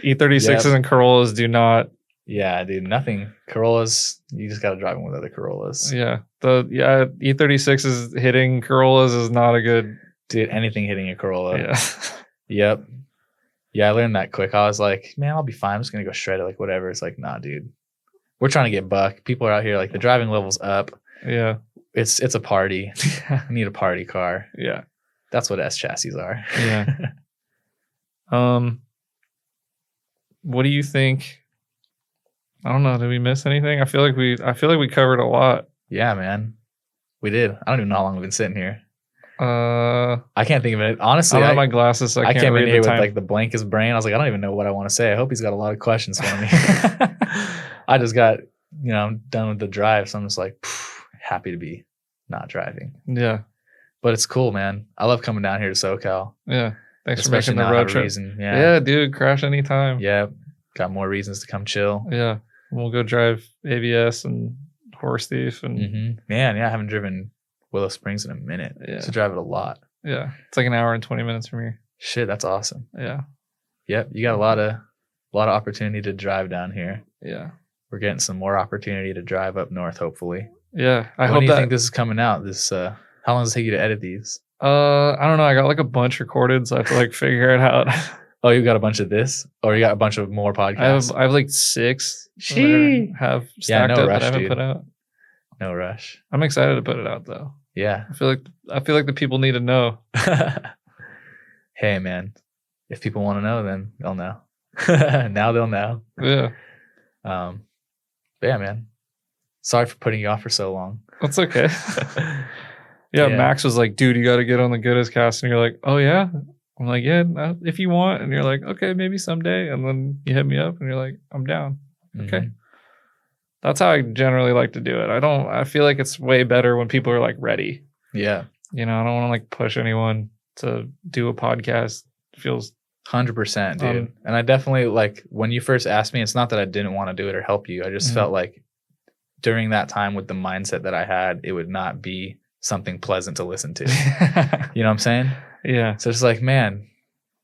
E36s and Corollas do not. Yeah, dude. Nothing. Corollas, you just got to drive them with other Corollas. Yeah. E36 is hitting Corollas is not a good. Dude, anything hitting a Corolla. Yeah. Yep. Yeah, I learned that quick. I was like, man, I'll be fine. I'm just going to go shred it, like whatever. It's like, nah, dude. We're trying to get buck. People are out here, like the driving level's up. Yeah. It's a party. I need a party car. Yeah. That's what S chassis are. Yeah. What do you think? I don't know. Did we miss anything? I feel like we covered a lot. Yeah, man. We did. I don't even know how long we've been sitting here. I can't think of it. Honestly, I don't have my glasses, so I can't came read in here the time. with like the blankest brain. I was like, I don't even know what I want to say. I hope he's got a lot of questions for me. I just got, done with the drive. So I'm just like, happy to be not driving. Yeah. But it's cool, man. I love coming down here to SoCal. Yeah. Thanks Especially for making the now I road have a trip. reason. Yeah, dude. Crash anytime. Yeah. Got more reasons to come chill. Yeah. We'll go drive ABS and Horse Thief. And Man, yeah. I haven't driven Willow Springs in a minute. Yeah. So drive it a lot. Yeah. It's like an hour and 20 minutes from here. Shit, that's awesome. Yeah. Yep. You got a lot of opportunity to drive down here. Yeah. We're getting some more opportunity to drive up north, hopefully. Yeah. When do you think this is coming out? How long does it take you to edit these? I don't know. I got like a bunch recorded, so I have to like figure it out. Oh, you got a bunch of this? Or you got a bunch of more podcasts? I have like 6. Sheesh. Have stacked up rush, that I haven't dude. put out. No rush. I'm excited to put it out though. Yeah. I feel like the people need to know. Hey man, if people want to know, then they'll know. Now they'll know. Yeah. But yeah, man. Sorry for putting you off for so long. That's okay. Yeah, Max was like, dude, you got to get on the Goodest cast. And you're like, oh, yeah? I'm like, yeah, if you want. And you're like, okay, maybe someday. And then you hit me up and you're like, I'm down. Okay. That's how I generally like to do it. I feel like it's way better when people are like ready. Yeah. I don't want to like push anyone to do a podcast. It feels 100%, dude. And I definitely when you first asked me, it's not that I didn't want to do it or help you. I just felt like during that time with the mindset that I had, it would not be something pleasant to listen to. You know what I'm saying? Yeah. So it's like, man,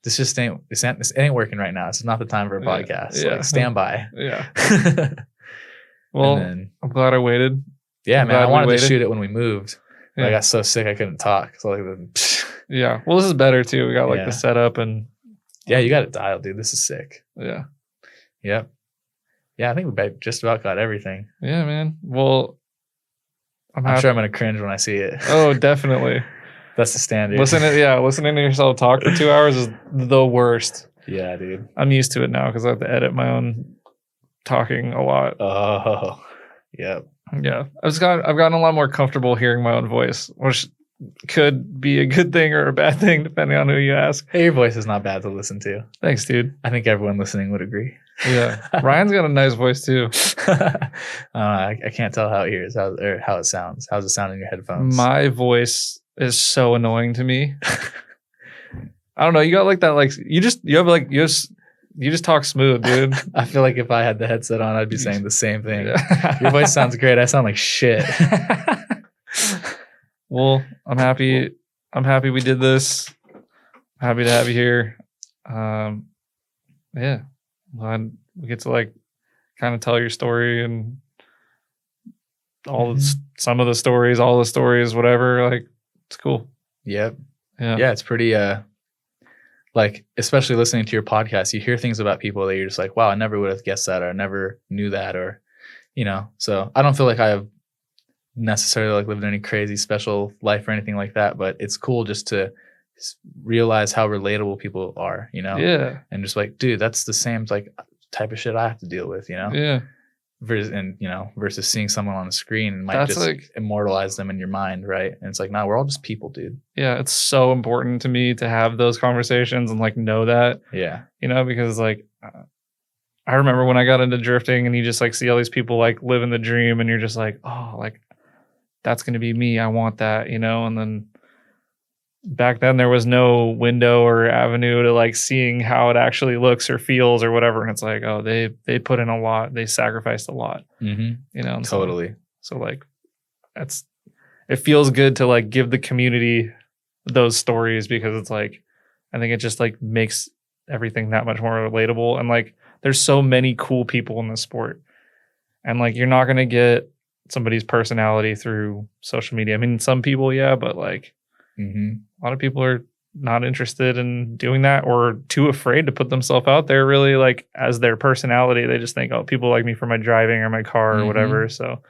this ain't working right now. It's not the time for a podcast. Yeah. Like, stand by. Yeah. And Well, then, I'm glad I waited. yeah, I'm man, I glad we wanted to waited. shoot it when we moved. But I Yeah. got so sick I couldn't talk. So like, Yeah. Well, this is better too. We got like Yeah. the setup and yeah, you got it dialed, dude. This is sick. yeah. Yep. Yeah, I think we just about got everything. Yeah, man. Well, I'm happy- sure I'm gonna cringe when I see it. Oh, definitely. That's the standard. Listening to yourself talk for 2 hours is the worst. Yeah, dude. I'm used to it now because I have to edit my own talking a lot. Oh, yep. Yeah, I've gotten a lot more comfortable hearing my own voice, which could be a good thing or a bad thing depending on who you ask. Hey, your voice is not bad to listen to. Thanks, dude. I think everyone listening would agree. Yeah, Ryan's got a nice voice too. I can't tell how it sounds. How's it sound in your headphones? My voice is so annoying to me. I don't know. You got like that, like you just talk smooth, dude. I feel like if I had the headset on, I'd be saying the same thing. Yeah. Your voice sounds great. I sound like shit. Well, I'm happy we did this. Happy to have you here. Yeah. Glad we get to like kind of tell your story and some of the stories, all the stories, whatever. Like, it's cool. Yep. Yeah. Yeah, it's pretty like, especially listening to your podcast, you hear things about people that you're just like, wow, I never would have guessed that, or I never knew that, or, you know. So I don't feel like I have necessarily like lived any crazy special life or anything like that, but it's cool just to realize how relatable people are, you know. Yeah. And just like, dude, that's the same like type of shit I have to deal with, you know. Yeah. Versus seeing someone on the screen and might That's just like, immortalize them in your mind, right? And it's like, no, we're all just people, dude. yeah, it's so important to me to have those conversations and like know that, Yeah. you know, because like I remember when I got into drifting and you just like see all these people like living the dream and you're just like, oh, like that's going to be me. I want that, you know. And then back then there was no window or avenue to like seeing how it actually looks or feels or whatever. And it's like, oh, they put in a lot. They sacrificed a lot, Mm-hmm. you know. And Totally. So like it feels good to like give the community those stories because it's like, I think it just like makes everything that much more relatable. And like, there's so many cool people in this sport. And like, you're not going to get somebody's personality through social media. I mean, some people, yeah, but like Mm-hmm. a lot of people are not interested in doing that or too afraid to put themselves out there really like as their personality. They just think, oh, people like me for my driving or my car or Mhm. whatever. So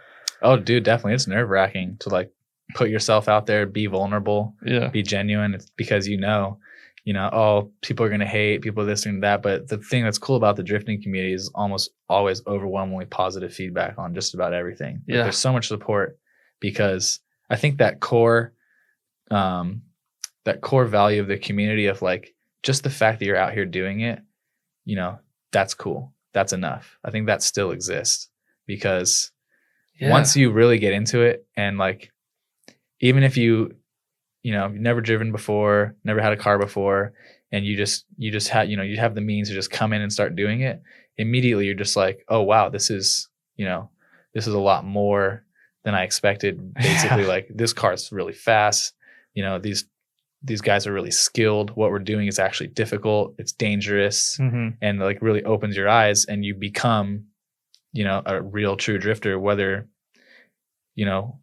Oh, dude, definitely. It's nerve-wracking to like put yourself out there, be vulnerable, yeah. be genuine. It's because you know, oh, people are going to hate, people this and that. But the thing that's cool about the drifting community is almost always overwhelmingly positive feedback on just about everything. Like, Yeah. there's so much support because I think that core value of the community of like just the fact that you're out here doing it, you know, that's cool. That's enough. I think that still exists because Yeah. once you really get into it and like, even if you've never driven before, never had a car before, and you just had, you have the means to just come in and start doing it, immediately you're just like, oh wow, this is a lot more than I expected. Basically, Yeah. like this car's really fast. These guys are really skilled. What we're doing is actually difficult. It's dangerous, Mm-hmm. and like really opens your eyes, and you become, a real true drifter. Whether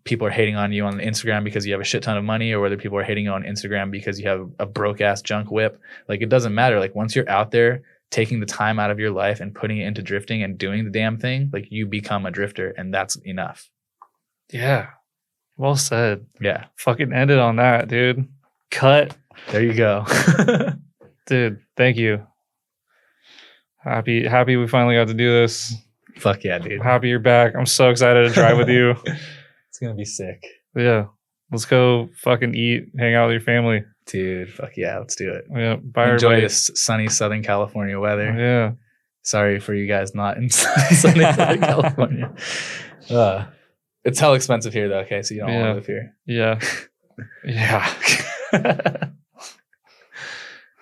people are hating on you on Instagram because you have a shit ton of money, or whether people are hating you on Instagram because you have a broke ass junk whip. Like, it doesn't matter. Like, once you're out there taking the time out of your life and putting it into drifting and doing the damn thing, like, you become a drifter, and that's enough. Yeah. Well said. Yeah. Fucking ended on that, dude. Cut. There you go. Dude, thank you. Happy we finally got to do this. Fuck yeah, dude. Happy you're back. I'm so excited to drive with you. It's going to be sick. Yeah. Let's go fucking eat, hang out with your family. Dude, fuck yeah, let's do it. Yeah. Bye, Enjoy everybody. this sunny Southern California weather. Yeah. Sorry for you guys not in sunny Southern California. It's hell expensive here, though, okay? So you don't want Yeah. to live here. Yeah. Yeah.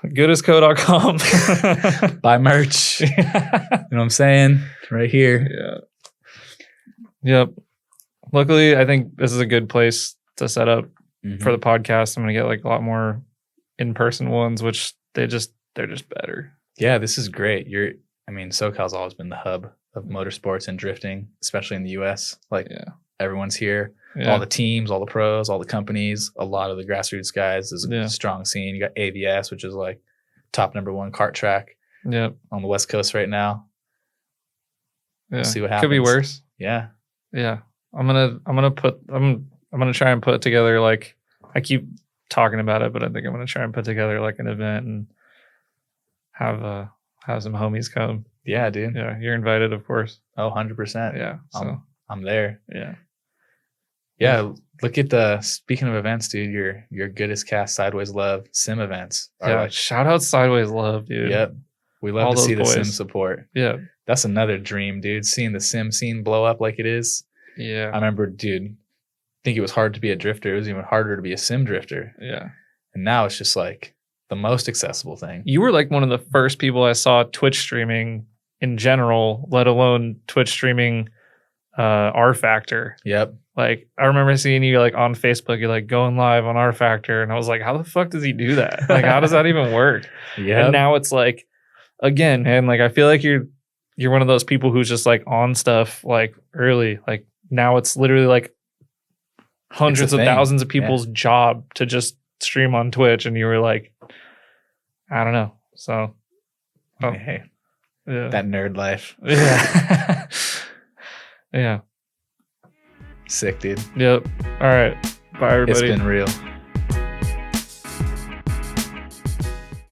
Goodestco.com. Buy merch. You know what I'm saying? Right here. Yeah. Yep. luckily, I think this is a good place to set up Mhm. for the podcast. I'm gonna get like a lot more in-person ones, which they're just better. Yeah, this is great. SoCal's always been the hub of motorsports and drifting, especially in the US. Like Yeah. everyone's here. Yeah. All the teams, all the pros, all the companies, a lot of the grassroots guys. There's a Yeah. strong scene. You got AVS, which is like top #1 kart track Yep. on the West Coast right now. Yeah. see what Could be happens. worse. Yeah. Yeah. I'm gonna try and put together, like, I keep talking about it, but I think I'm gonna try and put together like an event and have some homies come. Yeah, dude. Yeah, you're invited, of course. Oh, 100%. Yeah. So I'm there. yeah. Yeah. Look at speaking of events, dude, your Goodest Cast Sideways Love sim events. Are Yeah. like, Shout out Sideways Love, dude. yep. We love All to see the those sim boys. support. Yeah. That's another dream, dude. Seeing the sim scene blow up like it is. Yeah. I remember, dude, I think it was hard to be a drifter. It was even harder to be a sim drifter. Yeah. And now it's just like the most accessible thing. You were like one of the first people I saw Twitch streaming in general, let alone Twitch streaming R Factor. Yep. Like, I remember seeing you like on Facebook, you're like going live on R Factor, and I was like, how the fuck does he do that? Like, how does that even work? Yeah. And now it's like, again, and like I feel like you're one of those people who's just like on stuff like early. Like now it's literally like hundreds of thing. thousands of people's job to just stream on Twitch, and you were like, I don't know. So Hey, yeah. that nerd life. Yeah. Yeah. Sick, dude. Yep. All right. Bye everybody. It's been real.